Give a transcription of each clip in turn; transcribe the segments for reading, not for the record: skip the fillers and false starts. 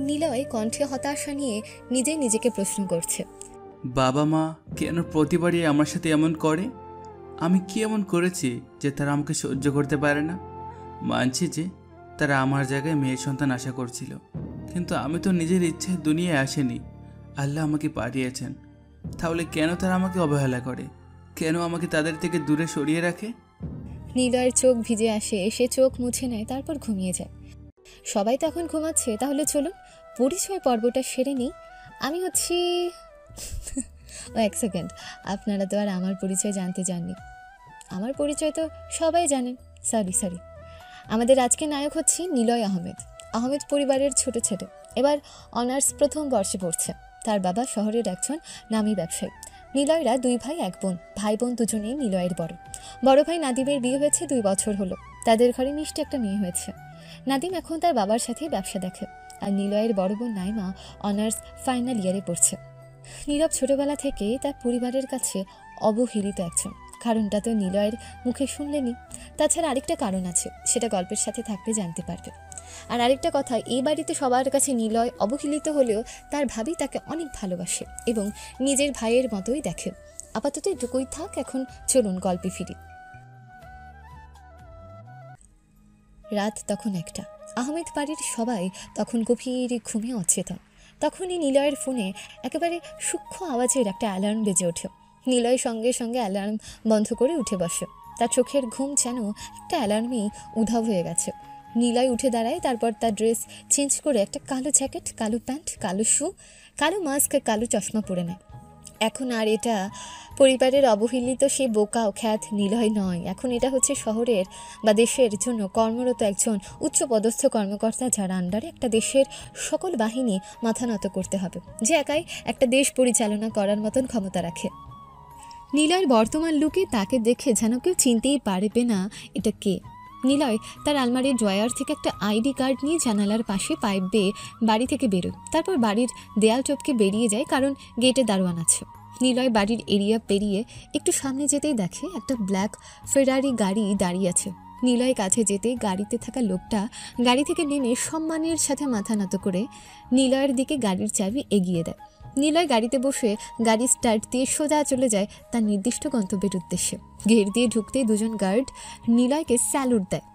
নিলয় কণ্ঠে হতাশা নিয়ে নিজেই নিজেকে প্রশ্ন করছে। বাবা মা কেন প্রতিবারই আমার সাথে এমন করে? আমি কি এমন করেছি যে তারা আমাকে সহ্য করতে পারে না? মানছি যে তারা আমার জায়গায় মেয়ে সন্তান আশা করছিল, কিন্তু আমি তো নিজের ইচ্ছে দুনিয়ায় আসেনি, আল্লাহ আমাকে পাঠিয়েছেন। তাহলে কেন তারা আমাকে অবহেলা করে? কেন আমাকে তাদের থেকে দূরে সরিয়ে রাখে? নিলয়ের চোখ ভিজে আসে, সে চোখ মুছে নেয়, তারপর ঘুমিয়ে যায়। সবাই তো এখন ঘুমাচ্ছে, তাহলে চলুন পরিচয় পর্বটা সেরে নিই। আমি হচ্ছি ও এক সেকেন্ড, আপনারা তো আর আমার পরিচয় জানতে চাননি। আমার পরিচয় তো সবাই জানেন। সরি। আমাদের আজকে নায়ক হচ্ছে নিলয় আহমেদ। আহমেদ পরিবারের ছোট ছেলে, এবার অনার্স প্রথম বর্ষে পড়ছে। তার বাবা শহরের একজন নামী ব্যবসায়ী। নিলয়রা দুই ভাই এক বোন, ভাই বোন দুজনেই নিলয়ের বড়। বড় ভাই নাদিমের বিয়ে হয়েছে 2 বছর হলো। তাদের ঘরে মিষ্টি একটা মেয়ে হয়েছে। নাদিম এখন তার বাবার সাথেই ব্যবসা দেখে, আর নিলয়ের বড় বোন নাইমা অনার্স ফাইনাল ইয়ারে পড়ছে। নীরব ছোটবেলা থেকে তার পরিবারের কাছে অবহেলিত একজন। কারণটা তো নিলয়ের মুখে শুনলেনি। তাছাড়া আরেকটা কারণ আছে, সেটা গল্পের সাথে থাকলে জানতে পারবে। আর আরেকটা কথা, এই বাড়িতে সবার কাছে নিলয় অবহেলিত হলেও তার ভাবি তাকে অনেক ভালোবাসে এবং নিজের ভাইয়ের মতোই দেখে। আপাতত এটুকুই থাক, এখন চলুন গল্পে ফিরি। রাত তখন 1টা। আহমেদ বাড়ির সবাই তখন গভীর ঘুমে অচেতন। তখনই নিলয়ের ফোনে একেবারে সূক্ষ্ম আওয়াজের একটা অ্যালার্ম বেজে ওঠে। নিলয় সঙ্গে সঙ্গে অ্যালার্ম বন্ধ করে উঠে বসে। তার চোখের ঘুম যেন একটা অ্যালার্মেই উধাও হয়ে গেছে। নিলয় উঠে দাঁড়ায়, তারপর তার ড্রেস চেঞ্জ করে একটা কালো জ্যাকেট, কালো প্যান্ট, কালো শু, কালো মাস্ক, কালো চশমা পরে নেয়। এখন আর এটা পরিবারের অবহেলিত সে বোকা ও খ্যাত নিলয় নয়। এখন এটা হচ্ছে শহরের বা দেশের জন্য কর্মরত একজন উচ্চপদস্থ কর্মকর্তা, যার আন্ডারে একটা দেশের সকল বাহিনী মাথা নত করতে হবে, যে একাই একটা দেশ পরিচালনা করার মতন ক্ষমতা রাখে। নিলয়ের বর্তমান লুকে তাকে দেখে যেন কেউ চিনতেই পারবে না এটা কে। নিলয় তার আলমারির ড্রয়ার থেকে একটা আইডি কার্ড নিয়ে জানালার পাশে পাইপ বেয়ে বাড়ি থেকে বেরোয়। তারপর বাড়ির দেয়াল টপকে বেরিয়ে যায়, কারণ গেটে দারোয়ান আছে। নিলয় বাড়ির এরিয়া পেরিয়ে একটু সামনে যেতেই দেখে একটা ব্ল্যাক ফেরারি গাড়ি দাঁড়িয়ে আছে। নিলয় কাছে যেতে গাড়িতে থাকা লোকটা গাড়ি থেকে নেমে সম্মানের সাথে মাথা নত করে নিলয়ের দিকে গাড়ির চাবি এগিয়ে দেয়। নিলয় গাড়িতে বসে গাড়ি স্টার্ট দিয়ে সোজা চলে যায় তার নির্দিষ্ট গন্তব্যের উদ্দেশ্যে। গেট দিয়ে ঢুকতেই দুজন গার্ড নিলয়কে স্যালুট দেয়।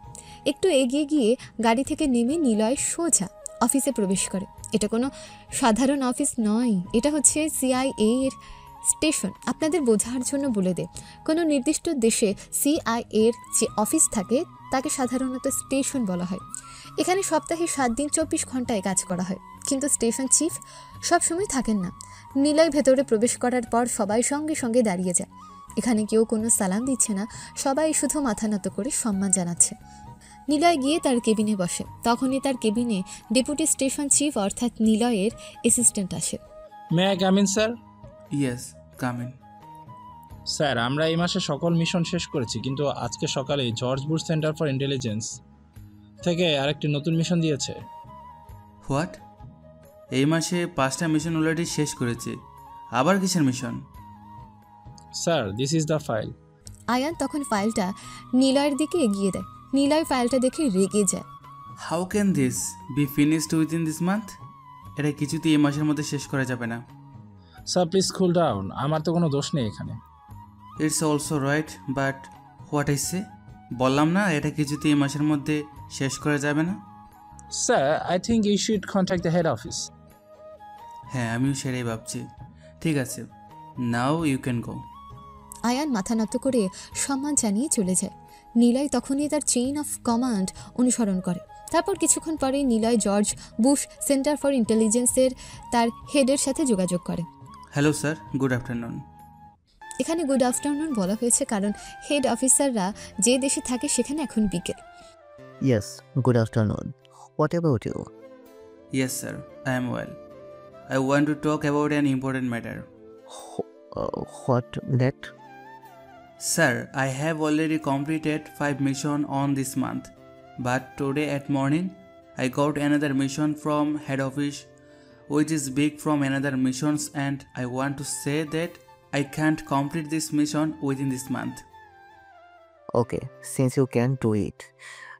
একটু এগিয়ে গিয়ে গাড়ি থেকে নেমে নিলয় সোজা অফিসে প্রবেশ করে। এটা কোনো সাধারণ অফিস নয়, এটা হচ্ছে সিআইএ এর স্টেশন। আপনাদের বোঝার জন্য বলে দে, কোনো নির্দিষ্ট দেশে সিআইএ এর যে অফিস থাকে তাকে সাধারণত স্টেশন বলা হয়। এখানে সপ্তাহে 7 দিন 24 ঘন্টায় কাজ করা হয়, কিন্তু স্টেশন চিফ সবসময় থাকেন না। নিলয় ভেতরে প্রবেশ করার পর সবাই সঙ্গে সঙ্গে দাঁড়িয়ে যায়। এখানে কেউ কোনো সালাম দিচ্ছে না, সবাই শুধু মাথা নত করে সম্মান জানাচ্ছে। নিলয় গিয়ে তার কেবিনে বসে। তখনই তার কেবিনে ডেপুটি স্টেশন চিফ অর্থাৎ নিলয়ের অ্যাসিস্ট্যান্ট আসে। May I come in sir? Yes, come in. Sir, আমরা এই মাসে সকল মিশন শেষ করেছি, কিন্তু আজকে সকালে George Bush Center for intelligence থেকে আরেকটি নতুন মিশন দিয়েছে। হোয়াট? এই মাসে 5টা মিশন অলরেডি শেষ করেছে, আবার কিসের mission? Sir, this is the file. Ayaan তখন ফাইলটা নিলয়ের দিকে এগিয়ে দেয়। নিলয় ফাইলটা দেখে রেগে যায়। How can this be finished within this month? এটা কিছুতেই এই মাসের মধ্যে শেষ করা যাবে না। স্যার প্লিজ কুল ডাউন, আমার তো কোনো দোষ নেই এখানে। It's also right, but what I say? বললাম না এটা কিছুতেই এই মাসের মধ্যে শেষ করা যাবে না। Sir, I think you should contact the head office. হ্যাঁ, আমিও সেটাই ভাবছি। ঠিক আছে, now you can go. Ayaan মাথা নত করে সম্মান জানিয়ে চলে যায়। নিলয় তখনই তার চেইন অফ কমান্ড অনুসরণ করে। তারপর কিছুক্ষণ পরে Niloy George Bush Center for ইন্টেলিজেন্সের তার হেডের সাথে যোগাযোগ করে। Hello sir, good afternoon. এখানে গুড আফটারনুন বলা হয়েছে কারণ হেড অফিসাররা যে দেশে থাকে সেখানে এখন বিকেল। Yes, good afternoon. What about you? Yes sir, I am well. I want to talk about an important matter. What that? Sir, I have already completed 5 missions on this month, but today at morning I got another mission from head office which is big from another missions, and I want to say that I can't complete this mission within this month. Okay, since you can do it,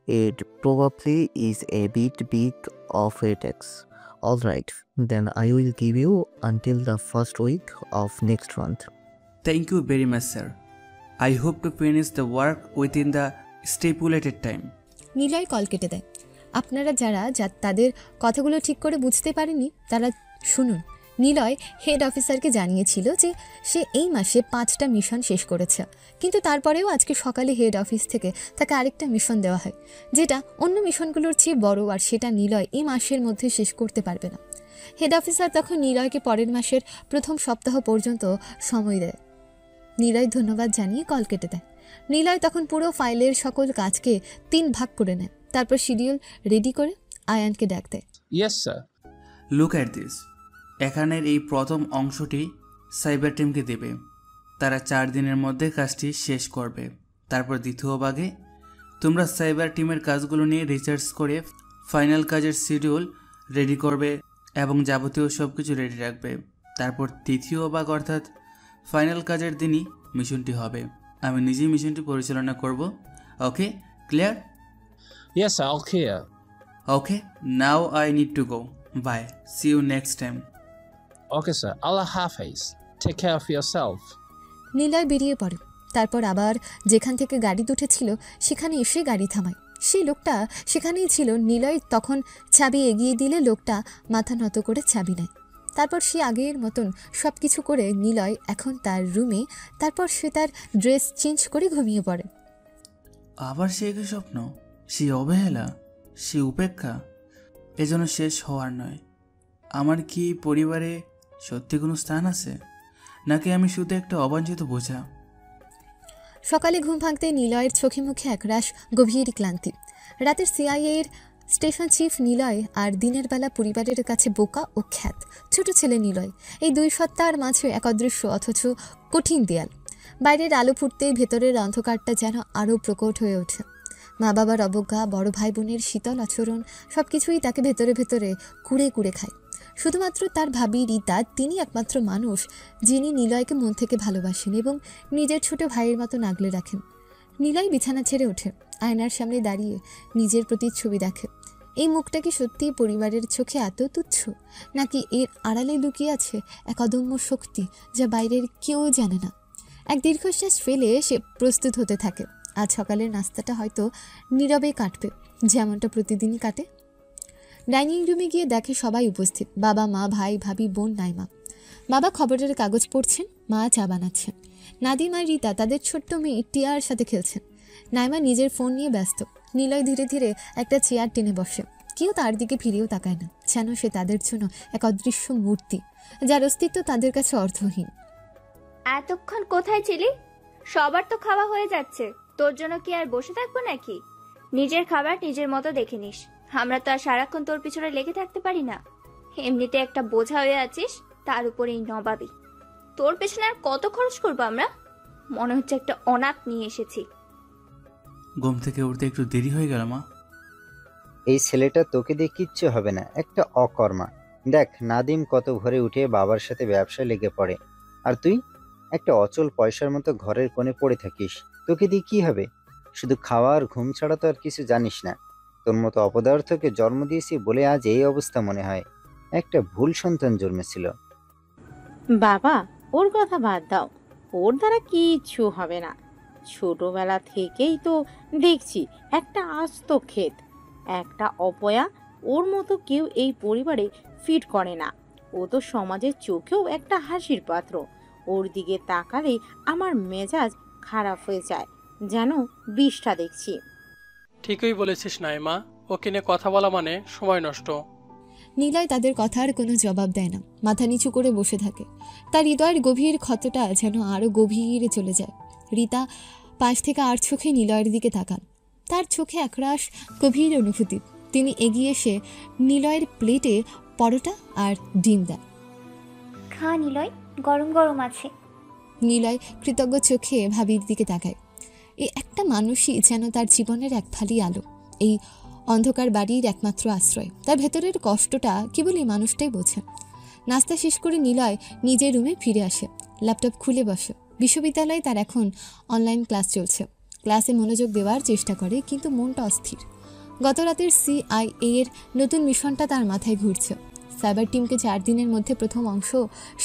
It probably is a bit big of a tax. Alright, then I will give you until the first week of next month. Thank you very much, sir. I hope to finish the work within the stipulated time. Niloy call কেটে দেয়। আপনারা যারা তাদের কথাগুলো ঠিক করে বুঝতে পারেনি তারা শুনুন। নিলয় হেড অফিসারকে জানিয়েছিল যে সে এই মাসে 5টা মিশন শেষ করেছে, কিন্তু তারপরেও আজকে সকালে হেড অফিস থেকে তাকে আরেকটা মিশন দেওয়া হয়, যেটা অন্য মিশনগুলোর চেয়ে বড়, আর সেটা নিলয় এই মাসের মধ্যে শেষ করতে পারবে না। হেড অফিসার তখন নিলয়কে পরের মাসের প্রথম সপ্তাহ পর্যন্ত সময় দেয়। নিলয় ধন্যবাদ জানিয়ে কল কেটে দেয়। নিলয় তখন পুরো ফাইলের সকল কাজকে 3 ভাগ করে নেয়, তারপর শিডিউল রেডি করে আয়ানকে ডাক দেয়। Yes sir. Look at this. এখানের এই প্রথম অংশটি সাইবার টিমকে দেবে। তারা 4 দিনের মধ্যে কাজটি শেষ করবে। তারপর দ্বিতীয় ভাগে তোমরা সাইবার টিমের কাজগুলো নিয়ে রিসার্চ করে ফাইনাল কাজের শিডিউল রেডি করবে এবং যাবতীয় সব কিছু রেডি রাখবে। তারপর তৃতীয় ভাগ অর্থাৎ ফাইনাল কাজের দিনই মিশনটি হবে। আমি নিজেই মিশনটি পরিচালনা করব। Okay, clear? Yes sir, all clear. Okay, now I need to go. Bye, see you next time. Okay sir, আল্লাহ হাফেজ, take care of yourself. Niloy বেরিয়ে পড়ে। তারপর আবার যেখান থেকে গাড়ি উঠেছিল সেখানে এসে গাড়ি থামায়। সেই লোকটা সেখানেই ছিল। নিলয় তখন চাবি এগিয়ে দিলে লোকটা মাথা নত করে চাবি নেয়। তারপর সে আগের মতন সব কিছু করে নিলয় এখন তার রুমে। তারপর সে তার ড্রেস চেঞ্জ করে ঘুমিয়ে পড়ে। আবার সে একই স্বপ্ন, সে অবহেলা, সে উপেক্ষা, এজন্য শেষ হওয়ার নয়। আমার কি পরিবারে সত্যি কোনো স্থান আছে, নাকি আমি শুধু একটা অবাঞ্ছিত বোঝা? সকালে ঘুম ভাঙতে নিলয়ের চোখে মুখে একরাশ গভীর ক্লান্তি। রাতের সিআইএর স্টেশন চিফ নিলয়, আর দিনের বেলা পরিবারের কাছে বোকা ও খ্যাত ছোট ছেলে নিলয়, এই 2 সত্তার মাঝে এক অদৃশ্য অথচ কঠিন দেয়াল। বাইরের আলো ফুটতেই ভেতরের অন্ধকারটা যেন আরও প্রকট হয়ে ওঠে। মা বাবার অবজ্ঞা, বড় ভাই বোনের শীতল আচরণ, সব কিছুই তাকে ভেতরে ভেতরে কুড়ে কুড়ে খায়। শুধুমাত্র তার ভাবি রীতা, তিনি একমাত্র মানুষ যিনি নিলয়কে মন থেকে ভালোবাসেন এবং নিজের ছোট ভাইয়ের মতো আগলে রাখেন। নিলয় বিছানা ছেড়ে ওঠে, আয়নার সামনে দাঁড়িয়ে নিজের প্রতিচ্ছবি দেখে। এই মুখটা কি সত্যিই পরিবারের চোখে এত তুচ্ছ, নাকি এর আড়ালে লুকিয়ে আছে এক অদম্য শক্তি যা বাইরের কেউ জানে না? এক দীর্ঘশ্বাস ফেলে সে প্রস্তুত হতে থাকে। আজ সকালের নাস্তাটা হয়তো নীরবে কাটবে, যেমনটা প্রতিদিনই কাটে। ডাইনিং রুমে গিয়ে দেখে সবাই উপস্থিত, বাবা, মা, ভাই, ভাবি, বোন, নাইমা। বাবা খবরের কাগজ পড়ছেন, মা চা বানাচ্ছেন। নাদিম আর রীতা তাদের ছোট্ট মেয়ে টিয়ার সাথে খেলছেন। নাইমা নিজের ফোন নিয়ে ব্যস্ত। নিলয় ধীরে ধীরে একটা চেয়ার টেনে বসে। কেউ তার দিকে ফিরেও তাকায় না, যেন সে তাদের জন্য এক অদৃশ্য মূর্তি, যার অস্তিত্ব তাদের কাছে অর্থহীন। এতক্ষণ কোথায় ছিলি? সবার তো খাওয়া হয়ে যাচ্ছে, তোর জন্য কি আর বসে থাকবো নাকি? নিজের খাবার নিজের মতো দেখে নিস। আমরা তো আর সারাক্ষণ তোর পিছনে লেগে থাকতে পারি না। এমনিতে একটা বোঝা হয়ে আছিস, তার উপরে এই নবাবি। তোর পেছনে আর কত খরচ করবো আমরা? মনে হচ্ছে একটা অনাথ নিয়ে এসেছি। ঘুম থেকে উঠতে একটু দেরি হয়ে গেল মা। এই ছেলেটা তোকে দিয়ে কিচ্ছু হবে না, একটা অকর্মা। দেখ নাদিম কত ভোরে উঠে বাবার সাথে ব্যবসায় লেগে পড়ে, আর তুই একটা অচল পয়সার মতো ঘরের কোণে পড়ে থাকিস। তোকে দিয়ে কি হবে? শুধু খাওয়া আর ঘুম ছাড়া তো আর কিছু জানিস না। তোর মতো অপদার্থকে জন্ম দিয়েছি বলে আজ এই অবস্থা মনে হয়। একটা ভুল সন্তান জন্মেছিল। বাবা, ওর কথা বাদ দাও, ওর দ্বারা কিচ্ছু হবে না। ছোটবেলা থেকেই তো দেখছি একটা আস্ত ক্ষেত, একটা অপয়া। ওর মতো কেউ এই পরিবারে ফিট করে না। ও তো সমাজের চোখেও একটা হাসির পাত্র। ওর দিকে তাকালে আমার মেজাজ খারাপ হয়ে যায়, যেন বিষটা দেখছি। ঠিকই বলেছিস নাইমা, ওকে নিয়ে কথা বলা মানে সময় নষ্ট। নিলয় তাদের কথার কোনো জবাব দেয় না, মাথা নিচু করে বসে থাকে। তার হৃদয়ের গভীর ক্ষতটা যেন আরও গভীরে চলে যায়। রীতা পাশ থেকে আর চোখে নিলয়ের দিকে তাকান। তার চোখে একরাশ গভীর অনুভূতি। তিনি এগিয়ে এসে নিলয়ের প্লেটে পরোটা আর ডিম দেন। খা নিলয়, গরম গরম আছে। নিলয় কৃতজ্ঞ চোখে ভাবির দিকে তাকায়। এই একটা মানুষই যেন তার জীবনের এক ফালি আলো, এই অন্ধকার বাড়ির একমাত্র আশ্রয়। তার ভেতরের কষ্টটা কেবল এই মানুষটাই বোঝেন। নাস্তা শেষ করে নিলয় নিজের রুমে ফিরে আসে, ল্যাপটপ খুলে বসে। বিশ্ববিদ্যালয়ে তার এখন অনলাইন ক্লাস চলছে। ক্লাসে মনোযোগ দেওয়ার চেষ্টা করে, কিন্তু মনটা অস্থির। গত রাতের CIA এর নতুন মিশনটা তার মাথায় ঘুরছে। সাইবার টিমকে 4 দিনের মধ্যে প্রথম অংশ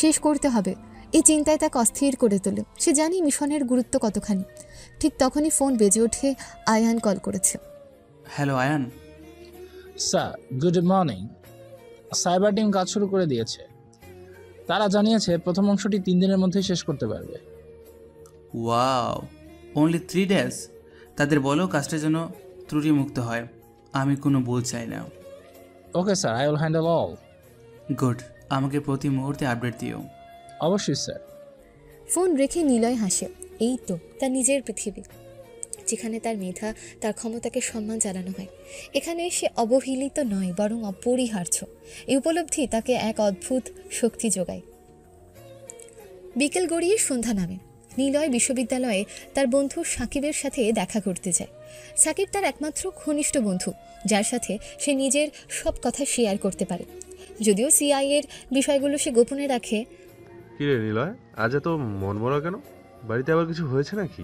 শেষ করতে হবে। এই চিন্তায় তাকে অস্থির করে তোলে। সে জানি মিশনের গুরুত্ব কতখানি। ঠিক তখনই ফোন বেজে ওঠে। আয়ান কল করেছে। Hello Ayaan. Sir good morning. Cyber team কাজ শুরু করে দিয়েছে। তারা জানিয়েছে প্রথম অংশটি 3 দিনের মধ্যেই শেষ করতে পারবে। Wow, only 3 days. তাদের বলো কাজটা যেন ত্রুটিমুক্ত হয়। আমি কোনো ভুল চাই না। Okay sir, I will handle all. Good, আমাকে প্রতি মুহূর্তে আপডেট দিও। অবশ্যই স্যার। ফোন রেখে নিলয় হাসে। এই তো তার নিজের পৃথিবী, যেখানে তার মেধা, তার ক্ষমতাকে সম্মান জানানো হয়। এখানে সে অবহেলিত নয়, বরং অপরিহার্য। এই উপলব্ধি তাকে এক অদ্ভুত শক্তি যোগায়। বিকেল গড়িয়ে সন্ধ্যা নামে। নিলয় বিশ্ববিদ্যালয়ে তার বন্ধু সাকিবের সাথে দেখা করতে যায়। সাকিব তার একমাত্র ঘনিষ্ঠ বন্ধু, যার সাথে সে নিজের সব কথা শেয়ার করতে পারে। যদিও CIA এর বিষয়গুলো সে গোপনে রাখে। কিরে নিলয়, আজ এত মনমরা কেন? বাড়িতে আবার কিছু হয়েছে নাকি?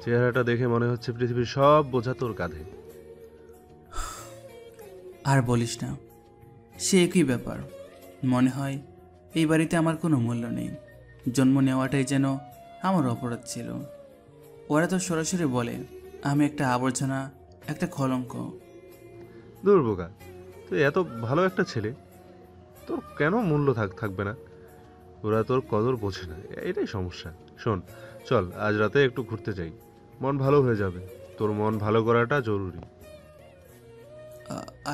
চেহারাটা দেখে মনে হচ্ছে পৃথিবীর সব বোঝা তোর কাঁধে। আর বলিস না, সে একই ব্যাপার। মনে হয় এই বাড়িতে আমার কোনো মূল্য নেই। জন্ম নেওয়াটাই যেন আমার অপরাধ ছিল। ওরা তো সরাসরি বলে আমি একটা আবর্জনা, একটা কলঙ্ক। দূর বোকা, তুই এত ভালো একটা ছেলে, তোর কেন মূল্য থাকবে না? ওরা তোর কদর বোঝে না, এটাই সমস্যা। শোন, চল আজ রাতে একটু ঘুরতে যাই, মন ভালো হয়ে যাবে। তোর মন ভালো করাটা জরুরি।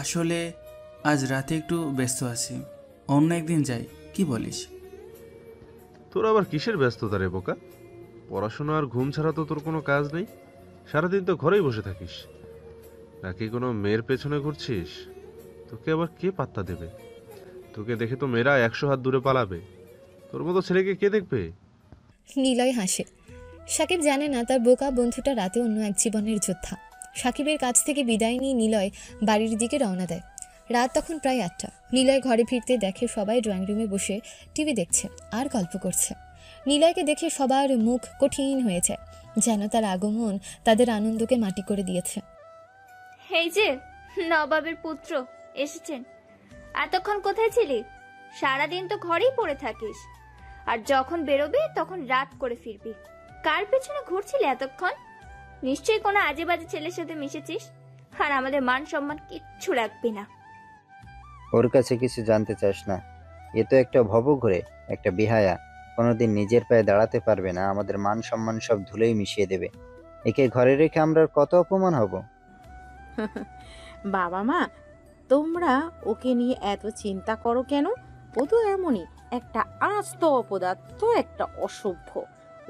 আসলে আজ রাতে একটু ব্যস্ত আছি, অন্য একদিন যাই, কি বলিস? তোর আবার কিসের ব্যস্ততা রে বোকা? পড়াশোনা আর ঘুম ছাড়া তো তোর কোনো কাজ নেই। সারাদিন তো ঘরেই বসে থাকিস, নাকি কোনো মেয়ের পেছনে ঘুরছিস? তোকে আবার কে পাত্তা দেবে? তোকে দেখে তো মেয়েরা 100 হাত দূরে পালাবে। তোর মতো ছেলেকে কে দেখবে? নিলয় হাসে। সাকিব জানে না তার বোকা বন্ধুটা রাতে অন্য এক জীবনের যোদ্ধা। সাকিবের কাছ থেকে বিদায় নিয়ে নিলয় বাড়ির দিকে রওনা দেয়। রাত তখন প্রায় 8টা। নিলয় ঘরে ফিরতে দেখে সবাই ড্রয়িং রুমে বসে টিভি দেখছে আর গল্প করছে। নিলয়কে দেখে সবার মুখ কঠিন হয়ে যায়, যেন তার আগমন তাদের আনন্দকে মাটি করে দিয়েছে। এই যে নবাবের পুত্র এসেছেন। এতক্ষণ কোথায় ছিলি? সারাদিন তো ঘরেই পড়ে থাকিস, আর যখন বেরোবি তখন রাত করে ফিরবি। কার পেছনে ঘুরছিলি এতক্ষণ? নিশ্চয়ই কোনো আজে বাজে ছেলের সাথে মিশেছিস, আর আমাদের মান সম্মান কিচ্ছু রাখবি না। ওর কাছে কিছু জানতে চাস না। এ তো একটা ভবঘুরে, একটা বিহায়া। কোনোদিন নিজের পায়ে দাঁড়াতে পারবে না, আমাদের মান সম্মান সব ধুলোই মিশিয়ে দেবে। একে ঘরে রেখে আমরা আর কত অপমান হব। বাবা মা, তোমরা ওকে নিয়ে এত চিন্তা করো কেন? ও তো এমনই একটা আস্ত অপদার্থ, একটা অসভ্য।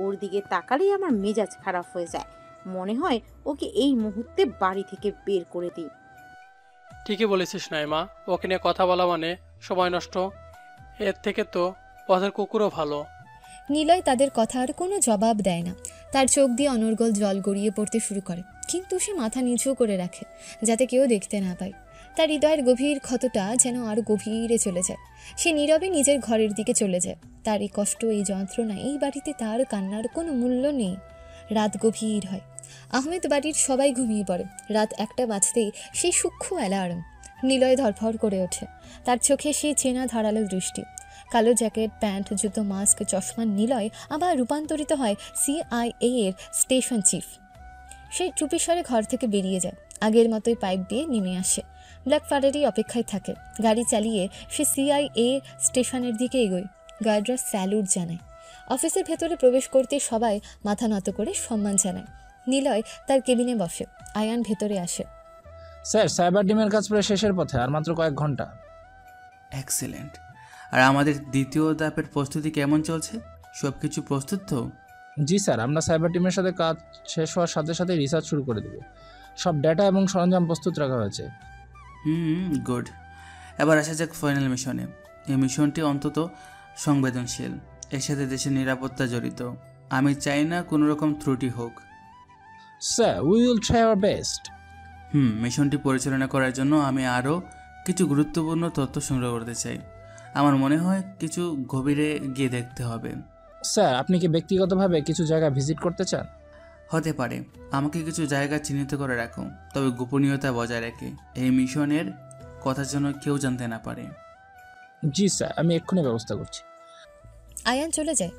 ওর দিকে তাকালেই আমার মেজাজ খারাপ হয়ে যায়। মনে হয় ওকে এই মুহূর্তে বাড়ি থেকে বের করে দিই। ঠিকই বলেছিস নাইমা, ওকে নিয়ে কথা বলা মানে সময় নষ্ট। এর থেকে তো পথের কুকুরও ভালো। নিলয় তাদের কথার কোনো জবাব দেয় না। তার চোখ দিয়ে অনর্গল জল গড়িয়ে পড়তে শুরু করে, কিন্তু সে মাথা নিচু করে রাখে যাতে কেউ দেখতে না পায়। তার হৃদয়ের গভীর ক্ষতটা যেন আরও গভীরে চলে যায়। সে নীরবে নিজের ঘরের দিকে চলে যায়। তার এই কষ্ট, এই যন্ত্রণা, এই বাড়িতে তার কান্নার কোনো মূল্য নেই। রাত গভীর হয়। আহমেদ বাড়ির সবাই ঘুমিয়ে পড়ে। রাত 1টা বাজতেই সেই সূক্ষ্ম অ্যালার্ম। নিলয় ধরফর করে ওঠে। তার চোখে সেই চেনা ধারালো দৃষ্টি। কালো জ্যাকেট, প্যান্ট, জুতো, মাস্ক, চশমা নিলয় আবার রূপান্তরিত হয় CIA এর স্টেশন চিফ। সে চুপিসারে ঘর থেকে বেরিয়ে যায়। আগের মতোই পাইপ দিয়ে নেমে আসে। ব্ল্যাক ফারারি অপেক্ষায় থাকে। গাড়ি চালিয়ে সে CIA স্টেশনের দিকে এগোয়। গার্ডরা স্যালুট জানায়। অফিসের ভেতরে প্রবেশ করতে সবাই মাথা নত করে সম্মান জানায়। নিলয় তার কেবিনে বসে। আয়ান ভেতরে আসে। স্যার, সাইবার টিমের কাজ প্রায় শেষের পথে, আর মাত্র কয়েক ঘন্টা। এক্সিলেন্ট। আর আমাদের দ্বিতীয় ধাপের প্রস্তুতি কেমন চলছে? সব কিছু প্রস্তুত তো? জি স্যার, আমরা সাইবার টিমের সাথে কাজ শেষ হওয়ার সাথে সাথে রিসার্চ শুরু করে দেব। সব ডেটা এবং সরঞ্জাম প্রস্তুত রাখা হয়েছে। গুড। এবার আসা যাক ফাইনাল মিশনে। এই মিশনটি অন্তত সংবেদনশীল, এর সাথে দেশের নিরাপত্তা জড়িত। আমি চাই না কোনো রকম ত্রুটি হোক। Sir, we will try our best. মিশনটি পরিচালনা করার জন্য আমি আরও কিছু গুরুত্বপূর্ণ তথ্য সংগ্রহ করতে চাই। আমার মনে হয় কিছু গভীরে গিয়ে দেখতে হবে। স্যার, আপনি কি ব্যক্তিগতভাবে কিছু জায়গা ভিজিট করতে চান? হতে পারে। আমাকে কিছু জায়গা চিহ্নিত করে রাখো, তবে গোপনীয়তা বজায় রেখে। এই মিশনের কথা যেন কেউ জানতে না পারে। জি স্যার, আমি এক্ষুনি ব্যবস্থা করছি। আয়ান চলে যায়।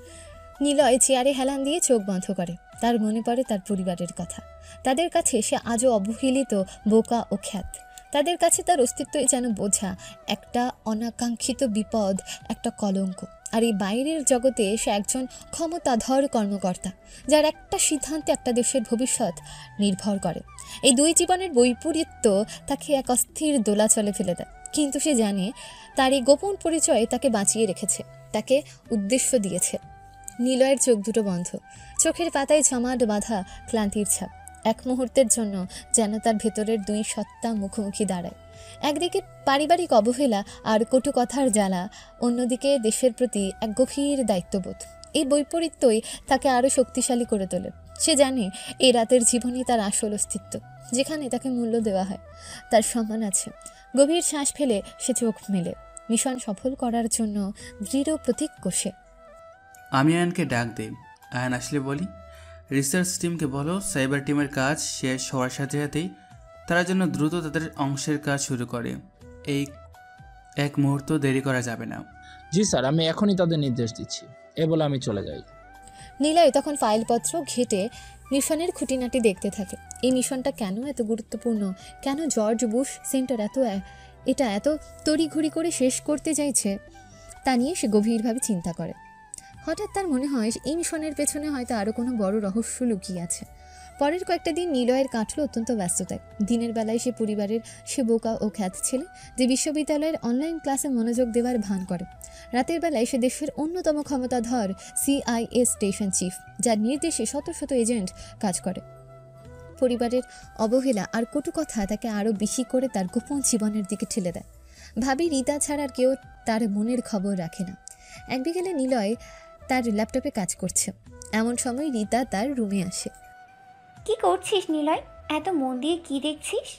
নিলয় চেয়ারে হেলান দিয়ে চোখ বন্ধ করে। তার মনে পড়ে তার পরিবারের কথা। তাদের কাছে সে আজও অবহেলিত, বোকা ও খ্যাত। তাদের কাছে তার অস্তিত্বই যেন বোঝা, একটা অনাকাঙ্ক্ষিত বিপদ, একটা কলঙ্ক। আর এই বাইরের জগতে সে একজন ক্ষমতাধর কর্মকর্তা, যার একটা সিদ্ধান্তে একটা দেশের ভবিষ্যৎ নির্ভর করে। এই দুই জীবনের বৈপরীত্য তাকে এক অস্থির দোলাচলে ফেলে দেয়। কিন্তু সে জানে তার এই গোপন পরিচয় তাকে বাঁচিয়ে রেখেছে, তাকে উদ্দেশ্য দিয়েছে। নিলয়ের চোখ দুটো বন্ধ, চোখের পাতায় জমাট বাঁধা ক্লান্তির ছাপ। এক মুহূর্তের জন্য যেন তার ভেতরের দুই সত্তা মুখোমুখি দাঁড়ায়। একদিকে পারিবারিক অবহেলা আর কটু কথার জ্বালা, অন্যদিকে দেশের প্রতি এক গভীর দায়িত্ববোধ। এই বৈপরীত্যই তাকে আরও শক্তিশালী করে তোলে। সে জানে এই রাতের জীবনই তার আসল অস্তিত্ব, যেখানে তাকে মূল্য দেওয়া হয়, তার সম্মান আছে। গভীর শ্বাস ফেলে সে চোখ মেলে। মিশন সফল করার জন্য দৃঢ় প্রতিজ্ঞ সে। আমি আয়ানকে ডাক দিই। আয়ান আসলে বলি, রিসার্চ টিমকে বলো সাইবার টিমের কাজ শেষ হওয়ার সাথে সাথেই তারা যেন দ্রুত তাদের অংশের কাজ শুরু করে। এই এক মুহূর্ত দেরি করা যাবে না। জি স্যার, আমি এখনই তাদের নির্দেশ দিচ্ছি। এ বলে আমি চলে যাই। নিলয় তখন ফাইলপত্র ঘেটে মিশনের খুঁটিনাটি দেখতে থাকে। এই মিশনটা কেন এত গুরুত্বপূর্ণ, কেন জর্জ বুশ সেন্টার এটা এত তড়িঘড়ি করে শেষ করতে চাইছে, তা নিয়ে সে গভীরভাবে চিন্তা করে। হঠাৎ তার মনে হয় এই মিশনের পেছনে হয়তো আরও কোনো বড় রহস্য লুকিয়ে আছে। পরের কয়েকটা দিন নিলয়ের কাটল অত্যন্ত ব্যস্ততায়। দিনের বেলায় সে পরিবারের সে বোকা ও খ্যাত ছেলে, যে বিশ্ববিদ্যালয়ের অনলাইন ক্লাসে মনোযোগ দেওয়ার ভান করে। রাতের বেলায় সে দেশের অন্যতম ক্ষমতাধর CIA স্টেশন চিফ, যার নির্দেশে শত শত এজেন্ট কাজ করে। পরিবারের অবহেলা আর কটু কথা তাকে আরও বেশি করে তার গোপন জীবনের দিকে ঠেলে দেয়। ভাবি রিতা ছাড়া আর কেউ তার মনের খবর রাখে না। এক বিকেলে নিলয় তার ল্যাপটপে কাজ করছে, এমন সময় রিতা তার রুমে আসে। কি করছিস নিলয়? এত মন দিয়ে কি দেখছিস?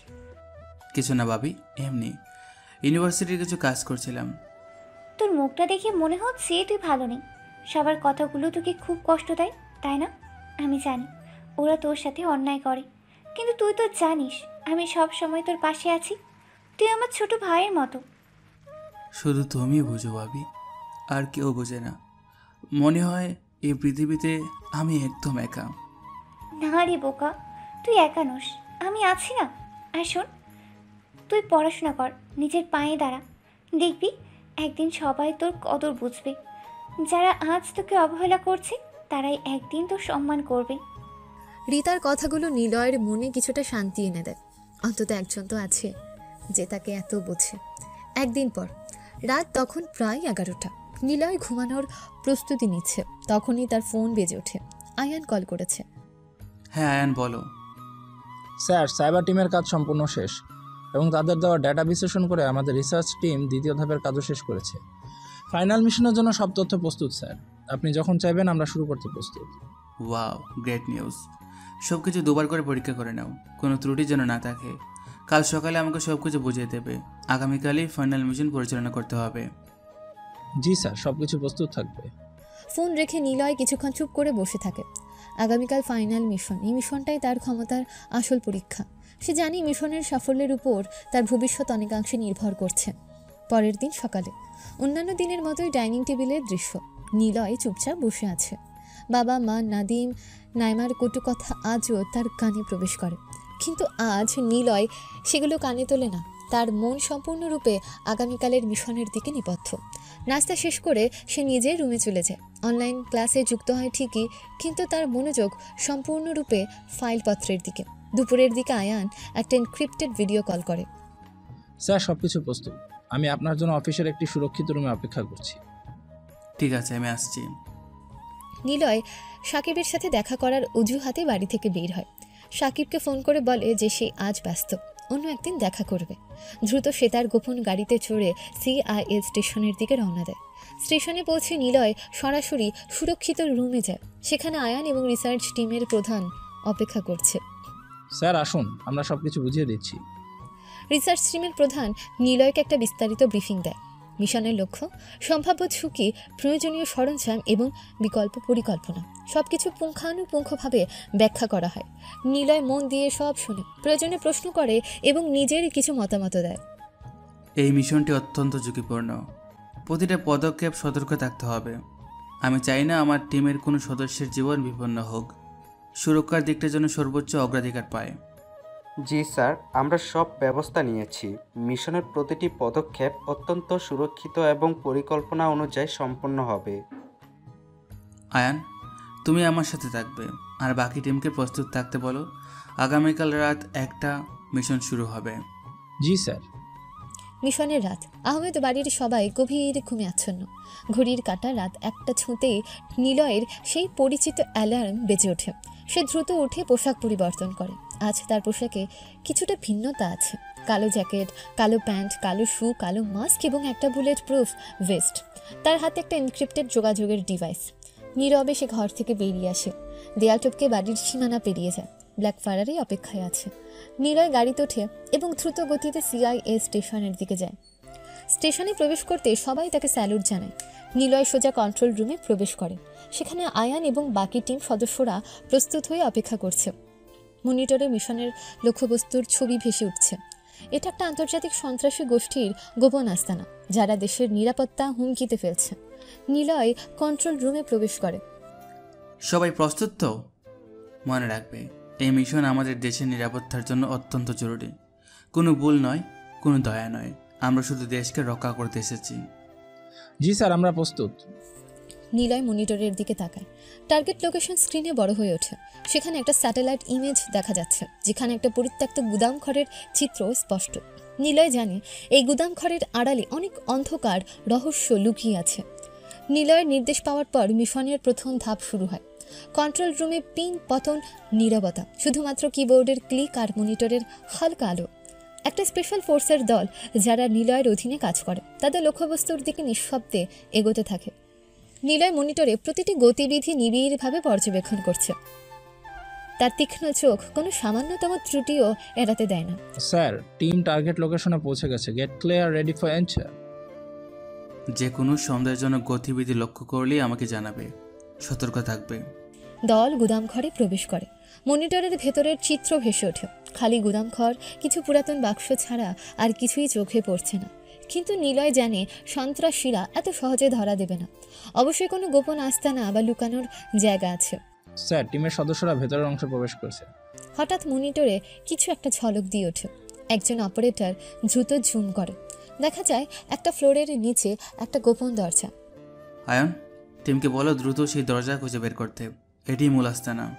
কিছু না ভাবি, এমনি ইউনিভার্সিটির কিছু কাজ করছিলাম। তোর মুখটা দেখে মনে হচ্ছে তুই ভালো নেই। সবার কথাগুলো তোকে খুব কষ্ট দেয়, তাই না? আমি জানি ওরা তোর সাথে অন্যায় করে, কিন্তু তুই তো জানিস আমি সব সময় তোর পাশে আছি। তুই আমার ছোট ভাইয়ের মতো। শুধু তুমি বুঝো ভাবি, আর কেউ বোঝে না। মনে হয় এই পৃথিবীতে আমি একদম একা। না রে বোকা, তুই একা নোস, আমি আছি না। আর শোন, তুই পড়াশোনা কর, নিজের পায়ে দাঁড়া, দেখবি একদিন সবাই তোর কদর বুঝবে। যারা আজ তোকে অবহেলা করছে তারাই একদিন তোর সম্মান করবে। রিতার কথাগুলো নিলয়ের মনে কিছুটা শান্তি এনে দেয়। অন্তত একজন তো আছে যে তাকে এত বোঝে। একদিন পর রাত তখন প্রায় 11টা। নিলয় ঘুমানোর প্রস্তুতি নিচ্ছে, তখনই তার ফোন বেজে ওঠে। আয়ান কল করেছে। হ্যাঁ আয়ান বলো। স্যার, সাইবার টিমের কাজ সম্পূর্ণ শেষ এবং তাদের দেওয়া ডেটা বিশ্লেষণ করে আমাদের রিসার্চ টিম দ্বিতীয় ধাপের কাজও শেষ করেছে। ফাইনাল মিশনের জন্য সব তথ্য প্রস্তুত স্যার। আপনি যখন চাইবেন আমরা শুরু করতে প্রস্তুত। Wow, great news. সব কিছু দুবার করে পরীক্ষা করে নাও, কোনো ত্রুটি যেন না থাকে। কাল সকালে আমাকে সব কিছু বুঝিয়ে দেবে। আগামীকালই ফাইনাল মিশন পরিচালনা করতে হবে। জি স্যার, সব কিছু প্রস্তুত থাকবে। ফোন রেখে নিলয় কিছুক্ষণ চুপ করে বসে থাকে। আগামীকাল ফাইনাল মিশন, এই মিশনটাই তার ক্ষমতার আসল পরীক্ষা। সে জানে মিশনের সাফল্যের উপর তার ভবিষ্যৎ অনেকাংশে নির্ভর করছে। পরের দিন সকালে অন্যান্য দিনের মতোই ডাইনিং টেবিলের দৃশ্য। নিলয় চুপচাপ বসে আছে। বাবা, মা, নাদিম, নাইমার কটু কথা আজও তার কানে প্রবেশ করে, কিন্তু আজ নিলয় সেগুলো কানে তোলে না। তার মন সম্পূর্ণরূপে আগামীকালের মিশনের দিকে নিবদ্ধ। নাস্তা শেষ করে সে নিজে রুমে চলে যায়। অনলাইন ক্লাসে যুক্ত হয় ঠিকই, কিন্তু তার মনোযোগ সম্পূর্ণরূপে ফাইলপত্রের দিকে। দুপুরের দিকে আয়ান একটা এনক্রিপ্টেড ভিডিও কল করে। স্যার, সব কিছু প্রস্তুত। আমি আপনার জন্য অফিসের একটি সুরক্ষিত রুমে অপেক্ষা করছি। ঠিক আছে, আমি আসছি। নিলয় সাকিবের সাথে দেখা করার অজুহাতে বাড়ি থেকে বের হয়। সাকিবকে ফোন করে বলে যে সে আজ ব্যস্ত, অন্য একদিন দেখা করবে। দ্রুত সে তার গোপন গাড়িতে চড়ে CIA স্টেশনের দিকে রওনা দেয়। স্টেশনে পৌঁছে নিলয় সরাসরি সুরক্ষিত রুমে যায়। সেখানে আয়ান এবং রিসার্চ টিমের প্রধান অপেক্ষা করছে। স্যার আসুন, আমরা সব কিছু বুঝিয়ে দিচ্ছি। রিসার্চ টিমের প্রধান নিলয়কে একটা বিস্তারিত ব্রিফিং দেয়। মিশনের লক্ষ্য, সম্ভাব্য ঝুঁকি, প্রয়োজনীয় সরঞ্জাম এবং বিকল্প পরিকল্পনা সবকিছু পুঙ্খানুপুঙ্খভাবে ব্যাখ্যা করা হয়। নিলয় মন দিয়ে সব শুনে, প্রয়োজনে প্রশ্ন করে এবং নিজের কিছু মতামত দেয়। এই মিশনটি অত্যন্ত ঝুঁকিপূর্ণ। প্রতিটা পদক্ষেপ সতর্ক থাকতে হবে। আমি চাই না আমার টিমের কোনো সদস্যের জীবন বিপন্ন হোক। সুরক্ষার দিকটা যেন সর্বোচ্চ অগ্রাধিকার পায়। জি স্যার, আমরা সব ব্যবস্থা নিয়েছি। মিশনের প্রতিটি পদক্ষেপ অত্যন্ত সুরক্ষিত এবং পরিকল্পনা অনুযায়ী সম্পন্ন হবে। আয়ান, তুমি আমার সাথে থাকবে আর বাকি টিমকে প্রস্তুত থাকতে বলো। আগামীকাল রাত 1টা মিশন শুরু হবে। জি স্যার। মিশনের রাত। আহমেদ বাড়ির সবাই গভীর ঘুমে আচ্ছন্ন। ঘড়ির কাঁটা রাত 1টা ছুঁতেই নিলয়ের সেই পরিচিত অ্যালার্ম বেজে ওঠে। সে দ্রুত উঠে পোশাক পরিবর্তন করে। আজ তার পোশাকে কিছুটা ভিন্নতা আছে। কালো জ্যাকেট, কালো প্যান্ট, কালো শু, কালো মাস্ক এবং একটা বুলেট প্রুফ ভেস্ট। তার হাতে একটা এনক্রিপ্টেড যোগাযোগের ডিভাইস। নীরবে সে ঘর থেকে বেরিয়ে আসে। দেয়াল টপকে বাড়ির সীমানা পেরিয়ে যায়। ব্ল্যাক ফারারি অপেক্ষায় আছে। নিলয় গাড়িতে ওঠে এবং দ্রুত গতিতে সিআইএ স্টেশনের দিকে যায়। স্টেশনে প্রবেশ করতে সবাই তাকে স্যালুট জানায়। নিলয় সোজা কন্ট্রোল রুমে প্রবেশ করে। সেখানে আয়ান এবং বাকি টিম সদস্যরা প্রস্তুত হয়ে অপেক্ষা করছে। মনিটরে মিশনের লক্ষ্যবস্তুর ছবি ভেসে উঠছে। এটা একটা আন্তর্জাতিক সন্ত্রাসী গোষ্ঠীর গোপন আস্তানা, যারা দেশের নিরাপত্তা হুমকিতে ফেলছে। নিলয় কন্ট্রোল রুমে প্রবেশ করে। সবাই প্রস্তুত তো? মনে রাখবে, এই মিশন আমাদের দেশের নিরাপত্তার জন্য অত্যন্ত জরুরি। কোনো ভুল নয়, কোনো দয়া নয়। আমরা শুধু দেশকে রক্ষা করতে এসেছি। জি স্যার, আমরা প্রস্তুত। নিলয় মনিটরের দিকে তাকায়। টার্গেট লোকেশন স্ক্রিনে বড় হয়ে ওঠে। সেখানে একটা স্যাটেলাইট ইমেজ দেখা যাচ্ছে, যেখানে একটা পরিত্যক্ত গুদাম ঘরের চিত্র স্পষ্ট। নিলয় জানে এই গুদাম ঘরের আড়ালে অনেক অন্ধকার রহস্য লুকিয়ে আছে। নিলয়ের নির্দেশ পাওয়ার পর মিশনের প্রথম ধাপ শুরু হয়। কন্ট্রোল রুমে পিন পতন, নীরবতা, শুধুমাত্র কিবোর্ডের ক্লিক আর মনিটরের হালকা আলো। একটা স্পেশাল ফোর্সের দল, যারা নিলয়ের অধীনে কাজ করে, তাদের লক্ষ্যবস্তুর দিকে নিঃশব্দে এগোতে থাকে। নিলয় মনিটরে প্রতিটি গতিবিধি নিবিড়ভাবে পর্যবেক্ষণ করছে। তার তীক্ষ্ণ চোখ কোনো সামান্যতম ত্রুটিও এড়াতে দেয় না। স্যার, টিম টার্গেট লোকেশনে পৌঁছে গেছে। Gate clear, ready for enter. যে কোনো সন্দেহজনক গতিবিধি লক্ষ্য করলেই আমাকে জানাবে। সতর্ক থাকবে। দল গুদাম ঘরে প্রবেশ করে। মনিটরের ভেতরের চিত্র ভেসে ওঠে। খালি গুদাম ঘর, কিছু পুরাতন বাক্স ছাড়া আর কিছুই চোখে পড়ছে না। কিন্তু নিলয় জানে সন্ত্রাসীরা এত সহজে ধরা দেবে না। অবশ্যই কোনো গোপন আস্তানা বা লুকানোর জায়গা আছে। স্যার, টিমের সদস্যরা ভেতরের অংশে প্রবেশ করছে। হঠাৎ মনিটরে কিছু একটা ঝলক দিয়ে ওঠে। একজন অপারেটর দ্রুত জুম করে। দেখা যায় একটা ফ্লোরের নিচে একটা গোপন দরজা। আয়ন, টিমকে বলো দ্রুত সেই দরজা খুঁজে বের করতে। এটি মূল আস্তানা।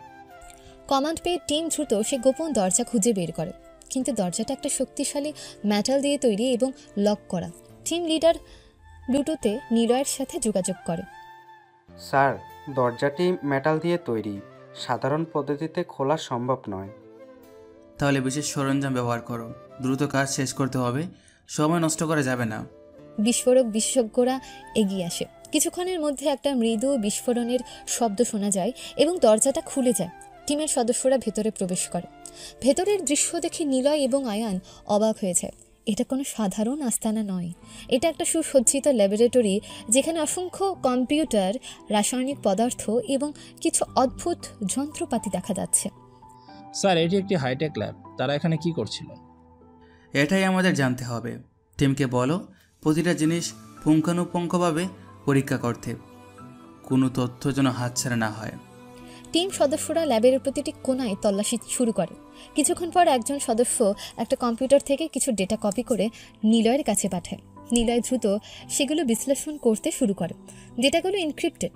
কমান্ড পেয়ে টিম দ্রুত সে গোপন দরজা খুঁজে বের করে। কিন্তু দরজাটা একটা শক্তিশালী মেটাল দিয়ে তৈরি এবং লক করা। টিম লিডার ব্লুটুথে নিলয়ের সাথে যোগাযোগ করে। স্যার, দরজাটি মেটাল দিয়ে তৈরি, সাধারণ পদ্ধতিতে খোলা সম্ভব নয়। তাহলে বিশেষ সরঞ্জাম ব্যবহার করো। দ্রুত কাজ শেষ করতে হবে, সময় নষ্ট করা যাবে না। বিস্ফোরক বিশেষজ্ঞরা এগিয়ে আসে। কিছুক্ষণের মধ্যে একটা মৃদু বিস্ফোরণের শব্দ শোনা যায় এবং দরজাটা খুলে যায়। টিমের সদস্যরা ভেতরে প্রবেশ করে। ভেতরের দৃশ্য দেখে নিলয় এবং আয়ান অবাক হয়ে যায়। এটা কোনো সাধারণ আস্তানা নয়। এটা একটা সুসজ্জিত ল্যাবরেটরি, যেখানে অসংখ্য কম্পিউটার, রাসায়নিক পদার্থ এবং কিছু অদ্ভুত যন্ত্রপাতি দেখা যাচ্ছে। স্যার, এটি একটি হাইটেক ল্যাব। তারা এখানে কি করছিল? এটাই আমাদের জানতে হবে। টিমকে বলো প্রতিটা জিনিস পুঙ্খানুপুঙ্খভাবে পরীক্ষা করতে। কোনো তথ্য যেন হাতছাড়া না হয়। টিম সদস্যরা ল্যাবের প্রতিটি কোণায় তল্লাশি শুরু করে। কিছুক্ষণ পর একজন সদস্য একটা কম্পিউটার থেকে কিছু ডেটা কপি করে নিলয়ের কাছে পাঠায়। নিলয় দ্রুত সেগুলো বিশ্লেষণ করতে শুরু করে। ডেটাগুলো এনক্রিপ্টেড।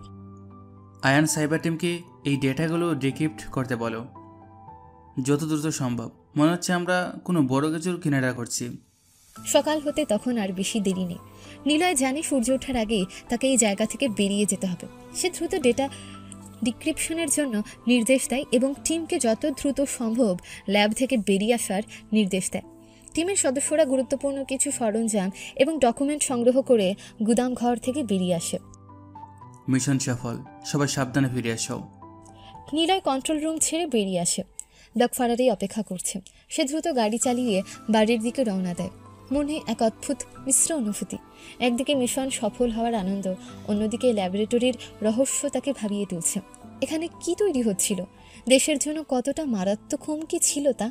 আয়ান, সাইবার টিমকে এই ডেটাগুলো ডিক্রিপ্ট করতে বলো যত দ্রুত সম্ভব। মনে হচ্ছে আমরা কোনো বড় কিছুর কিনারা করছি। সকাল হতে তখন আর বেশি দেরি নেই। নিলয় জানে সূর্য ওঠার আগেই তাকে এই জায়গা থেকে বেরিয়ে যেতে হবে। সে দ্রুত ডেটা ডিক্রিপশনের জন্য নির্দেশ দেয় এবং টিমকে যত দ্রুত সম্ভব ল্যাব থেকে বেরিয়ে আসার নির্দেশ দেয়। টিমের সদস্যরা গুরুত্বপূর্ণ কিছু সরঞ্জাম এবং ডকুমেন্ট সংগ্রহ করে গুদাম ঘর থেকে বেরিয়ে আসে। মিশন সফল, সবাই সাবধানে ফিরে আসো। নিলয় কন্ট্রোল রুম ছেড়ে বেরিয়ে আসে। ব্ল্যাক ফারারি অপেক্ষা করছে। সে দ্রুত গাড়ি চালিয়ে বাড়ির দিকে রওনা দেয়। মনে এক অদ্ভুত মিশ্র অনুভূতি। একদিকে মিশন সফল হওয়ার আনন্দ, অন্যদিকে ল্যাবরেটরির রহস্য তাকে ভাবিয়ে তুলছে। এখানে কি তৈরি হচ্ছিল, দেশের জন্য কতটা মারাত্মক হুমকি ছিল তা।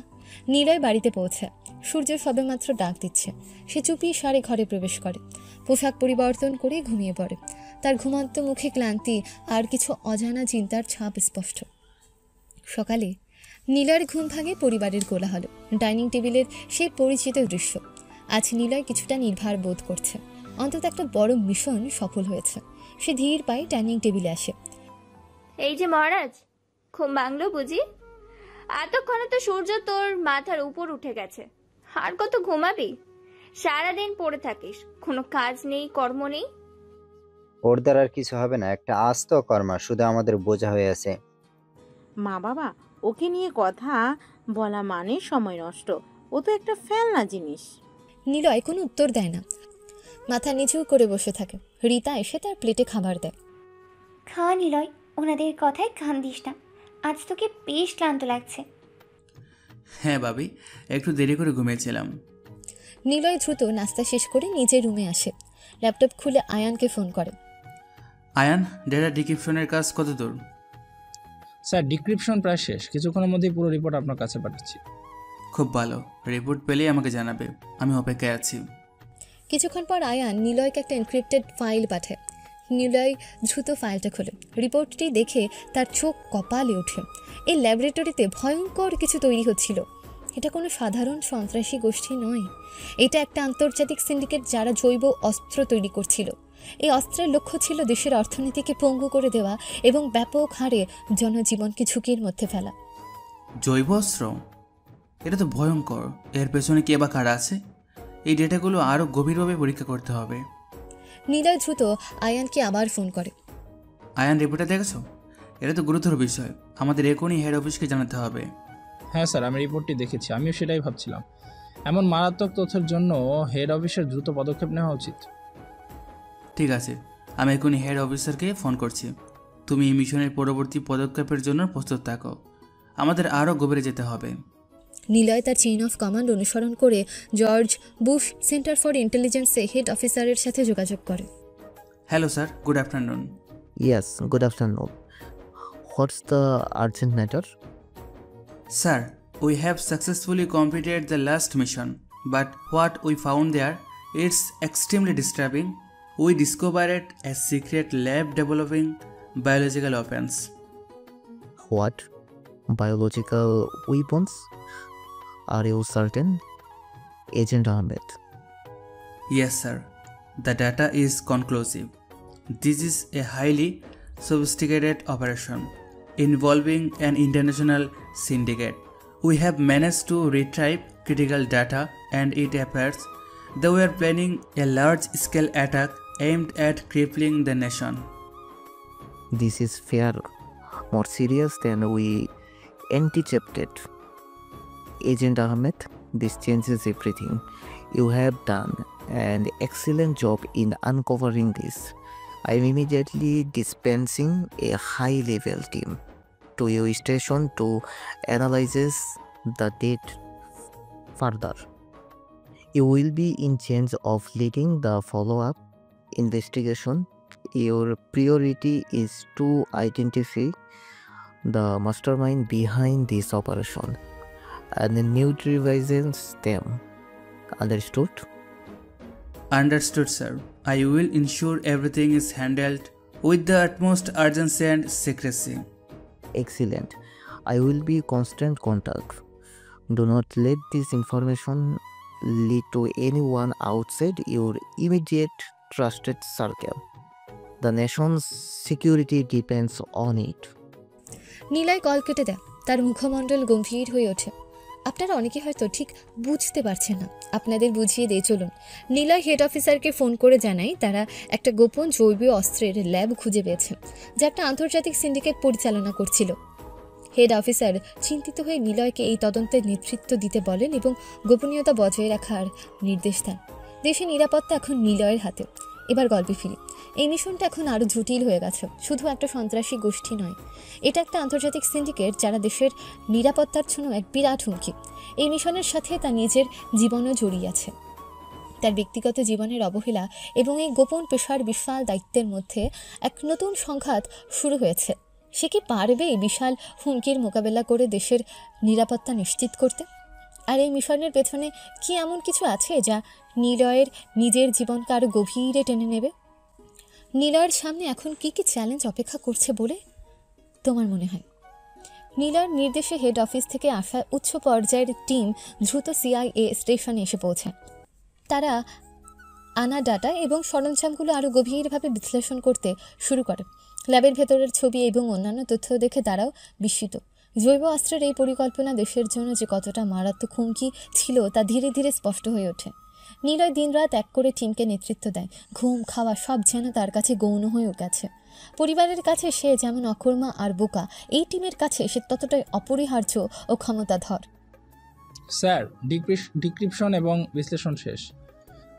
নিলয় বাড়িতে পৌঁছায়। সূর্য সবেমাত্র ডাক দিচ্ছে। সে চুপিয়ে সারে ঘরে প্রবেশ করে, পোশাক পরিবর্তন করে ঘুমিয়ে পড়ে। তার ঘুমন্ত মুখে ক্লান্তি আর কিছু অজানা চিন্তার ছাপ স্পষ্ট। সকালে নিলয়ের ঘুম ভাঙে পরিবারের কোলাহল, ডাইনিং টেবিলের সেই পরিচিত দৃশ্য। আজ নিলয় কিছুটা নির্ভার বোধ করছে, অন্তত একটা বড় মিশন সফল হয়েছে। সে ধীর পায়ে ডাইনিং টেবিলে আসে। এই যে মহারাজ, ঘুম ভাঙলো বুঝি? এতক্ষণে তো সূর্য তোর মাথার উপর উঠে গেছে। আর কত ঘুমাবি? সারাদিন পড়ে থাকিস, কোনো কাজ নেই, কর্ম নেই। ওর দ্বারা আর কিছু হবে না, একটা আস্ত কর্মা, শুধু আমাদের বোঝা হয়ে আছে। মা বাবা, ওকে নিয়ে কথা বলা মানে সময় নষ্ট। ও তো একটা ফেলনা জিনিস। নিলয় কোনো উত্তর দেয় না, মাথা নিচু করে বসে থাকে। রীতা এসে তার প্লেটে খাবার দেয়। খা নিলয়, ওনাদের কথায় কান দিস না, আজ তোকে বেশ ক্লান্ত লাগছে। হ্যাঁ ভাবি, একটু দেরি করে ঘুমিয়েছিলাম। নিলয় দ্রুত নাস্তা শেষ করে নিজের রুমে আসে। ল্যাপটপ খুলে আয়ানকে ফোন করে। আয়ান, ডেটা ডিক্রিপশনের কাজ কত দূর? স্যার, ডিক্রিপশন প্রায় শেষ, কিছুক্ষণের মধ্যেই পুরো রিপোর্ট আপনার কাছে পাঠাচ্ছি। খুব ভালো, রিপোর্ট পেলেই আমাকে জানাবে, আমি অপেক্ষায় আছি। কিছুক্ষণ পর আয়ান নিলয়কে একটা এনক্রিপ্টেড ফাইল পাঠায়। নিলয় দ্রুত ফাইলটা খোলে। রিপোর্টটি দেখে তার চোখ কপালে ওঠে। এই ল্যাবরেটরিতে ভয়ঙ্কর কিছু তৈরি হচ্ছিল। এটা কোনো সাধারণ সন্ত্রাসী গোষ্ঠী নয়, এটা একটা আন্তর্জাতিক সিন্ডিকেট যারা জৈব অস্ত্র তৈরি করছিল। এই অস্ত্রের লক্ষ্য ছিল দেশের অর্থনীতিকে পঙ্গু করে দেওয়া এবং ব্যাপক হারে জনজীবনকে ঝুঁকির মধ্যে ফেলা। জৈব অস্ত্র? এটা তো ভয়ঙ্কর। এর পেছনে কে বা কারা আছে? এই ডেটাগুলো আরও গভীরভাবে পরীক্ষা করতে হবে। নিলয় দ্রুত আয়ানকে আবার ফোন করে। আয়ান, রিপোর্টটা দেখেছো? এটা তো গুরুতর বিষয়, আমাদের এখনই হেড অফিসকে জানাতে হবে। হ্যাঁ স্যার, আমি রিপোর্টটি দেখেছি, আমিও সেটাই ভাবছিলাম। এমন মারাত্মক তথ্যের জন্য হেড অফিসের দ্রুত পদক্ষেপ নেওয়া উচিত। ঠিক আছে, আমি এখনই হেড অফিসারকে ফোন করছি। তুমি এই মিশনের পরবর্তী পদক্ষেপের জন্য প্রস্তুত থাকো, আমাদের আরও গভীরে যেতে হবে। নিলয় তার চেইন অফ কমান্ড অনুসরণ করে জর্জ বুশ সেন্টার ফর ইন্টেলিজেন্সে হেড অফিসারের সাথে যোগাযোগ করে। Hello sir, good afternoon. Yes, good afternoon. What's the urgent matter? Sir, we have successfully completed the last mission, but what we found there, it's extremely disturbing. We discovered a secret lab developing biological weapons. What? Biological weapons? Are you certain? Agent Ahmed. Yes, sir. The data is conclusive. This is a highly sophisticated operation involving an international syndicate. We have managed to retrieve critical data, and it appears they were planning a large-scale attack aimed at crippling the nation. This is far more serious than we anticipated. Agent Ahmed, this changes everything. You have done an excellent job in uncovering this. I am immediately dispensing a high-level team to your station to analyze the data further. You will be in charge of leading the follow-up investigation. Your priority is to identify the mastermind behind this operation and neutralize them. Understood? Understood, sir. I will ensure everything is handled with the utmost urgency and secrecy. Excellent. I will be constant contact. Do not let this information lead to anyone outside your immediate trusted circle. The nation's security depends on it. Niloy call কেটে দেয়। তার মুখমণ্ডল গম্ভীর হয়ে ওঠে। আপনারা অনেকে হয়তো ঠিক বুঝতে পারছেন না, আপনাদের বুঝিয়ে দিয়ে চলুন। নিলয় হেড অফিসারকে ফোন করে জানায় তারা একটা গোপন জৈব অস্ত্রের ল্যাব খুঁজে পেয়েছে, যা একটা আন্তর্জাতিক সিন্ডিকেট পরিচালনা করছিল। হেড অফিসার চিন্তিত হয়ে নিলয়কে এই তদন্তের নেতৃত্ব দিতে বলেন এবং গোপনীয়তা বজায় রাখার নির্দেশ দেন। দেশের নিরাপত্তা এখন নিলয়ের হাতে। এবার গল্পে ফিরি। এই মিশনটা এখন আরও জটিল হয়ে গেছে। শুধু একটা সন্ত্রাসী গোষ্ঠী নয়, এটা একটা আন্তর্জাতিক সিন্ডিকেট যারা দেশের নিরাপত্তার জন্য এক বিরাট হুমকি। এই মিশনের সাথে তার নিজের জীবনও জড়িয়ে আছে। তার ব্যক্তিগত জীবনের অবহেলা এবং এই গোপন পেশার বিশাল দায়িত্বের মধ্যে এক নতুন সংঘাত শুরু হয়েছে। সে কি পারবে এই বিশাল হুমকির মোকাবেলা করে দেশের নিরাপত্তা নিশ্চিত করতে? আর এই মিশনের পেছনে কি এমন কিছু আছে যা নিলয়ের নিজের জীবনকে আরও গভীরে টেনে নেবে? নিলয়ের সামনে এখন কি কি চ্যালেঞ্জ অপেক্ষা করছে বলে তোমার মনে হয়? নিলয়ের নির্দেশে হেড অফিস থেকে আসা উচ্চ পর্যায়ের টিম দ্রুত CIA স্টেশনে এসে পৌঁছায়। তারা আনা ডাটা এবং সরঞ্জামগুলো আরও গভীরভাবে বিশ্লেষণ করতে শুরু করে। ল্যাবের ভেতরের ছবি এবং অন্যান্য তথ্য দেখে তারাও বিস্মিত। জৈব অস্ত্রের এই পরিকল্পনা দেশের জন্য যে কতটা মারাত্মক হুমকি ছিল তা ধীরে ধীরে স্পষ্ট হয়ে ওঠে। নিলয় দিনরাত এক করে টিমকে নেতৃত্ব দেয়। ঘুম, খাওয়া সব যেন তার কাছে গৌণ হয়ে গেছে। পরিবারের কাছে সে যেমন অকর্মা আর বোকা, এই টিমের কাছে সে ততটাই অপরিহার্য ও ক্ষমতাধর। স্যার, ডিক্রিপশন এবং বিশ্লেষণ শেষ।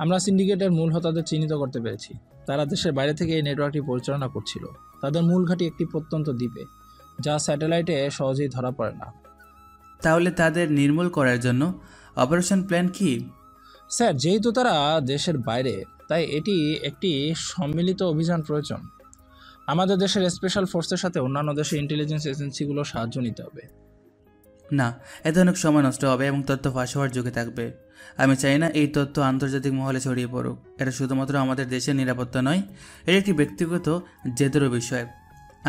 আমরা সিন্ডিকেটের মূল হোতাদের চিহ্নিত করতে পেরেছি। তারা দেশের বাইরে থেকে এই নেটওয়ার্কটি পরিচালনা করছিল। তাদের মূল ঘাঁটি একটি প্রত্যন্ত দ্বীপে, যা স্যাটেলাইটে সহজেই ধরা পড়ে না। তাহলে তাদের নির্মূল করার জন্য অপারেশন প্ল্যান কি? স্যার, যেহেতু তারা দেশের বাইরে, তাই এটি একটি সম্মিলিত অভিযান প্রয়োজন। আমাদের দেশের স্পেশাল ফোর্সের সাথে অন্যান্য দেশের ইন্টেলিজেন্স এজেন্সিগুলোর সাহায্য নিতে হবে। না, এতে অনেক সময় নষ্ট হবে এবং তথ্য ফাঁস হওয়ার ঝুঁকি থাকবে। আমি চাই না এই তথ্য আন্তর্জাতিক মহলে ছড়িয়ে পড়ুক। এটা শুধুমাত্র আমাদের দেশের নিরাপত্তা নয়, এটা একটি ব্যক্তিগত জেদেরও বিষয়।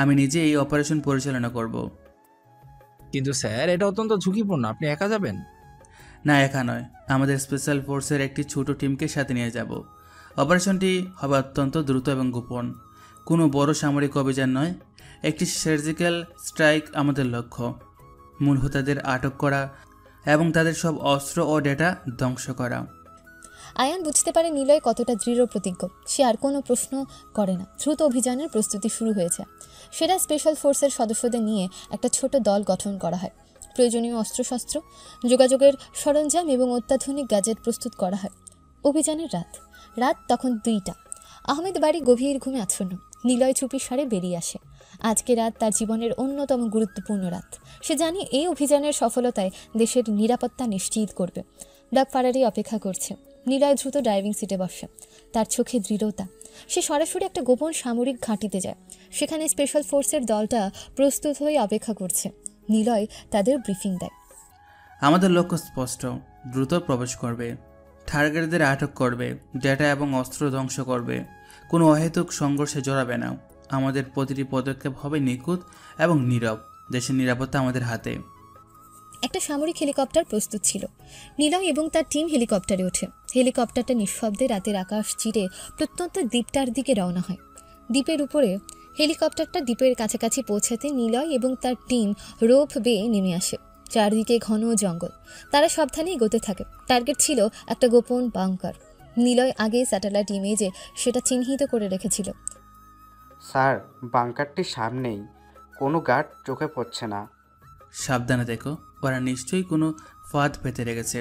আমি নিজে এই অপারেশন পরিচালনা করব। কিন্তু স্যার, এটা অত্যন্ত ঝুঁকিপূর্ণ। আপনি একা যাবেন? না, একা নয়, আমাদের স্পেশাল ফোর্সের একটি ছোট টিমকে সাথে নিয়ে যাব। অপারেশনটি হবে অত্যন্ত দ্রুত এবং গোপন। কোনো বড় সামরিক অভিযান নয়, একটি সার্জিক্যাল স্ট্রাইক আমাদের লক্ষ্য। মূল হোতাদের আটক করা এবং তাদের সব অস্ত্র ও ডেটা ধ্বংস করা। আয়ান বুঝতে পারে নিলয় কতটা দৃঢ় প্রতিজ্ঞ। সে আর কোনো প্রশ্ন করে না। দ্রুত অভিযানের প্রস্তুতি শুরু হয়েছে। সেরা স্পেশাল ফোর্সের সদস্যদের নিয়ে একটা ছোট দল গঠন করা হয়। প্রয়োজনীয় অস্ত্রশস্ত্র, যোগাযোগের সরঞ্জাম এবং অত্যাধুনিক গ্যাজেট প্রস্তুত করা হয়। অভিযানের রাত তখন 2টা। আহমেদ বাড়ি গভীর ঘুমে আচ্ছন্ন। নিলয় চুপি সারে বেরিয়ে আসে। আজকে রাত তার জীবনের অন্যতম গুরুত্বপূর্ণ রাত। সে জানে এই অভিযানের সফলতায় দেশের নিরাপত্তা নিশ্চিত করবে। ডাক ফারারি অপেক্ষা করছে। নিলয় দ্রুত ড্রাইভিং সিটে বসে। তার চোখে দৃঢ়তা। সে সরাসরি একটা গোপন সামরিক ঘাঁটিতে যায়। সেখানে স্পেশাল ফোর্সের দলটা প্রস্তুত হয়ে অপেক্ষা করছে। নিলয় তাদের ব্রিফিং দেয়। আমাদের লক্ষ্য স্পষ্ট, দ্রুত প্রবেশ করবে, টার্গেটদের আটক করবে, ডেটা এবং অস্ত্র ধ্বংস করবে। কোনো অহেতুক সংঘর্ষে জড়াবে না। আমাদের প্রতিটি পদক্ষেপ হবে নিখুঁত এবং নীরব। দেশের নিরাপত্তা আমাদের হাতে। একটা সামরিক হেলিকপ্টার প্রস্তুত ছিল। নিলয় এবং তার টিম হেলিকপ্টারে ওঠে। হেলিকপ্টারটা নিঃশব্দে রাতের আকাশ চিরে প্রত্যন্ত দ্বীপটার দিকে রওনা হয়। দ্বীপের উপরে হেলিকপ্টারটা দ্বীপের কাছাকাছি পৌঁছাতে নিলয় এবং তার টিম রোপ বেয়ে নেমে আসে। চারদিকে ঘন জঙ্গল। তারা সাবধানে এগোতে থাকে। টার্গেট ছিল একটা গোপন বাংকার। নিলয় আগে স্যাটেলাইট ইমেজে সেটা চিহ্নিত করে রেখেছিল। স্যার, বাংকারটি সামনেই। কোনো গার্ড চোখে পড়ছে না। সাবধানে দেখো, ওরা নিশ্চয়ই কোনো ফাঁদ পেতে রেখেছে।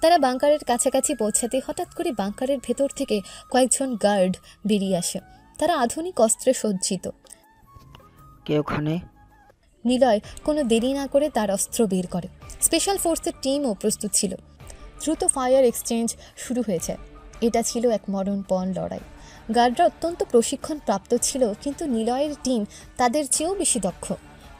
তারা বাংকারের কাছাকাছি পৌঁছাতে হঠাৎ করে বাংকারের ভেতর থেকে কয়েকজন গার্ড বেরিয়ে আসে। তারা আধুনিক অস্ত্রে সজ্জিত। কে ওখানে? নিলয় কোনো দেরি না করে তার অস্ত্র বের করে। স্পেশাল ফোর্সের টিমও প্রস্তুত ছিল। দ্রুত ফায়ার এক্সচেঞ্জ শুরু হয়েছে। এটা ছিল এক মরণপণ লড়াই। গার্ডরা অত্যন্ত প্রশিক্ষণ প্রাপ্ত ছিল, কিন্তু নিলয়ের টিম তাদের চেয়েও বেশি দক্ষ।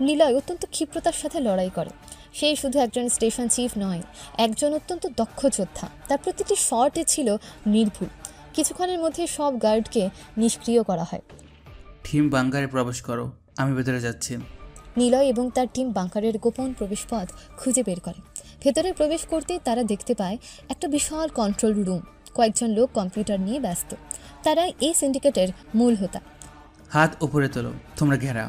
নিলয় অত্যন্ত ক্ষিপ্রতার সাথে লড়াই করে। সে শুধু একজন স্টেশন চিফ নয়, একজন অত্যন্ত দক্ষ যোদ্ধা। তার প্রতিটি শটে ছিল নির্ভুল। কিছুক্ষণের মধ্যে সব গার্ডকে নিষ্ক্রিয় করা হয়। টিম বাংকারে প্রবেশ করো, আমি ভেতরে যাচ্ছি। নিলয় এবং তার টিম বাংকারের গোপন প্রবেশপথ খুঁজে বের করে। ভেতরে প্রবেশ করতেই তারা দেখতে পায় একটা বিশাল কন্ট্রোল রুম। কয়েকজন লোক কম্পিউটার নিয়ে ব্যস্ত। তারা এই সিন্ডিকেটের মূল হোতা। হাত উপরে তোলো, তোমরা ঘেরা।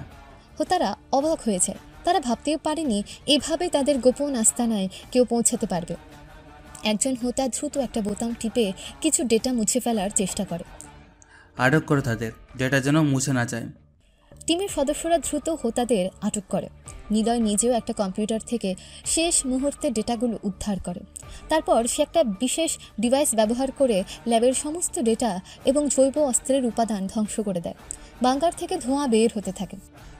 হোতারা অবাক হয়েছে। তারা ভাবতেও পারেনি এভাবে তাদের গোপন আস্তানায় কেউ পৌঁছাতে পারবে। একজন হোতা দ্রুত একটা বোতাম টিপে কিছু ডেটা মুছে ফেলার চেষ্টা করে। আটক করো তাদের, ডেটা যেন মুছে না যায়। টিমের সদস্যরা দ্রুত হোতাদের আটক করে। নিলয় নিজেও একটা কম্পিউটার থেকে শেষ মুহূর্তে ডেটাগুলো উদ্ধার করে। তারপর সে একটা বিশেষ ডিভাইস ব্যবহার করে ল্যাবের সমস্ত ডেটা এবং জৈব অস্ত্রের উপাদান ধ্বংস করে দেয়। বাংকার থেকে ধোঁয়া বের হতে থাকে।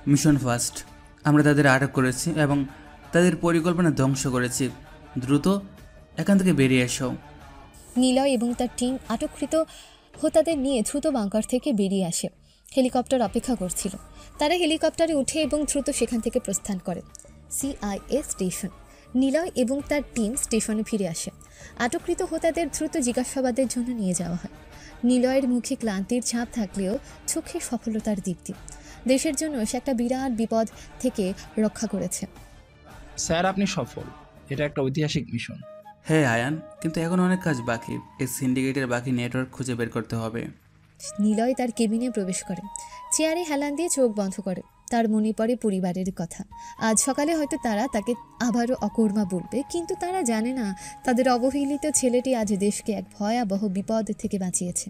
মিশন ফার্স্ট, আমরা তাদের আটক করেছি এবং তাদের পরিকল্পনা ধ্বংস করেছি। দ্রুত এখান থেকে বেরিয়ে এসো। নিলয় এবং তার টিম আটককৃত হোতাদের নিয়ে দ্রুত বাংকার থেকে বেরিয়ে আসে। হেলিকপ্টার অপেক্ষা করছিল। তারা হেলিকপ্টারে উঠে এবং দ্রুত সেখান থেকে প্রস্থান করে। CIA station. নিলয় এবং তার টিম স্টেশনে ফিরে আসে। আটককৃত হোতাদের দ্রুত জিজ্ঞাসাবাদের জন্য নিয়ে যাওয়া হয়। নিলয়ের মুখে ক্লান্তির ছাপ থাকলেও চোখে সফলতার দীপ্তি। দেশের জন্য সে একটা বিরাট বিপদ থেকে রক্ষা করেছে। স্যার, আপনি সফল। এটা একটা ঐতিহাসিক মিশন। হ্যাঁ আয়ান, কিন্তু এখন অনেক কাজ বাকি। এই সিন্ডিকেটের বাকি নেটওয়ার্ক খুঁজে বের করতে হবে। নিলয় তার কেবিনে প্রবেশ করে, চেয়ারে হেলান দিয়ে চোখ বন্ধ করে। তার মনে পড়ে পরিবারের কথা। আজ সকালে হয়তো তারা তাকে আবারও অকর্মা বলবে, কিন্তু তারা জানে না তাদের অবহেলিত ছেলেটি আজ দেশকে এক ভয়াবহ বিপদ থেকে বাঁচিয়েছে।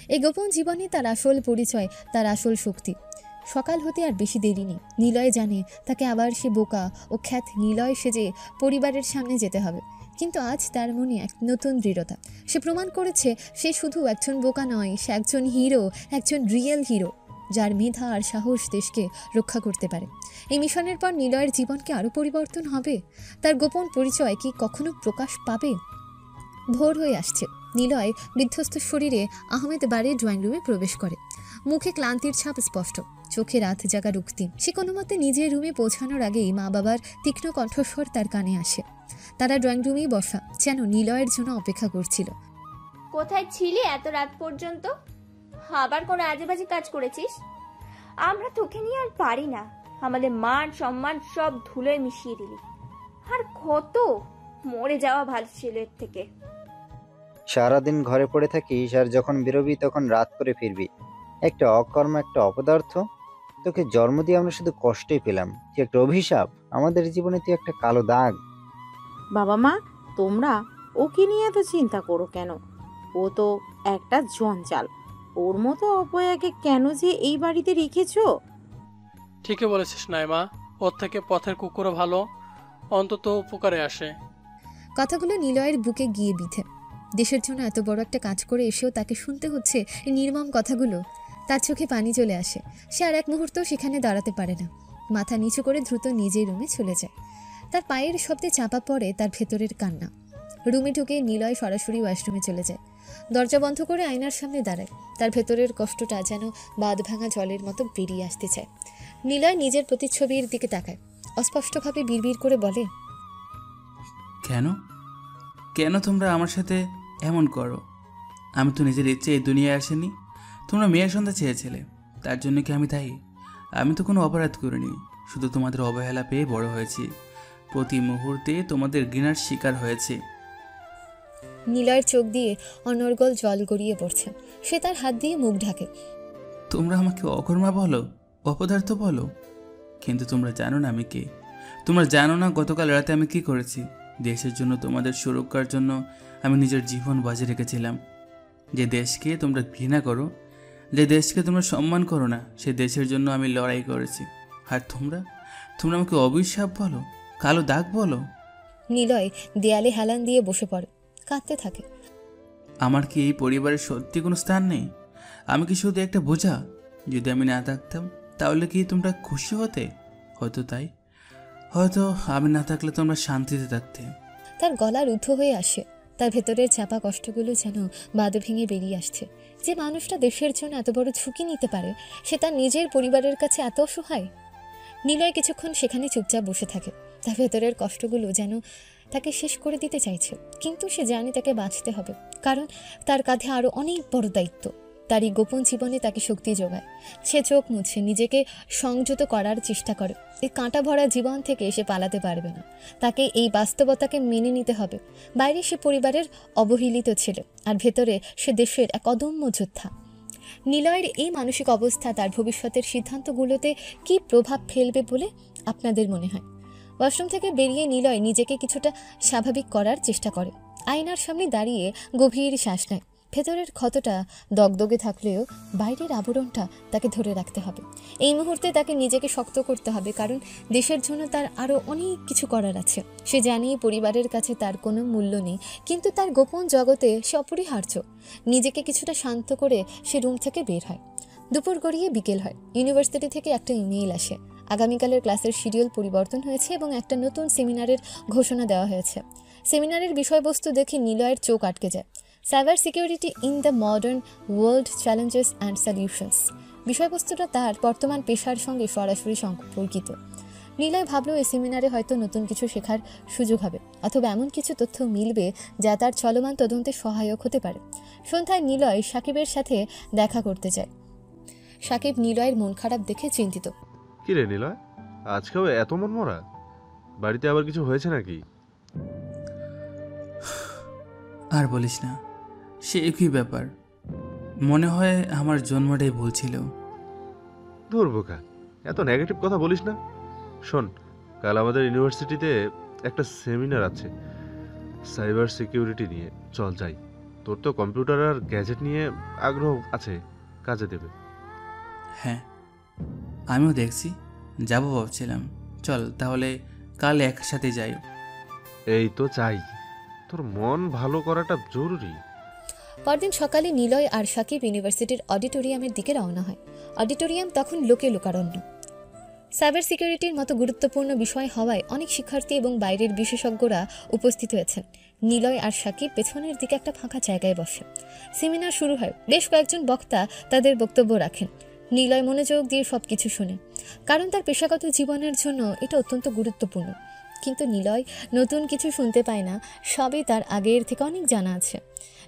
এই গোপন জীবনে তার আসল পরিচয়, তার আসল শক্তি। সকাল হতে আর বেশি দেরি নেই। নিলয় জানে তাকে আবার সে বোকা ও খ্যাত নিলয় সেজে পরিবারের সামনে যেতে হবে। কিন্তু আজ তার মনে এক নতুন দৃঢ়তা। সে প্রমাণ করেছে সে শুধু একজন বোকা নয়, সে একজন হিরো, একজন রিয়েল হিরো, যার মেধা আর সাহস দেশকে রক্ষা করতে পারে। এই মিশনের পর নিলয়ের জীবনকে আরও পরিবর্তন হবে। তার গোপন পরিচয় কি কখনো প্রকাশ পাবে? ভোর হয়ে আসছে। নিলয় বিধ্বস্ত শরীরে আহমেদ বাড়ির ড্রয়িং রুমে প্রবেশ করে। মুখে ক্লান্তির ছাপ স্পষ্ট, চোখে রাত জাগা রুক্তি। সে কোনো মতে নিজের রুমে পৌঁছানোর আগেই মা বাবার তীক্ষ্ণ কণ্ঠস্বর তার কানে আসে। তারা ড্রয়িং রুমেই বসা, যেন নিলয়ের জন্য অপেক্ষা করছিল। কোথায় ছিলি এত রাত পর্যন্ত? আবার কোনো আজেবাজে কাজ করেছিস? আমরা তোকে নিয়ে আর পারি না। আমাদের মান সম্মান সব ধুলোয় মিশিয়ে দিলি। আর কত মরে যাওয়া ভালো ছিল এর থেকে। সারাদিন ঘরে পড়ে থাকিস, আর যখন বেরোবি তখন রাত করে ফিরবি। একটা অকর্ম, একটা অপদার্থ। তোকে জন্ম দিয়ে আমরা শুধু কষ্টই পেলাম। তুই একটা অভিশাপ আমাদের জীবনে, তুই একটা কালো দাগ। বাবা মা, তোমরা ওকে নিয়ে এত চিন্তা করো কেন? ও তো একটা জঞ্জাল। ওর মতো অপয়াকে কেন যে এই বাড়িতে রেখেছো? ঠিকই বলেছিস নাইমা, ওর থেকে পথের কুকুরও ভালো, অন্তত উপকারে আসে। কথাগুলো নিলয়ের বুকে গিয়ে বিঁধে। দেশের জন্য এত বড় একটা কাজ করে এসেও তাকে শুনতে হচ্ছে এই নির্মম কথাগুলো। তার চোখে পানি চলে আসে। সে আর এক মুহূর্ত সেখানে দাঁড়াতে পারে না। মাথা নিচু করে দ্রুত নিজের রুমে চলে যায়। তার পায়ের শব্দে চাপা পড়ে তার ভেতরের কান্না। রুমে ঢুকে নিলয় সরাসরি ওয়াশরুমে চলে যায়। দরজা বন্ধ করে আয়নার সামনে দাঁড়ায়। তার ভেতরের কষ্টটা যেন বাঁধ ভাঙা জলের মতো বেরিয়ে আসতে চায়। নিলয় নিজের প্রতিচ্ছবির দিকে তাকায়, অস্পষ্টভাবে বিড়বিড় করে বলে, কেন কেন তোমরা আমার সাথে এমন করো? আমি তো নিজের ইচ্ছে এই দুনিয়ায় আসেনি। তোমরা মেয়ের সন্ধ্যা চেয়েছিলে, তার জন্য কি আমি দায়ী? আমি তো কোনো অপরাধ করিনি, শুধু তোমাদের অবহেলা পেয়ে বড় হয়েছি। প্রতি মুহূর্তে তোমাদের ঘৃণার শিকার হয়েছে। নিলয়ের চোখ দিয়ে অনর্গল জল গড়িয়ে পড়ছে। সে তার হাত দিয়ে মুখ ঢাকে। তোমরা আমাকে অকর্মা বলো, অপদার্থ বলো, কিন্তু তোমরা জানো না আমি কে। তোমরা জানো না গতকাল রাতে আমি কি করেছি। দেশের জন্য, তোমাদের সুরক্ষার জন্য আমি নিজের জীবন বাজি রেখেছিলাম। যে দেশকে তোমরা ঘৃণা করো, যে দেশকে তোমরা সম্মান করো না, সে দেশের জন্য আমি লড়াই করেছি। আর তোমরা তোমরা আমাকে অভিশাপ বলো, কালো দাগ বলো। নিলয় দেয়ালে হেলান দিয়ে বসে পড়ে, কাঁদতে থাকে। আমার কি এই পরিবারের সত্যি কোনো স্থান নেই? আমি কি শুধু একটা বোঝা? যদি আমি না থাকতাম তাহলে কি তোমরা খুশি হতে? হয়তো তাই, হয়তো আমি না থাকলে তোমরা শান্তিতে থাকতে। তার গলা রুদ্ধ হয়ে আসে। তার ভেতরের চাপা কষ্টগুলো যেন বাঁধ ভেঙে বেরিয়ে আসছে। যে মানুষটা দেশের জন্য এত বড় ঝুঁকি নিতে পারে, সে তার নিজের পরিবারের কাছে এত অসহায়। নিলয় কিছুক্ষণ সেখানে চুপচাপ বসে থাকে। তার ভেতরের কষ্টগুলো যেন তাকে শেষ করে দিতে চাইছে, কিন্তু সে জানে তাকে বাঁচতে হবে, কারণ তার কাঁধে আরও অনেক বড় দায়িত্ব। তার এই গোপন জীবনে তাকে শক্তি যোগায়। সে চোখ মুছে নিজেকে সংযত করার চেষ্টা করে। এই কাঁটা ভরা জীবন থেকে সে পালাতে পারবে না। তাকে এই বাস্তবতাকে মেনে নিতে হবে। বাইরে সে পরিবারের অবহেলিত ছেলে, আর ভেতরে সে দেশের এক অদম্য যোদ্ধা। নিলয়ের এই মানসিক অবস্থা তার ভবিষ্যতের সিদ্ধান্তগুলোতে কী প্রভাব ফেলবে বলে আপনাদের মনে হয়? ওয়াশরুম থেকে বেরিয়ে নিলয় নিজেকে কিছুটা স্বাভাবিক করার চেষ্টা করে। আয়নার সামনে দাঁড়িয়ে গভীর শ্বাস নেয়। ভেতরের ক্ষতটা দগদগে থাকলেও বাইরের আবরণটা তাকে ধরে রাখতে হবে। এই মুহূর্তে তাকে নিজেকে শক্ত করতে হবে, কারণ দেশের জন্য তার আরও অনেক কিছু করার আছে। সে জানে পরিবারের কাছে তার কোনো মূল্য নেই, কিন্তু তার গোপন জগতে সে অপরিহার্য। নিজেকে কিছুটা শান্ত করে সে রুম থেকে বের হয়। দুপুর গড়িয়ে বিকেল হয়। ইউনিভার্সিটি থেকে একটা ইমেইল আসে। আগামীকালের ক্লাসের শিডিউল পরিবর্তন হয়েছে এবং একটা নতুন সেমিনারের ঘোষণা দেওয়া হয়েছে। সেমিনারের বিষয়বস্তু দেখে নিলয়ের চোখ আটকে যায়। Cyber security in the modern world challenges and solutions. বিষয়বস্তুটা তার বর্তমান পেশার সঙ্গে সরাসরি সম্পর্কিত। নিলয় ভাবল এই সেমিনারে হয়তো নতুন কিছু শেখার সুযোগ হবে, অথবা এমন কিছু তথ্য মিলবে যা তার চলমান তদন্তে সহায়ক হতে পারে। সন্ধ্যায় নিলয় সাকিবের সাথে দেখা করতে যায়। সাকিব নিলয়ের মন খারাপ দেখে চিন্তিত। কি রে নিলয়, আজকেও এত মন মরা? বাড়িতে আবার কিছু হয়েছে নাকি? আর বলিস না, সে একই ব্যাপার। মনে হয় আমার জন্মটাই ভুল ছিল। ধুর বোকা, এত নেগেটিভ কথা বলিস না। শোন, কাল আমাদের ইউনিভার্সিটিতে একটা সেমিনার আছে সাইবার সিকিউরিটি নিয়ে। চল যাই। তোর তো কম্পিউটার আর গ্যাজেট নিয়ে আগ্রহ আছে, কাজে দেবে। হ্যাঁ, আমিও দেখছি, যাবো ভাবছিলাম। চল তাহলে কাল একসাথে যাই। এই তো চাই, তোর মন ভালো করাটা জরুরি। পরদিন সকালে নিলয় আর সাকিব ইউনিভার্সিটির অডিটোরিয়ামের দিকে রওনা হয়। অডিটোরিয়াম তখন লোকে লোকারণ্য। সাইবার সিকিউরিটির মতো গুরুত্বপূর্ণ বিষয় হওয়ায় অনেক শিক্ষার্থী এবং বাইরের বিশেষজ্ঞরা উপস্থিত হয়েছেন। নিলয় আর সাকিব পেছনের দিকে একটা ফাঁকা জায়গায় বসে। সেমিনার শুরু হয়। বেশ কয়েকজন বক্তা তাদের বক্তব্য রাখেন। নিলয় মনোযোগ দিয়ে সব কিছু শোনে, কারণ তার পেশাগত জীবনের জন্য এটা অত্যন্ত গুরুত্বপূর্ণ। কিন্তু নিলয় নতুন কিছু শুনতে পায় না, সবই তার আগের থেকে অনেক জানা আছে।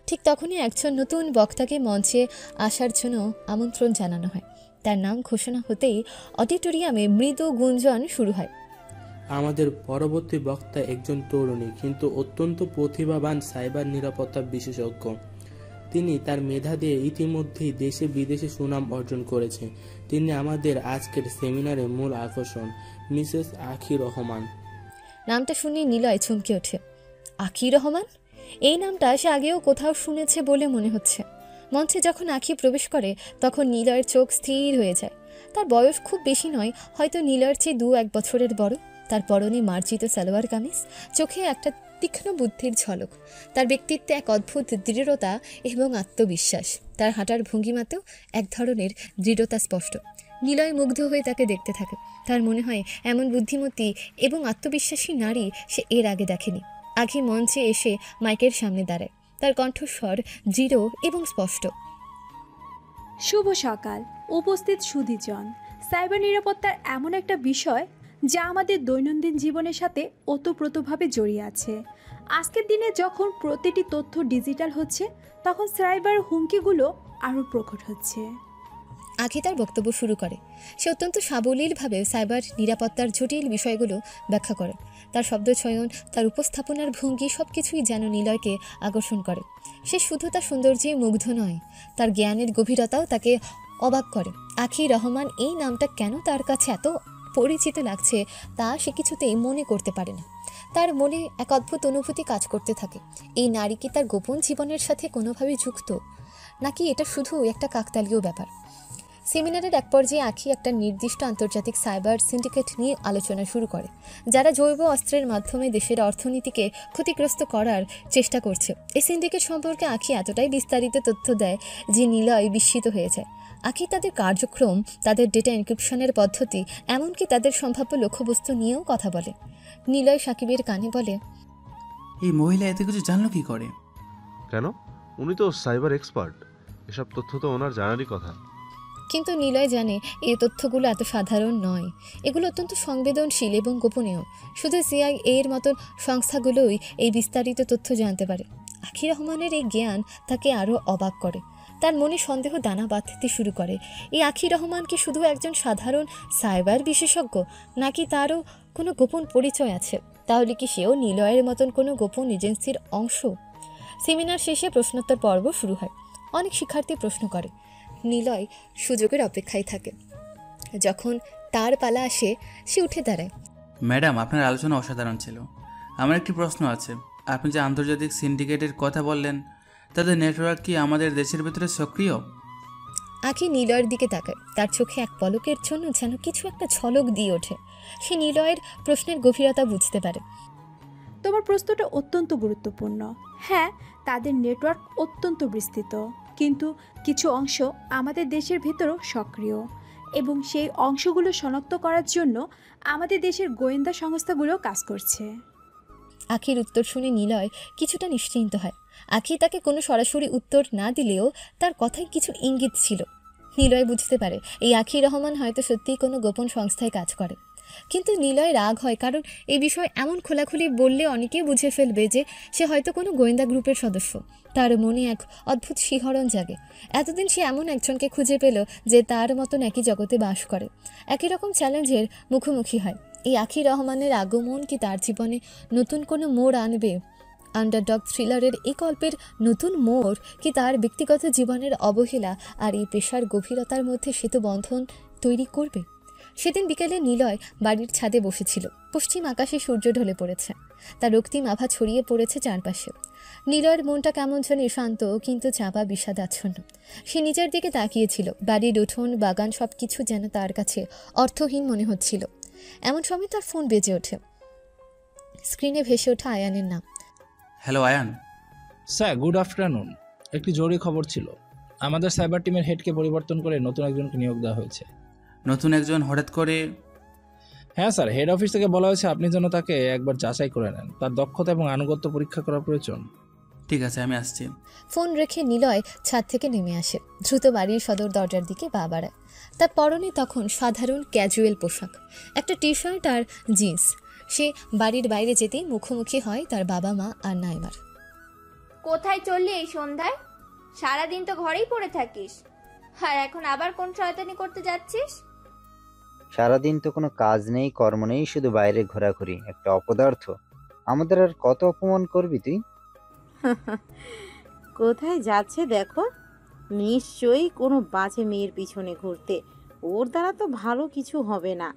ঠিক তখনই একজন নতুন বক্তাকে মঞ্চে আসার জন্য আমন্ত্রণ জানানো হয়। তার নাম ঘোষণা হতেই অডিটোরিয়ামে মৃদু গুঞ্জন শুরু হয়। আমাদের পরবর্তী বক্তা একজন তরুণী কিন্তু অত্যন্ত প্রতিভাবান সাইবার নিরাপত্তা বিশেষজ্ঞ। তিনি তার মেধা দিয়ে ইতিমধ্যেই দেশে বিদেশে সুনাম অর্জন করেছে। তিনি আমাদের আজকের সেমিনারের মূল আকর্ষণ, মিসেস আখি রহমান। নামটা শুনে নিলয় চমকে ওঠে। আখি রহমান? এই নামটা সে আগেও কোথাও শুনেছে বলে মনে হচ্ছে। মঞ্চে যখন আখি প্রবেশ করে তখন নিলয়ের চোখ স্থির হয়ে যায়। তার বয়স খুব বেশি নয়, হয়তো নিলয়ের চেয়ে 2-1 বছরের বড়। তার পরনে মার্জিত সালোয়ার কামিজ, চোখে একটা তীক্ষ্ণ বুদ্ধির ঝলক। তার ব্যক্তিত্বে এক অদ্ভুত দৃঢ়তা এবং আত্মবিশ্বাস। তার হাঁটার ভঙ্গিমাতেও এক ধরনের দৃঢ়তা স্পষ্ট। নিলয় মুগ্ধ হয়ে তাকে দেখতে থাকে। তার মনে হয় এমন বুদ্ধিমতী এবং আত্মবিশ্বাসী নারী সে এর আগে দেখেনি। আখি মঞ্চে এসে মাইকের সামনে দাঁড়ায়। তার কণ্ঠস্বর দৃঢ় এবং স্পষ্ট। শুভ সকাল উপস্থিত সুধীজন। সাইবার নিরাপত্তার এমন একটা বিষয় যা আমাদের দৈনন্দিন জীবনের সাথে ওতপ্রোতভাবে জড়িয়ে আছে। আজকের দিনে যখন প্রতিটি তথ্য ডিজিটাল হচ্ছে, তখন সাইবার হুমকিগুলো আরও প্রকট হচ্ছে। আখি তার বক্তব্য শুরু করে। সে অত্যন্ত সাবলীলভাবে সাইবার নিরাপত্তার জটিল বিষয়গুলো ব্যাখ্যা করে। তার শব্দচয়ন, তার উপস্থাপনার ভঙ্গি সবকিছুই যেন নিলয়কে আকর্ষণ করে। সে শুধু তার সৌন্দর্যে মুগ্ধ নয়, তার জ্ঞানের গভীরতাও তাকে অবাক করে। আখি রহমান এই নামটা কেন তার কাছে এত পরিচিত লাগছে তা সে কিছুতেই মনে করতে পারে না। তার মনে এক অদ্ভুত অনুভূতি কাজ করতে থাকে। এই নারী কি তার গোপন জীবনের সাথে কোনোভাবে যুক্ত, নাকি এটা শুধু একটা কাকতালীয় ব্যাপার? সেমিনারের এক পর্যায়ে আখি একটা নির্দিষ্ট আন্তর্জাতিক সাইবার সিন্ডিকেট নিয়ে আলোচনা শুরু করে, যারা জৈব অস্ত্রের মাধ্যমে দেশের অর্থনীতিকে ক্ষতিগ্রস্ত করার চেষ্টা করছে। এই সিন্ডিকেট সম্পর্কে আখি এতটাই বিস্তারিত তথ্য দেয় যে নিলয় বিস্মিত হয়ে যায়। আখি তাদের কার্যক্রম, তাদের ডেটা এনক্রিপশনের পদ্ধতি, এমনকি তাদের সম্ভাব্য লক্ষ্যবস্তু নিয়েও কথা বলে। নিলয় সাকিবের কানে বলে, এই মহিলা এত কিছু জানলো কি করে? কেন, উনি তো সাইবার এক্সপার্ট, এসব তথ্য তো ওনার জানারই কথা। কিন্তু নিলয় জানে এই তথ্যগুলো এত সাধারণ নয়। এগুলো অত্যন্ত সংবেদনশীল এবং গোপনীয়। শুধু CIA এর মতন সংস্থাগুলোই এই বিস্তারিত তথ্য জানতে পারে। আখি রহমানের এই জ্ঞান তাকে আরও অবাক করে। তার মনে সন্দেহ দানা বাঁধতে শুরু করে। এই আখি রহমান কি শুধু একজন সাধারণ সাইবার বিশেষজ্ঞ, নাকি তারও কোনো গোপন পরিচয় আছে? তাহলে কি সেও নিলয়ের মতন কোনো গোপন এজেন্সির অংশ? সেমিনার শেষে প্রশ্নোত্তর পর্ব শুরু হয়। অনেক শিক্ষার্থী প্রশ্ন করে। নিলয় সুযোগের অপেক্ষায় থাকে। যখন তার পালা আসে, সে উঠে দাঁড়ায়। ম্যাডাম, আপনার আলোচনা অসাধারণ ছিল। আমার একটি প্রশ্ন আছে। আপনি যে আন্তর্জাতিক সিন্ডিকেটের কথা বললেন, তাদের নেটওয়ার্ক কি আমাদের দেশের ভেতরে সক্রিয়? আখি নিলয়ের দিকে তাকায়। তার চোখে এক পলকের জন্য যেন কিছু একটা ঝলক দিয়ে ওঠে। সে নিলয়ের প্রশ্নের গভীরতা বুঝতে পারে। তোমার প্রশ্নটা অত্যন্ত গুরুত্বপূর্ণ। হ্যাঁ, তাদের নেটওয়ার্ক অত্যন্ত বিস্তৃত, কিন্তু কিছু অংশ আমাদের দেশের ভেতরও সক্রিয়, এবং সেই অংশগুলো শনাক্ত করার জন্য আমাদের দেশের গোয়েন্দা সংস্থাগুলো কাজ করছে। আখির উত্তর শুনে নিলয় কিছুটা নিশ্চিন্ত হয়। আখি তাকে কোনো সরাসরি উত্তর না দিলেও তার কথায় কিছু ইঙ্গিত ছিল। নিলয় বুঝতে পারে এই আখি রহমান হয়তো সত্যিই কোনো গোপন সংস্থায় কাজ করে। কিন্তু নিলয় রাগ হয়, কারণ এই বিষয় এমন খোলাখুলি বললে অনেকেই বুঝে ফেলবে যে সে হয়তো কোনো গোয়েন্দা গ্রুপের সদস্য। তার মনে এক অদ্ভুত শিহরণ জাগে। এতদিন সে এমন একজনকে খুঁজে পেল যে তার মতন একই জগতে বাস করে, একই রকম চ্যালেঞ্জের মুখোমুখি হয়। এই আখি রহমানের আগমন কি তার জীবনে নতুন কোনো মোড় আনবে? আন্ডারডগ থ্রিলারের এই গল্পের নতুন মোড় কি তার ব্যক্তিগত জীবনের অবহেলা আর এই পেশার গভীরতার মধ্যে সেতুবন্ধন তৈরি করবে? সেদিন বিকেলে নিলয় বাড়ির ছাদে বসেছিল। পশ্চিম আকাশে সূর্য ঢলে পড়েছে, তার রক্তিম আভা ছড়িয়ে পড়েছে চারপাশে। নিলয়ের মনটা কেমন যেন শান্ত কিন্তু চাপা বিষাদাচ্ছন্ন। সে নিজের দিকে তাকিয়েছিল। বাড়ির উঠোন, বাগান সবকিছু যেন তার কাছে অর্থহীন মনে হচ্ছিল। এমন সময় তার ফোন বেজে ওঠে। স্ক্রিনে ভেসে ওঠা আয়ানের নাম। Hello Ayaan. Sir, good afternoon. একটি জরুরি খবর ছিল। আমাদের সাইবার টিমের হেডকে পরিবর্তন করে নতুন একজনকে নিয়োগ দেওয়া হয়েছে। নতুন একজন হঠাৎ করে? হ্যাঁ স্যার, হেড অফিস থেকে বলা হয়েছে আপনি যেন তাকে একবার যাচাই করে নেন। তার দক্ষতা এবং আনুগত্য পরীক্ষা করা প্রয়োজন। ঠিক আছে, আমি আসছি। ফোন রেখে নিলয় ছাদ থেকে নেমে আসে। দ্রুত বাড়ির সদর দরজার দিকে পা বাড়ায়। তার পরনে তখন সাধারণ ক্যাজুয়াল পোশাক, একটা টি শার্ট আর জিন্স। সে বাড়ির বাইরে যেতেই মুখোমুখি হয় তার বাবা মা আর নাইমার। কোথায় চললি এই সন্ধ্যায়? সারাদিন তো ঘরেই পড়ে থাকিস, আর এখন আবার কোন শয়তানি করতে যাচ্ছিস? সারাদিন তো কোনো কাজ নেই, কর্ম নেই, শুধু বাইরে ঘোরাঘুরি। একটা অপদার্থ। আমাদের আর কত অপমান করবি তুই? কোথায় যাচ্ছে দেখো, নিশ্চয়ই কোনো বাজে মেয়ের পিছনে ঘুরতে। ওর দ্বারা তো ভালো কিছু হবে না।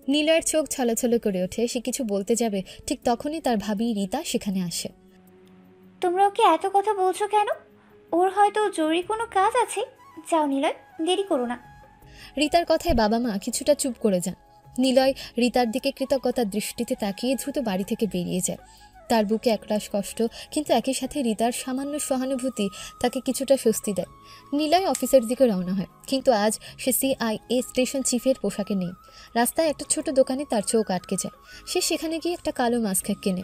নিলয়ের চোখ ছলছল করে ওঠে। সে কিছু বলতে যাবে, ঠিক তখনই তার ভাবি রীতা সেখানে আসে। তোমরা ওকে এত কথা বলছো কেন? ওর হয়তো জরুরি কোনো কাজ আছে। যাও নিলয়, দেরি করো না। রীতার কথায় বাবা মা কিছুটা চুপ করে যান। নিলয় রীতার দিকে কৃতজ্ঞতার দৃষ্টিতে তাকিয়ে দ্রুত বাড়ি থেকে বেরিয়ে যায়। তার বুকে একরাশ কষ্ট, কিন্তু একই সাথে রীতার সামান্য সহানুভূতি তাকে কিছুটা স্বস্তি দেয়। নিলয় অফিসের দিকে রওনা হয়, কিন্তু আজ সে CIA স্টেশন চিফের পোশাকে নেই। রাস্তায় একটা ছোট দোকানে তার চোখ আটকে যায়। সে সেখানে গিয়ে একটা কালো মাস্ক কেনে,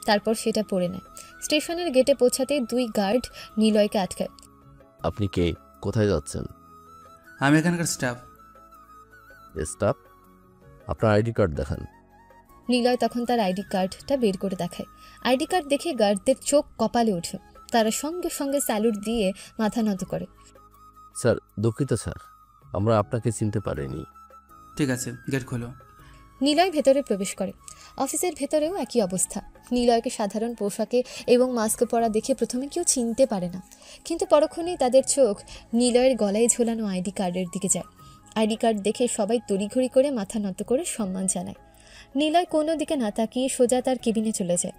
তারপর সেটা পরে নেয়। স্টেশনের গেটে পৌঁছাতে দুই গার্ড নিলয়কে আটকায়। আপনি কে? কোথায় যাচ্ছেন? আমি এখানকার স্টাফ। স্টাফ? আপনার আইডি কার্ড দেখান। নিলয় তখন তার আইডি কার্ডটা বের করে দেখায়। আইডি কার্ড দেখে গার্ডদের চোখ কপালে ওঠে। তারা সঙ্গে সঙ্গে স্যালুট দিয়ে মাথা নত করে। স্যার, দুঃখিত স্যার, আমরা আপনাকে চিনতে পারিনি। ঠিক আছে, গেট খোলো। নিলয় ভেতরে প্রবেশ করে। অফিসের ভেতরেও একই অবস্থা। নিলয়কে সাধারণ পোশাকে এবং মাস্ক পরা দেখে প্রথমে কেউ চিনতে পারে না, কিন্তু পরক্ষণেই তাদের চোখ নিলয়ের গলায় ঝোলানো আইডি কার্ডের দিকে যায়। আইডি কার্ড দেখে সবাই তড়িঘড়ি করে মাথা নত করে সম্মান জানায়। নিলয় কোনো দিকে না তাকিয়ে সোজা তার কেবিনে চলে যায়।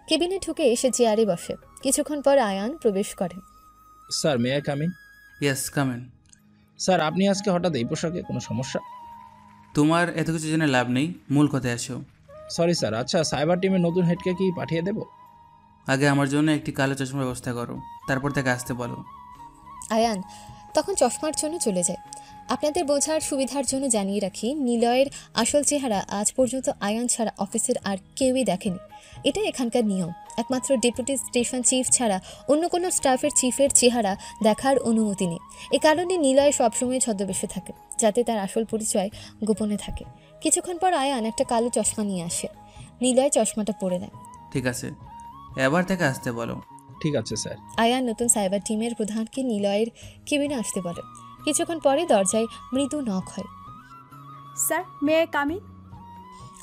কেবিনে ঢুকে এসে চেয়ারে বসে। কিছুক্ষণ পর আয়ান প্রবেশ করে। Sir, may I come in? Yes, come in. Sir, আপনি আজকে হঠাৎ এই পোশাকে, কোনো সমস্যা? তোমার এত কিছু জেনে লাভ নেই, মূল কথায় আসো। Sorry sir. আচ্ছা, সাইবার টিমের নতুন হেডকে কি পাঠিয়ে দেব? আগে আমার জন্য একটি কালো চশমার ব্যবস্থা করো, তারপর তাকে আসতে বলো। আয়ান তখন চশমার জন্য চলে যায়। আপনাদের বোঝার সুবিধার জন্য জানিয়ে রাখি, নিলয়ের আসল চেহারা আজ পর্যন্ত আয়ান ছাড়া অফিসের আর কেউই দেখেনি। এটা এখানকার নিয়ম। একমাত্র ডেপুটি স্টেশন চিফ ছাড়া অন্য কোনো স্টাফের চিফের চেহারা দেখার অনুমতি নেই। এ কারণে নিলয় সবসময় ছদ্মবেশে থাকে, যাতে তার আসল পরিচয় গোপনে থাকে। কিছুক্ষণ পর আয়ান একটা কালো চশমা নিয়ে আসে। নিলয় চশমাটা পরে নেয়। ঠিক আছে, এবার তাকে আসতে বলো। ঠিক আছে স্যার। আয়ান নতুন সাইবার টিমের প্রধানকে নিলয়ের কেবিনে আসতে বলে। কিছুক্ষণ পরে দরজায় মৃদু নক হয়। Sir, may I come in?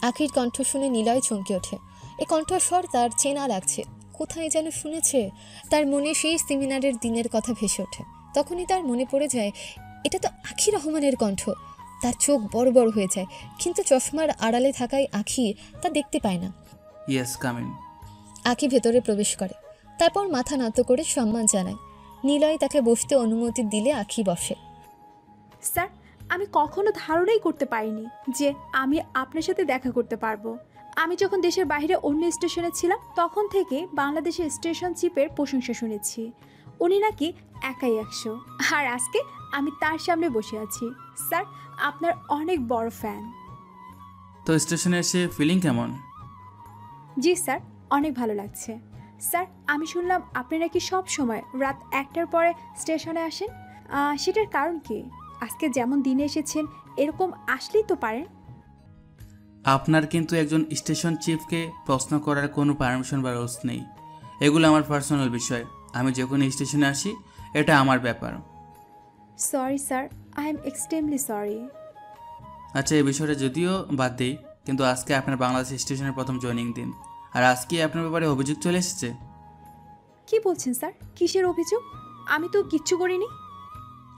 আখির কণ্ঠ শুনে নিলয় চমকে ওঠে। এ কণ্ঠস্বর তার চেনা লাগছে, কোথায় যেন শুনেছে। তার মনে সেই সেমিনারের দিনের কথা ভেসে ওঠে। তখনই তার মনে পড়ে যায়, এটা তো আখি রহমানের কণ্ঠ। তার চোখ বড় বড় হয়ে যায়, কিন্তু চশমার আড়ালে থাকায় আখি তা দেখতে পায় না। Yes, come in. আখি ভেতরে প্রবেশ করে, তারপর মাথা নত করে সম্মান জানায়। নিলয় তাকে বসতে অনুমতি দিলে আখি বসে। স্যার, আমি কখনো ধারণাই করতে পারিনি যে আমি আপনার সাথে দেখা করতে পারবো। আমি যখন দেশের বাইরে অন্য স্টেশনে ছিলাম, তখন থেকে বাংলাদেশের স্টেশন চিফের প্রশংসা শুনেছি। উনি নাকি একাই 100, আর আজকে আমি তার সামনে বসে আছি। স্যার, আপনার অনেক বড় ফ্যান। তো স্টেশনে এসে ফিলিং কেমন? জি স্যার, অনেক ভালো লাগছে। স্যার, আমি শুনলাম আপনি নাকি সব সময় রাত 1টার পরে স্টেশনে আসেন। সেটার কারণ কি? আজকে যেমন দিনে এসেছেন এরকম আসলেই তো পারেন। আপনার কিন্তু একজন স্টেশন চিফকে প্রশ্ন করার কোনো পারমিশন বা রুলস নেই। এগুলো আমার পার্সোনাল বিষয়। আমি যখন স্টেশনে আসি এটা আমার ব্যাপার। Sorry sir, I am extremely sorry. আচ্ছা, এই বিষয়টা যদিও বাদ দিই, কিন্তু আজকে আপনার বাংলাদেশ স্টেশনের প্রথম জয়েনিং দিন, আর আজকে আপনার ব্যাপারে অভিযোগ চলে এসেছে। কি বলছেন স্যার? কিসের অভিযোগ? আমি তো কিচ্ছু করিনি।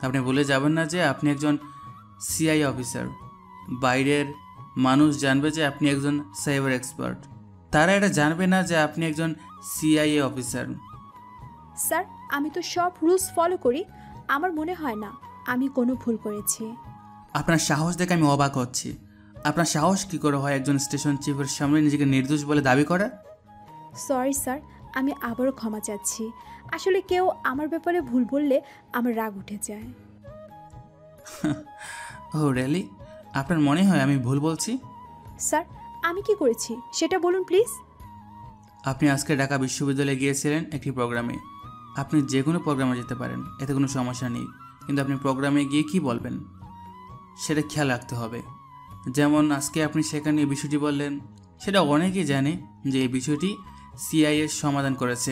আপনি ভুলে যাবেন না যে আপনি একজন সিআই অফিসার। বাইরের মানুষ জানবে যে আপনি একজন সাইবার এক্সপার্ট। তারা এটা জানবে না যে আপনি একজন সিআইএ অফিসার। স্যার, আমি তো সব রুলস ফলো করি। আমার মনে হয় না আমি কোনো ভুল করেছি। আপনার সাহস দেখে আমি অবাক হচ্ছি। আপনার সাহস কী করে হয় একজন স্টেশন চিফের সামনে নিজেকে নির্দোষ বলে দাবি করা? সরি স্যার, আমি আবারও ক্ষমা চাচ্ছি। আসলে কেউ আমার ব্যাপারে ভুল বললে আমার রাগ উঠে যায়। ও রিয়েলি? আপনার মনে হয় আমি ভুল বলছি? স্যার, আমি কি করেছি সেটা বলুন প্লিজ। আপনি আজকে ঢাকা বিশ্ববিদ্যালয়ে গিয়েছিলেন একটি প্রোগ্রামে। আপনি যে কোনো প্রোগ্রামে যেতে পারেন, এতে কোনো সমস্যা নেই, কিন্তু আপনি প্রোগ্রামে গিয়ে কি বলবেন সেটা খেয়াল রাখতে হবে। যেমন আজকে আপনি সেখানে এই বিষয়টি বললেন, সেটা অনেকেই জানে যে এই বিষয়টি সিআইএ সমাধান করেছে,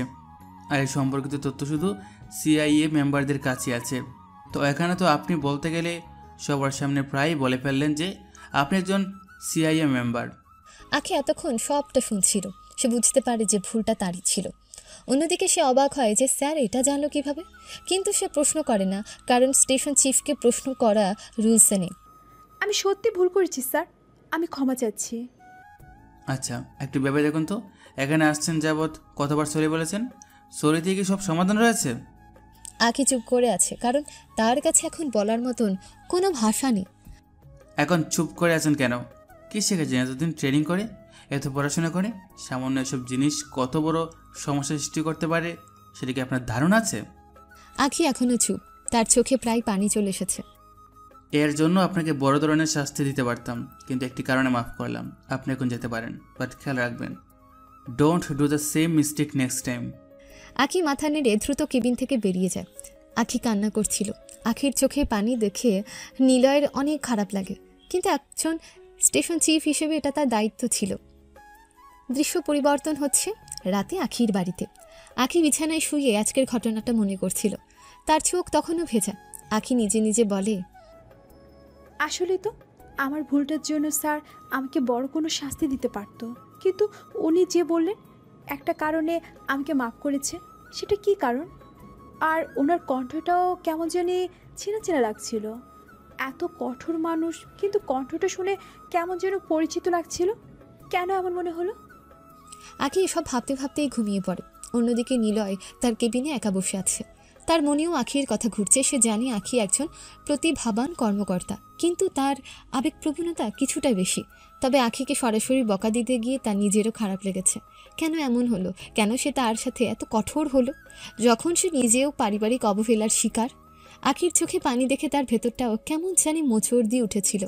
আর এই সম্পর্কিত তথ্য শুধু সিআইএ মেম্বারদের কাছে আছে। তো এখানে তো আপনি বলতে গেলে সবার সামনে প্রায় বলে ফেললেন যে আপনি একজন সিআইএ মেম্বার। আখি এতক্ষণ সবটা শুনছিল। সে বুঝতে পারে যে ভুলটা তারই ছিল। অন্যদিকে সে অবাক হয় যে স্যার এটা জানলো কিভাবে, কিন্তু সে প্রশ্ন করে না, কারণ স্টেশন চিফকে প্রশ্ন করা রুলসে নেই। আমি সত্যি ভুল করেছি স্যার, আমি ক্ষমা চাচ্ছি। আচ্ছা, একটু ভেবে দেখুন তো, এখানে আসছেন যাবৎ কতবার সরি বলেছেন? সরিতে কি সব সমাধান রয়েছে? আখি চুপ করে আছে, কারণ তার কাছে এখন বলার মতন কোনো ভাষা নেই। এখন চুপ করে আছেন কেন? কি শিখেছেন এতদিন ট্রেনিং করে, এত পড়াশোনা করে? সামান্য এসব জিনিস কত বড় সমস্যা সৃষ্টি করতে পারে সেটা কি আপনার ধারণা আছে? আখি এখনো চুপ, তার চোখে প্রায় পানি চলে এসেছে। এর জন্য আপনাকে বড় ধরনের শাস্তি দিতে পারতাম, কিন্তু একটি কারণে মাফ করলাম। আপনি এখন যেতে পারেন, বাট খেয়াল রাখবেন, don't do the same mistake next time. আখি মাথা নেড়ে দ্রুত কেবিন থেকে বেরিয়ে যায়। আখি কান্না করছিল। আখির চোখে পানি দেখে নিলয়ের অনেক খারাপ লাগে, কিন্তু একজন স্টেশন চিফ হিসেবে এটা তার দায়িত্ব ছিল। দৃশ্য পরিবর্তন হচ্ছে রাতে আখির বাড়িতে। আখি বিছানায় শুয়ে আজকের ঘটনাটা মনে করছিল। তার চোখ তখনও ভেজা। আখি নিজে নিজে বলে, আসলে তো আমার ভুলটার জন্য স্যার আমাকে বড় কোনো শাস্তি দিতে পারত, কিন্তু উনি যে বললেন একটা কারণে আমাকে মাফ করেছে। সেটা কি কারণ? আর ওনার কণ্ঠটাও কেমন জানি চেনা চেনা লাগছিল। এত কঠোর মানুষ, কিন্তু কণ্ঠটা শুনে কেমন যেন পরিচিত লাগছিল। কেন এমন মনে হলো? আখি এসব ভাবতে ভাবতেই ঘুমিয়ে পড়ে। অন্যদিকে নিলয় তার কেবিনে একা বসে আছে। তার মনেও আখির কথা ঘুরছে। সে জানে আখি একজন প্রতিভাবান কর্মকর্তা, কিন্তু তার আবেগপ্রবণতা কিছুটা বেশি। তবে আখিকে সরাসরি বকা দিতে গিয়ে তার নিজেরও খারাপ লেগেছে। কেন এমন হলো? কেন সে তার সাথে এত কঠোর হলো, যখন সে নিজেও পারিবারিক অবহেলার শিকার? আখির চোখে পানি দেখে তার ভেতরটাও কেমন জানি মোচড় দিয়ে উঠেছিল।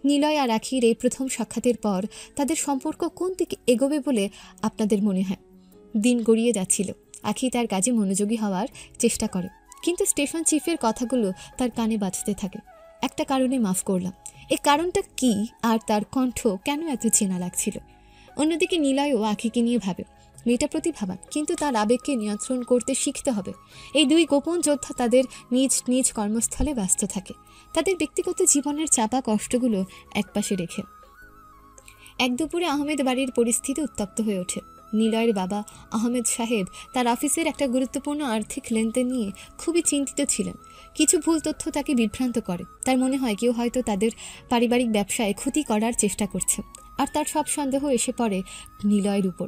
নিলয় আর আখির এই প্রথম সাক্ষাতের পর তাদের সম্পর্ক কোন দিকে এগোবে বলে আপনাদের মনে হয়? দিন গড়িয়ে যাচ্ছিল। আখি তার কাজে মনোযোগী হওয়ার চেষ্টা করে, কিন্তু স্টেশন চিফের কথাগুলো তার কানে বাজতে থাকে। একটা কারণে মাফ করলাম, এই কারণটা কি, আর তার কণ্ঠ কেন এত চেনা লাগছিল? অন্যদিকে নিলয়ও আখিকে নিয়ে ভাবে, মেয়েটা প্রতিভাবান, কিন্তু তার আবেগকে নিয়ন্ত্রণ করতে শিখতে হবে। এই দুই গোপন যোদ্ধা তাদের নিজ নিজ কর্মস্থলে ব্যস্ত থাকে, তাদের ব্যক্তিগত জীবনের চাপা কষ্টগুলো একপাশে রেখে। এক দুপুরে আহমেদ বাড়ির পরিস্থিতি উত্তপ্ত হয়ে ওঠে। নিলয়ের বাবা আহমেদ সাহেব তার অফিসের একটা গুরুত্বপূর্ণ আর্থিক লেনদেন নিয়ে খুবই চিন্তিত ছিলেন। কিছু ভুল তথ্য তাকে বিভ্রান্ত করে। তার মনে হয় কেউ হয়তো তাদের পারিবারিক ব্যবসায় ক্ষতি করার চেষ্টা করছে, আর তার সব সন্দেহ এসে পড়ে নিলয়ের উপর।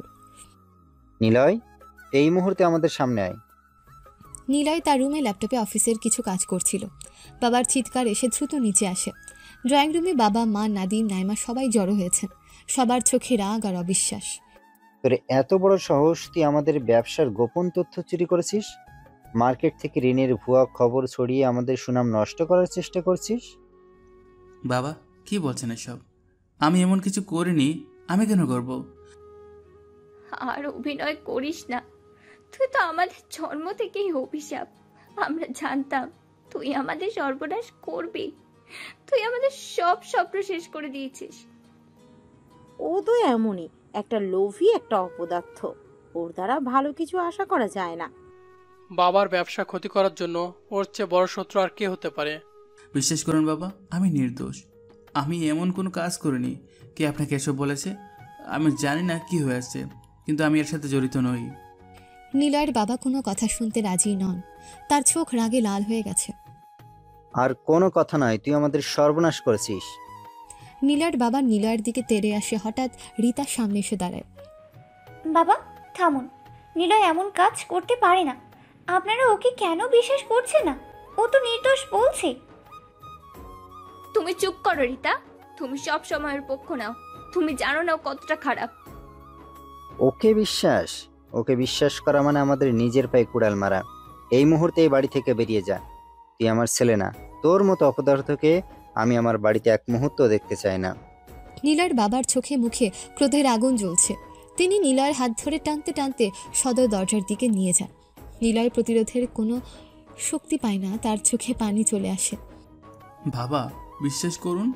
নিলয়, এই মুহূর্তে আমাদের সামনে আয়। নিলয় তার রুমে ল্যাপটপে অফিসের কিছু কাজ করছিল। বাবার চিৎকার এসে দ্রুত নিচে আসে। ড্রয়িং রুমে বাবা, মা, নাদিম, নাইমা সবাই জড়ো হয়েছেন। সবার চোখে রাগ আর অবিশ্বাস। তোর এত বড় সাহস, তুই আমাদের ব্যবসার গোপন তথ্য চুরি করেছিস? মার্কেট থেকে ঋণের ভুয়া খবর ছড়িয়ে আমাদের সুনাম নষ্ট করার চেষ্টা করছিস? বাবা, কি বলছেন এসব? আমি এমন কিছু করিনি। আমি কেন করব? আর অভিনয় করিস না। তুই তো আমাদের জন্ম থেকেই অভিশাপ। আমরা জানতাম তুই আমাদের সর্বনাশ করবি। তুই আমাদের সব স্বপ্ন শেষ করে দিয়েছিস। ও তো এমনই, একটা লোভী, একটা অপদার্থ। ওর দ্বারা ভালো কিছু আশা করা যায় না। বাবার ব্যবসা ক্ষতি করার জন্য ওর চেয়ে বড় শত্রু আর কে হতে পারে? বিশ্বাস করুন বাবা, আমি নির্দোষ। আমি এমন কোনো কাজ করিনি। কে আপনাকে এসব বলেছে? আমি জানি না কি হয়েছে, কিন্তু আমি এর সাথে জড়িত নই। নিলয়ের বাবা কোনো কথা শুনতে রাজি নন। তার চোখ রাগে লাল হয়ে গেছে। আর কোনো কথা নয়, তুই আমাদের সর্বনাশ করেছিস। নিলয়ের বাবা নিলয়ের দিকে তেড়ে আসে। হঠাৎ রিতার সামনে এসে দাঁড়ায়। বাবা থামুন, নিলয় এমন কাজ করতে পারে না। আপনারা ওকে কেন বিশ্বাস করছেন না? ও তো নির্দোষ বলছে। তুমি চুপ করো রিতা। তুমি সব সময়ের পক্ষ নাও। তুমি জানো না ও কতটা খারাপ। ওকে বিশ্বাস করা মানে আমাদের নিজের পায়ে কুড়াল মারা। এই মুহূর্তে এই বাড়ি থেকে বেরিয়ে যা। তুই আমার ছেলে না। তোর মতো অপদার্থকে আমি আমার বাড়িতে এক মুহূর্ত দেখতে চাই না। নিলয়ের বাবার চোখে মুখে ক্রোধের আগুন জ্বলছে। তিনি নিলয়ের হাত ধরে টানতে টানতে সদর দরজার দিকে নিয়ে যান। নিলয় প্রতিরোধের কোনো শক্তি পায় না। তার চোখে পানি চলে আসে। বাবা বিশ্বাস করুন,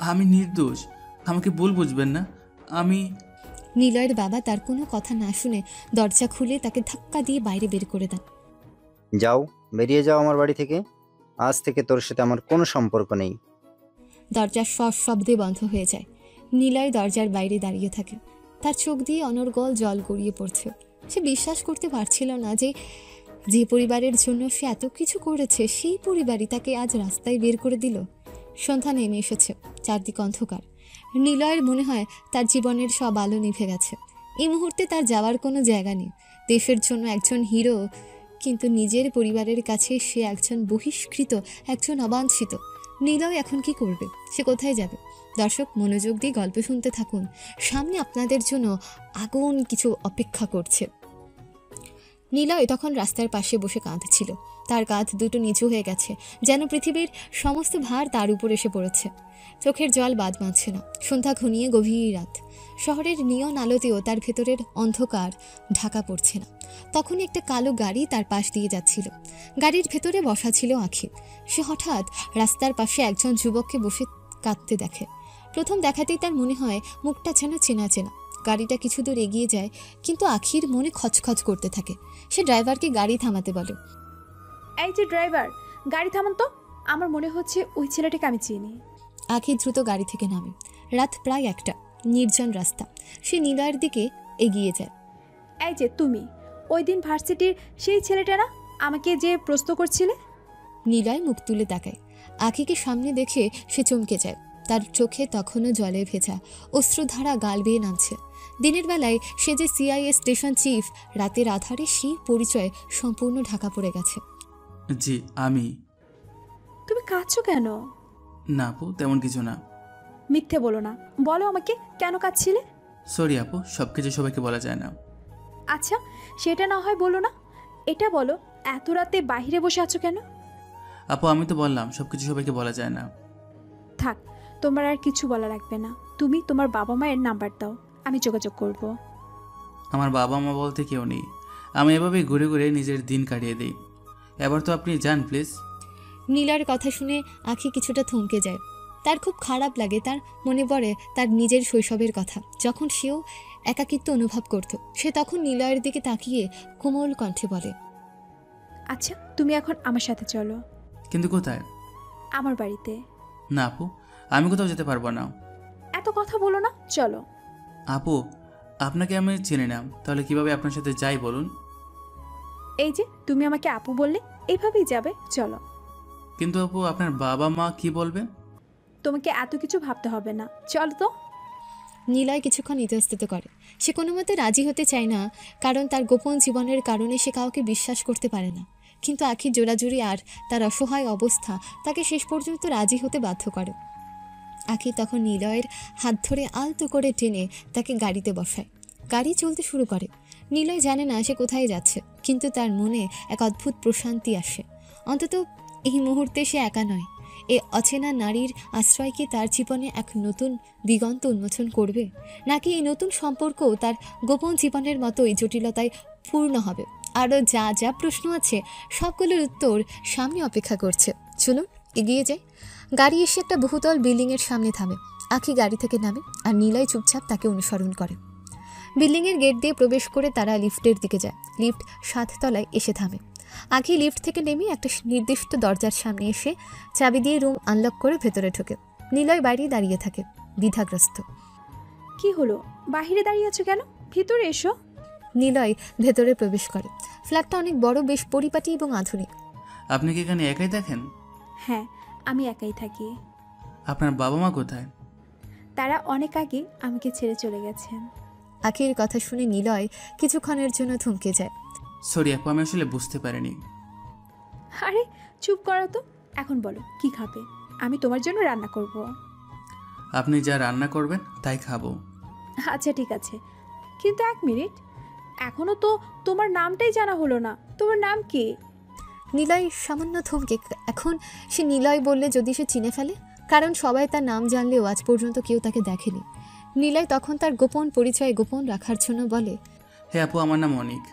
আমি নির্দোষ। আমাকে ভুল বুঝবেন না। আমি নিলয়ের বাবা তার কোনো কথা না শুনে দরজা খুলে তাকে ধাক্কা দিয়ে বাইরে বের করে দেন। যাও, বেরিয়ে যাও আমার বাড়ি থেকে। আজ থেকে তোর সাথে আমার কোনো সম্পর্ক নেই। দরজা শব্দে বন্ধ হয়ে যায়। নিলয় দরজার বাইরে দাঁড়িয়ে থাকে। তার চোখ দিয়ে অনর্গল জল গড়িয়ে পড়ছে। সে বিশ্বাস করতে পারছিল না যে পরিবারের জন্য সে এত কিছু করেছে, সেই পরিবারই তাকে আজ রাস্তায় বের করে দিল। সন্ধ্যা নেমে এসেছে, চারদিক অন্ধকার। নিলয়ের মনে হয় তার জীবনের সব আলো নিভে গেছে। এই মুহূর্তে তার যাওয়ার কোনো জায়গা নেই। দেশের জন্য একজন হিরো, কিন্তু নিজের পরিবারের কাছে সে একজন বহিষ্কৃত, একজন অবাঞ্ছিত। নিলয় এখন কি করবে? সে কোথায় যাবে? দর্শক মনোযোগ দিয়ে গল্প শুনতে থাকুন। সামনে আপনাদের জন্য আগুন কিছু অপেক্ষা করছে। নিলয় তখন রাস্তার পাশে বসে কাঁদছিল। তার কাঁধ দুটো নিচু হয়ে গেছে, যেন পৃথিবীর সমস্ত ভার তার উপর এসে পড়েছে। চোখের জল বাদ মানছে না। সন্ধ্যা ঘনিয়ে গভীর রাত। শহরের নিয়ন আলোতেও তার ভেতরের অন্ধকার ঢাকা পড়ছে না। তখনই একটা কালো গাড়ি তার পাশ দিয়ে যাচ্ছিল। গাড়ির ভেতরে বসা ছিল আঁখি। সে হঠাৎ রাস্তার পাশে একজন যুবককে বসে কাঁদতে দেখে। প্রথম দেখাতেই তার মনে হয় মুখটা যেন চেনা চেনা। গাড়িটা কিছু দূর এগিয়ে যায়, কিন্তু আখির মনে খচখচ করতে থাকে। সে ড্রাইভারকে গাড়ি থামাতে বলে। এই যে ড্রাইভার, গাড়ি থামান তো। আমার মনে হচ্ছে ওই ছেলেটাকে আমি চিনি। আখি দ্রুত গাড়ি থেকে নামে। রাত প্রায় 1টা, নির্জন রাস্তা। সে নিলয়ের দিকে এগিয়ে যায়। এই যে তুমি, ওই দিন ভার্সিটির সেই ছেলেটা না, আমাকে যে প্রশ্ন করছিলে? নিলয় মুখ তুলে তাকায়। আখিকে সামনে দেখে সে চমকে যায়। তার চোখে তখনও জলে ভেজা, অশ্রুধারা গাল বেয়ে নামছে। দিনের বেলায় সে যে সিআইএ স্টেশন চিফ, রাতের আধারে সেই পরিচয় সম্পূর্ণ ঢাকা পড়ে গেছে। জি আমি। তুমি কাঁদছো কেন? না আপু, তেমন কিছু না। মিথ্যে বলো না, বলো আমাকে কেন কাঁদছিলে? সরি আপু, সব কিছু সবাইকে বলা যায় না। আচ্ছা, সেটা না হয় বলো না। এটা বলো, এত রাতে বাইরে বসে আছো কেন? আপু আমি তো বললাম সব কিছু সবাইকে বলা যায় না। থাক, তোমার আর কিছু বলা লাগবে না। তুমি তোমার বাবা মায়ের নাম্বার দাও, আমি যোগাযোগ করব। আমার বাবা মা বলতে কেউ নেই। আমি এভাবেই ঘুরে ঘুরে নিজের দিন কাটিয়ে দিই। এবার তো আপনি যান প্লিজ। নীলার কথা শুনে আখি কিছুটা থমকে যায়। তার খুব খারাপ লাগে। তার মনে পড়ে তার নিজের শৈশবের কথা, যখন সেও একাকিত্ব অনুভব করত। সে তখন নিলয়ের দিকে তাকিয়ে কোমল কণ্ঠে বলে, আচ্ছা তুমি এখন আমার সাথে চলো। কিন্তু কোথায়? আমার বাড়িতে। না আপু, আমি কোথাও যেতে পারবো না। এত কথা বলো না, চলো। আপু আপনাকে আমি চিনি না, তাহলে কিভাবে আপনার সাথে যাই বলুন? এই যে তুমি আমাকে আপু বললে, এইভাবেই যাবে, চলো। কিন্তু আপু আপনার বাবা মা কি বলবে? তোমাকে এত কিছু ভাবতে হবে না, চলো তো। নিলয় কিছুক্ষণ ইতস্তত করে। সে কোনো মতে রাজি হতে চায় না, কারণ তার গোপন জীবনের কারণে সে কাউকে বিশ্বাস করতে পারে না। কিন্তু আখির জোড়াজুড়ি আর তার অসহায় অবস্থা তাকে শেষ পর্যন্ত রাজি হতে বাধ্য করে। আখি তখন নিলয়ের হাত ধরে আলতো করে টেনে তাকে গাড়িতে বসায়। গাড়ি চলতে শুরু করে। নিলয় জানে না সে কোথায় যাচ্ছে, কিন্তু তার মনে এক অদ্ভুত প্রশান্তি আসে। অন্তত এই মুহূর্তে সে একা নয়। এ অচেনা নারীর আশ্রয় কি তার জীবনে এক নতুন দিগন্ত উন্মোচন করবে, নাকি এই নতুন সম্পর্ক তার গোপন জীবনের মতোই জটিলতায় পূর্ণ হবে? আরও যা যা প্রশ্ন আছে সবগুলোর উত্তর সামনে অপেক্ষা করছে। চলুন এগিয়ে যাই। গাড়ি এসে একটা বহুতল বিল্ডিংয়ের সামনে থামে। আখি গাড়ি থেকে নামে আর নিলয় চুপচাপ তাকে অনুসরণ করে। বিল্ডিংয়ের গেট দিয়ে প্রবেশ করে তারা লিফটের দিকে যায়। লিফট 7 তলায় এসে থামে। আখি লিফট থেকে নেমে একটা নির্দিষ্ট দরজার সামনে এসে চাবি দিয়ে রুম আনলক করে ভেতরে ঢোকে। নিলয় বাইরে দাঁড়িয়ে থাকে, দ্বিধাগ্রস্ত। কি হলো, বাহিরে দাঁড়িয়ে আছো কেন? ভিতরে এসো। নিলয় ভেতরে প্রবেশ করে। ফ্ল্যাটটা অনেক বড়, বেশ পরিপাটি এবং আধুনিক। আপনি কি এখানে একাই দেখেন? হ্যাঁ, আমি একাই থাকি। আপনার বাবা মা কোথায়? তারা অনেক আগে আমাকে ছেড়ে চলে গেছেন। আখির কথা শুনে নিলয় কিছুক্ষণের জন্য থমকে যায়। সরি আপু, আমি আসলে বুঝতে পারিনি। আরে চুপ করো তো, এখন বলো কি খাবে? আমি তোমার জন্য রান্না করব। আপনি যা রান্না করবেন তাই খাবো। আচ্ছা ঠিক আছে, কিন্তু 1 মিনিট, এখনো তো তোমার নামটাই জানা হলো না। তোমার নাম কি? নিলয় সামান্য থমকে। এখন সে নিলয় বললে যদি সে চিনে ফেলে, কারণ সবাই তার নাম জানলেও আজ পর্যন্ত কেউ তাকে দেখেনি। নিলয় তখন তার গোপন পরিচয় গোপন রাখার জন্য বলে, হ্যাঁ আপু, আমার নাম অনিক।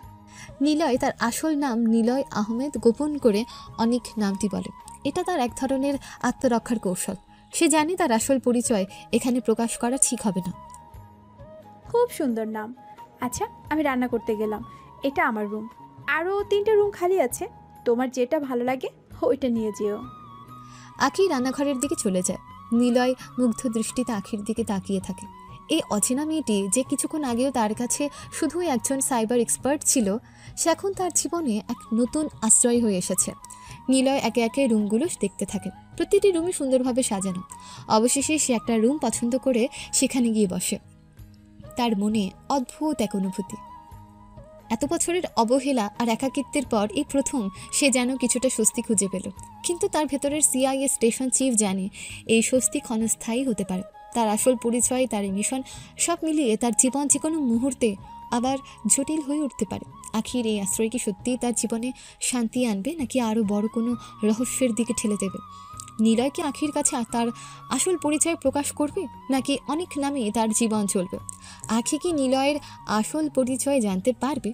নিলয় তার আসল নাম নিলয় আহমেদ গোপন করে অনিক নামটি বলে। এটা তার এক ধরনের আত্মরক্ষার কৌশল। সে জানে তার আসল পরিচয় এখানে প্রকাশ করা ঠিক হবে না। খুব সুন্দর নাম। আচ্ছা, আমি রান্না করতে গেলাম। এটা আমার রুম, আরও 3টে রুম খালি আছে। তোমার যেটা ভালো লাগে ওইটা নিয়ে যেও। আখি রান্নাঘরের দিকে চলে যায়। নিলয় মুগ্ধ দৃষ্টিতে আখির দিকে তাকিয়ে থাকে। এই অচেনা মেয়েটি যে কিছুক্ষণ আগেও তার কাছে শুধুই একজন সাইবার এক্সপার্ট ছিল, সে এখন তার জীবনে এক নতুন আশ্রয় হয়ে এসেছে। নিলয় একে একে রুমগুলো দেখতে থাকে। প্রতিটি রুমই সুন্দরভাবে সাজানো। অবশেষে সে একটা রুম পছন্দ করে সেখানে গিয়ে বসে। তার মনে অদ্ভুত এক অনুভূতি। এত বছরের অবহেলা আর একাকিত্বের পর এই প্রথম সে যেন কিছুটা স্বস্তি খুঁজে পেল। কিন্তু তার ভেতরের সিআইএ স্টেশন চিফ জানে এই স্বস্তি ক্ষণস্থায়ী হতে পারে। তার আসল পরিচয়, তার মিশন, সব মিলিয়ে তার জীবন যে কোনো মুহূর্তে আবার জটিল হয়ে উঠতে পারে। আখির এই আশ্রয় কি সত্যিই তার জীবনে শান্তি আনবে, নাকি আরও বড় কোনো রহস্যের দিকে ঠেলে দেবে? নিলয় কি আখির কাছে তার আসল পরিচয় প্রকাশ করবে, নাকি অনেক নামে তার জীবন চলবে? আখি কি নিলয়ের আসল পরিচয় জানতে পারবে?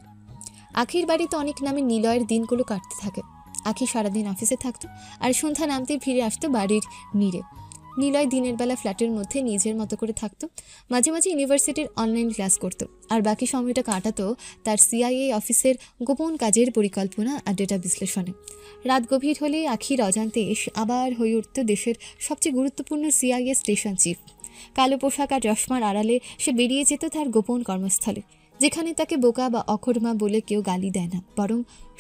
আখির বাড়িতে অনেক নামে নিলয়ের দিনগুলো কাটতে থাকে। আখি সারাদিন অফিসে থাকতো আর সন্ধ্যা নামতে ফিরে আসতো বাড়ির নীড়ে। নিলয় দিনের বেলা ফ্ল্যাটের মধ্যে নিজের মতো করে থাকতো। মাঝে মাঝে ইউনিভার্সিটির অনলাইন ক্লাস করতো, আর বাকি সময়টা কাটাতো তার সিআইএ অফিসের গোপন কাজের পরিকল্পনা আর ডেটা বিশ্লেষণে। রাত গভীর হলে আখির অজান্তে আবার হয়ে উঠত দেশের সবচেয়ে গুরুত্বপূর্ণ সিআইএ স্টেশন চিফ। কালো পোশাক আর চশমার আড়ালে সে বেরিয়ে যেত তার গোপন কর্মস্থলে, যেখানে তাকে বোকা বা অকর্মা বলে কেউ গালি দেয় না, বরং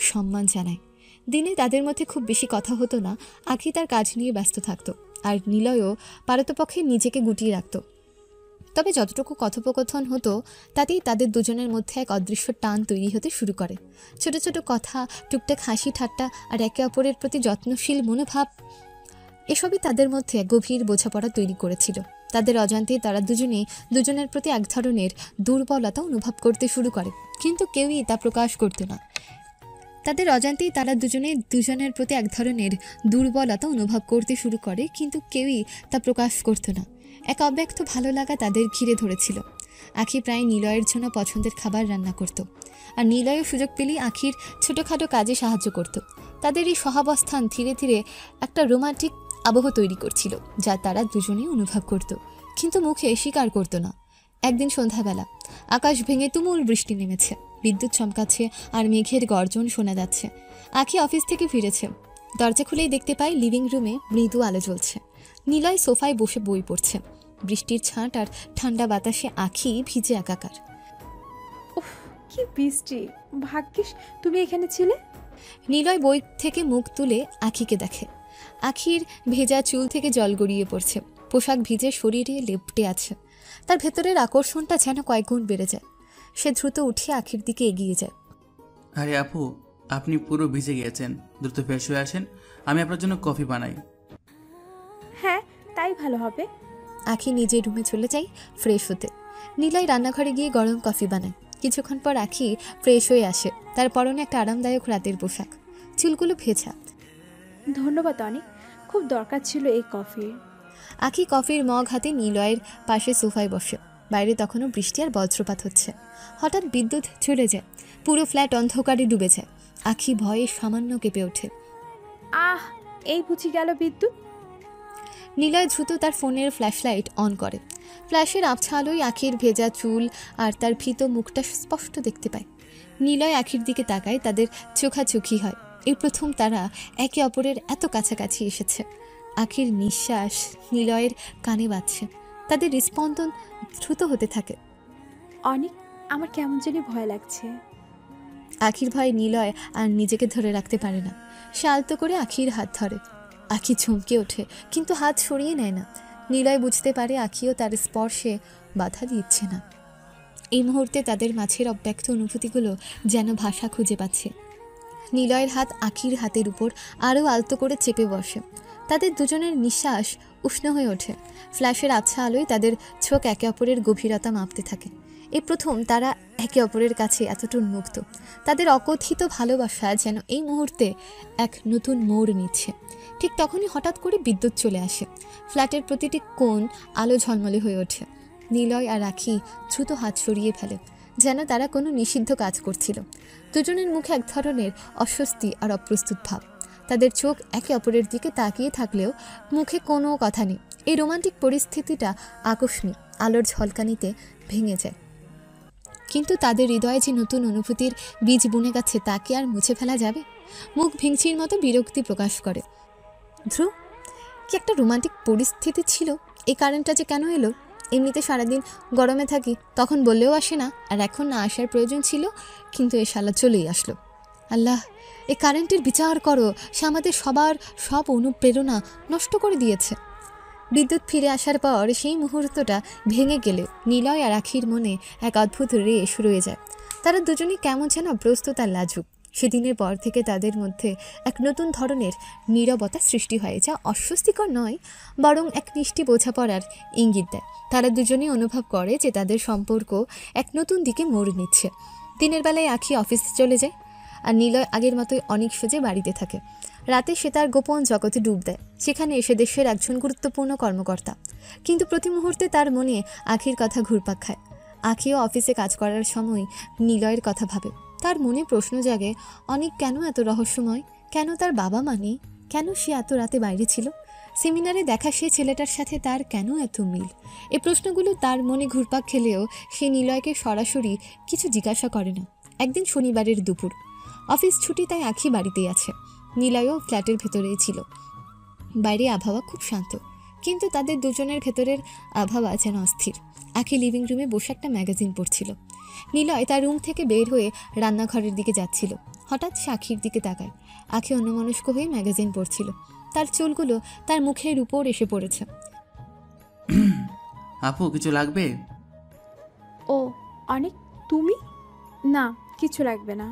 সম্মান জানায়। দিনে তাদের মধ্যে খুব বেশি কথা হতো না। আখি তার কাজ নিয়ে ব্যস্ত থাকতো, আর নিলয়ও পারতপক্ষে নিজেকে গুটিয়ে রাখত। তবে যতটুকু কথোপকথন হতো তাতেই তাদের দুজনের মধ্যে এক অদৃশ্য টান তৈরি হতে শুরু করে। ছোট ছোট কথা, টুকটাক হাসি ঠাট্টা আর একে অপরের প্রতি যত্নশীল মনোভাব, এসবই তাদের মধ্যে গভীর বোঝাপড়া তৈরি করেছিল। তাদের অজান্তেই তারা দুজনেই দুজনের প্রতি এক ধরনের দুর্বলতা অনুভব করতে শুরু করে, কিন্তু কেউই তা প্রকাশ করত না। তাদের অজান্তেই তারা দুজনের প্রতি এক ধরনের দুর্বলতা অনুভব করতে শুরু করে, কিন্তু কেউই তা প্রকাশ করত না। এক অব্যক্ত ভালো লাগা তাদের ঘিরে ধরেছিল। আখি প্রায় নিলয়ের জন্য পছন্দের খাবার রান্না করত, আর নিলয়ও সুযোগ পেলেই আখির ছোটোখাটো কাজে সাহায্য করত। তাদের এই সহাবস্থান ধীরে ধীরে একটা রোমান্টিক আবহ তৈরি করছিল, যা তারা দুজনেই অনুভব করত, কিন্তু মুখে স্বীকার করত না। একদিন সন্ধ্যাবেলা আকাশ ভেঙে তুমুল বৃষ্টি নেমেছে, বিদ্যুৎ চমকাচ্ছে আর মেঘের গর্জন শোনা যাচ্ছে। আখি অফিস থেকে ফিরেছে। দরজা খুলেই দেখতে পাই লিভিং রুমে মৃদু আলো জ্বলছে। নিলয় সোফায় বসে বই পড়ছে। বৃষ্টির ছাঁট আর ঠান্ডা বাতাসে আখি ভিজে একাকার। উফ, কি বৃষ্টি! ভাগ্যিস তুমি এখানে ছিলে। নিলয় বই থেকে মুখ তুলে আখিকে দেখে। আখির ভেজা চুল থেকে জল গড়িয়ে পড়ছে, পোশাক ভিজে শরীরে লেপটে আছে। তার ভেতরের আকর্ষণটা যেন কয়েক গুণ বেড়ে যায়। সে দ্রুত উঠে আখির দিকে এগিয়ে যায়। আরে আপু, আপনি পুরো ভিজে গিয়েছেন, দ্রুত ফ্রেশ হয়ে আসেন, আমি আপনার জন্য কফি বানাই। হ্যাঁ, তাই ভালো হবে। আখি নিজের রুমে চলে যায় ফ্রেশ হতে। নিলয় রান্নাঘরে গিয়ে গরম কফি বানায়। কিছুক্ষণ পর আখি ফ্রেশ হয়ে আসে। তার পরনে একটা আরামদায়ক রাতের পোশাক, চুলগুলো ভেজা। ধন্যবাদ অনেক, খুব দরকার ছিল এই কফির। আখি কফির মগ হাতে নিলয়ের পাশে সোফায় বসে। বাইরে তখনও বৃষ্টি আর বজ্রপাত হচ্ছে। হঠাৎ বিদ্যুৎ চলে যায়, পুরো ফ্ল্যাট অন্ধকারে ডুবে যায়। আখি ভয়ে সামান্য কেঁপে ওঠে। আহ, এই বুঝি গেল বিদ্যুৎ। নিলয় দ্রুত তার ফোনের ফ্ল্যাশলাইট অন করে। ফ্ল্যাশের আবছা আলোয় আখির ভেজা চুল আর তার ভীত মুখটা স্পষ্ট দেখতে পায়। নিলয় আখির দিকে তাকায়, তাদের চোখাচোখি হয়। এই প্রথম তারা একে অপরের এত কাছাকাছি এসেছে। আখির নিঃশ্বাস নিলয়ের কানে বাজছে, তাদের হৃস্পন্দন দ্রুত হতে থাকে। অনেক, আমার কেমন জানি ভয় লাগছে। আখির ভয় নিলয় আর নিজেকে ধরে রাখতে পারে না। সে আলতো করে আখির হাত ধরে। আখি চমকে ওঠে, কিন্তু হাত সরিয়ে নেয় না। নিলয় বুঝতে পারে আখিও তার স্পর্শে বাধা দিচ্ছে না। এই মুহূর্তে তাদের মাঝের অব্যক্ত অনুভূতিগুলো যেন ভাষা খুঁজে পাচ্ছে। নিলয়ের হাত আখির হাতের উপর আরও আলতো করে চেপে বসে। তাদের দুজনের নিঃশ্বাস উষ্ণ হয়ে ওঠে। ফ্ল্যাশের আবছা আলোয় তাদের চোখ একে অপরের গভীরতা মাপতে থাকে। এই প্রথম তারা একে অপরের কাছে এতটা উন্মুক্ত। তাদের অকথিত ভালোবাসা যেন এই মুহূর্তে এক নতুন মোড় নিচ্ছে। ঠিক তখনই হঠাৎ করে বিদ্যুৎ চলে আসে। ফ্ল্যাটের প্রতিটি কোণ আলো ঝলমলে হয়ে ওঠে। নিলয় আর আখি দ্রুত হাত সরিয়ে ফেলে, যেন তারা কোনো নিষিদ্ধ কাজ করছিল। দুজনের মুখে এক ধরনের অস্বস্তি আর অপ্রস্তুত ভাব। তাদের চোখ একে অপরের দিকে তাকিয়ে থাকলেও মুখে কোনো কথা নেই। এই রোমান্টিক পরিস্থিতিটা আকস্মিক আলোর ঝলকানিতে ভেঙে যায়। কিন্তু তাদের হৃদয়ে যে নতুন অনুভূতির বীজ বুনে গেছে তা কি আর মুছে ফেলা যাবে? মুখ ভিংচির মতো বিরক্তি প্রকাশ করে। ধ্রুব, কি একটা রোমান্টিক পরিস্থিতি ছিল। এই কারেন্টটা যে কেন এলো? এমনিতে সারাদিন গরমে থাকি, তখন বললেও আসে না, আর এখন না আসার প্রয়োজন ছিল, কিন্তু এ শালা চলেই আসলো। আল্লাহ, এই কারেন্টের বিচার করো, সে আমাদের সবার সব অনুপ্রেরণা নষ্ট করে দিয়েছে। বিদ্যুৎ ফিরে আসার পর সেই মুহূর্তটা ভেঙে গেলে নিলয় আর আখির মনে এক অদ্ভুত রেশ রয়ে যায়। তারা দুজনেই কেমন যেন প্রস্তুত আর লাজুক। সেদিনের পর থেকে তাদের মধ্যে এক নতুন ধরনের নীরবতা সৃষ্টি হয়, যা অস্বস্তিকর নয়, বরং এক মিষ্টি বোঝাপড়ার ইঙ্গিত দেয়। তারা দুজনেই অনুভব করে যে তাদের সম্পর্ক এক নতুন দিকে মোড় নিচ্ছে। দিনের বেলায় আখি অফিসে চলে যায়, আর নিলয় আগের মতোই অনেক সেজে বাড়িতে থাকে। রাতে সে তার গোপন জগতে ডুব দেয়। সেখানে এসে দেশের একজন গুরুত্বপূর্ণ কর্মকর্তা। কিন্তু প্রতি মুহূর্তে তার মনে আখির কথা ঘুরপাক খায়। আখিও অফিসে কাজ করার সময় নিলয়ের কথা ভাবে। তার মনে প্রশ্ন জাগে, অনেক কেন এত রহস্যময়? কেন তার বাবা মানে? কেন সে এত রাতে বাইরে ছিল? সেমিনারে দেখা সে ছেলেটার সাথে তার কেন এত মিল? এই প্রশ্নগুলো তার মনে ঘুরপাক খেলেও সে নিলয়কে সরাসরি কিছু জিজ্ঞাসা করে না। একদিন শনিবারের দুপুর, অফিস ছুটি, তাই আখি বাড়িতেই আছে। নিলয়ও ফ্ল্যাটের ভেতরেই ছিল। বাইরে আবহাওয়া খুব শান্ত, কিন্তু তাদের দুজনের ভেতরের আবহাওয়া যেন অস্থির। আখি লিভিং রুমে বসে একটা ম্যাগাজিন পড়ছিল। নিলয় তার রুম থেকে বের হয়ে রান্নাঘরের দিকে যাচ্ছিল। হঠাৎ সে আখির দিকে তাকায়। আখি অন্যমনস্ক হয়ে ম্যাগাজিন পড়ছিল। তার চুলগুলো তার মুখের উপর এসে পড়েছে। আপু, কিছু লাগবে? ও অনেক, তুমি? না, কিছু লাগবে না।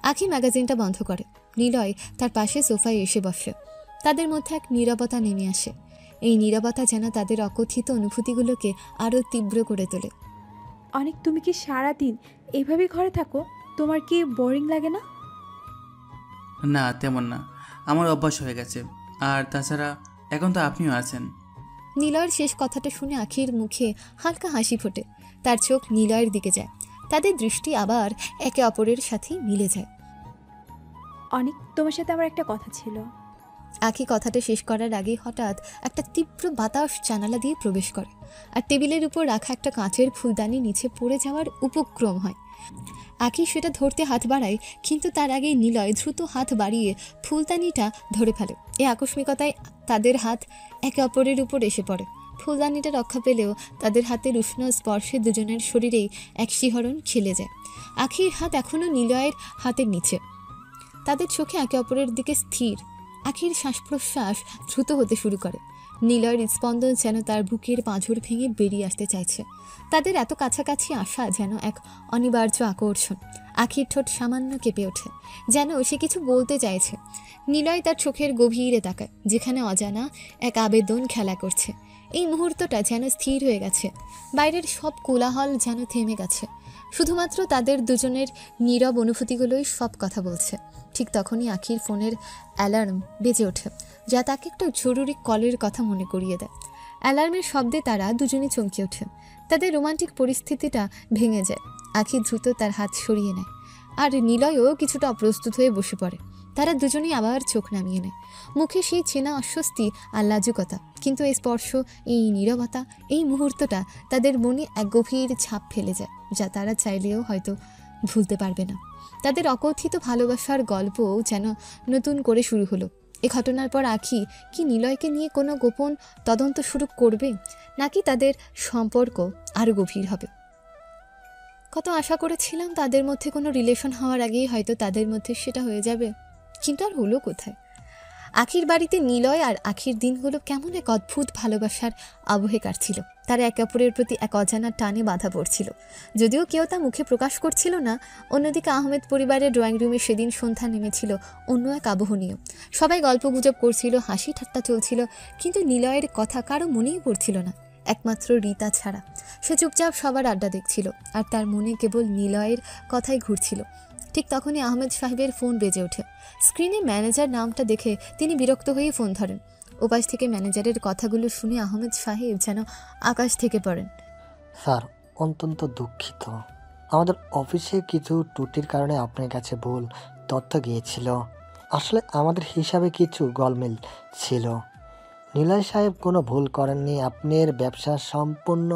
আখি ম্যাগাজিনটা বন্ধ করে। নিলয় তার পাশে সোফায় এসে বসে। তাদের মধ্যে এক নীরবতা নেমে আসে। এই নীরবতা যেন তাদের অকথিত অনুভূতিগুলোকে আরও তীব্র করে তোলে। অনেক, তুমি কি সারাদিন এইভাবে ঘরে থাকো? তোমার কি বোরিং লাগে না? না, তেমন না, আমার অভ্যাস হয়ে গেছে। আর তাছাড়া এখন তো আপনিও আছেন। নিলয়ের শেষ কথাটা শুনে আখির মুখে হালকা হাসি ফোটে। তার চোখ নিলয়ের দিকে যায়। তাদের দৃষ্টি আবার একে অপরের সাথে মিলে যায়। অনেক, তোমার সাথে আমার একটা কথা ছিল। আখি কথাটা শেষ করার আগে হঠাৎ একটা তীব্র বাতাস জানালা দিয়ে প্রবেশ করে, আর টেবিলের উপর রাখা একটা কাঁচের ফুলদানি নিচে পড়ে যাওয়ার উপক্রম হয়। আখি সেটা ধরতে হাত বাড়ায়, কিন্তু তার আগে নিলয় দ্রুত হাত বাড়িয়ে ফুলদানিটা ধরে ফেলে। এই আকস্মিকতায় তাদের হাত একে অপরের উপর এসে পড়ে। ফুলদানিটা রক্ষা পেলেও তাদের হাতের উষ্ণ স্পর্শে দুজনের শরীরেই এক শিহরণ খেলে যায়। আখির হাত এখনও নিলয়ের হাতের নিচে। তাদের চোখে একে অপরের দিকে স্থির। আখির শ্বাস প্রশ্বাস দ্রুত হতে শুরু করে। নিলয়ের স্পন্দন যেন তার বুকের পাঁজর ভেঙে বেরিয়ে আসতে চাইছে। তাদের এত কাছাকাছি আসা যেন এক অনিবার্য আকর্ষণ। আখির ঠোঁট সামান্য কেঁপে ওঠে, যেন সে কিছু বলতে চাইছে। নিলয় তার চোখের গভীরে তাকায়, যেখানে অজানা এক আবেদন খেলা করছে। এই মুহূর্তটা যেন স্থির হয়ে গেছে, বাইরের সব কোলাহল যেন থেমে গেছে, শুধুমাত্র তাদের দুজনের নীরব অনুভূতিগুলোই সব কথা বলছে। ঠিক তখনই আখির ফোনের অ্যালার্ম বেজে ওঠে, যা তাকে একটা জরুরি কলের কথা মনে করিয়ে দেয়। অ্যালার্মের শব্দে তারা দুজনে চমকে ওঠে, তাদের রোমান্টিক পরিস্থিতিটা ভেঙে যায়। আখি দ্রুত তার হাত সরিয়ে নেয়, আর নিলয়ও কিছুটা অপ্রস্তুত হয়ে বসে পড়ে। তারা দুজনেই আবার চোখ নামিয়ে নেয়, মুখে সেই চেনা অস্বস্তি আর লাজুকতা, কিন্তু এই স্পর্শ, এই নীরবতা, এই মুহূর্তটা তাদের মনে এক গভীর ছাপ ফেলে যায়, যা তারা চাইলেও হয়তো ভুলতে পারবে না। তাদের অকথিত ভালোবাসার গল্পও যেন নতুন করে শুরু হলো। এ ঘটনার পর আখি কি নিলয়কে নিয়ে কোনো গোপন তদন্ত শুরু করবে, নাকি তাদের সম্পর্ক আরও গভীর হবে? কত আশা করেছিলাম তাদের মধ্যে কোনো রিলেশন হওয়ার আগেই হয়তো তাদের মধ্যে সেটা হয়ে যাবে, কিন্তু আর হলো কোথায়? আখির বাড়িতে নিলয় আর আখির দিনগুলো কেমন এক অদ্ভুত ভালোবাসার আবহে কাটছিল। তারা একে অপরের প্রতি এক অজানা টানে বাধা পড়ছিল, যদিও কেউ তা মুখে প্রকাশ করছিল না। অন্যদিকে আহমেদ পরিবারের ড্রয়িং রুমে সেদিন সন্ধ্যা নেমেছিল অন্য এক আবহনীয়। সবাই গল্পগুজব করছিল, হাসি ঠাট্টা চলছিল, কিন্তু নিলয়ের কথা কারো মনেই পড়ছিল না, একমাত্র রীতা ছাড়া। সে চুপচাপ সবার আড্ডা দেখছিল, আর তার মনে কেবল নিলয়ের কথাই ঘুরছিল। ঠিক তখনই আহমেদ সাহেবের ফোন বেজে ওঠে। স্ক্রিনে ম্যানেজার নামটা দেখে তিনি বিরক্ত হয়ে ফোন ধরেন। ওপাশ থেকে ম্যানেজারের কথাগুলো শুনে আহমেদ সাহেব যেন আকাশ থেকে পড়েন। স্যার, অত্যন্ত দুঃখিত, আমাদের অফিসে কিছু ত্রুটির কারণে আপনার কাছে ভুল তথ্য গিয়েছিল। আসলে আমাদের হিসাবে কিছু গোলমেল ছিল। নিলয় সাহেব কোনো ভুল করেননি, আপনার ব্যবসা সম্পূর্ণ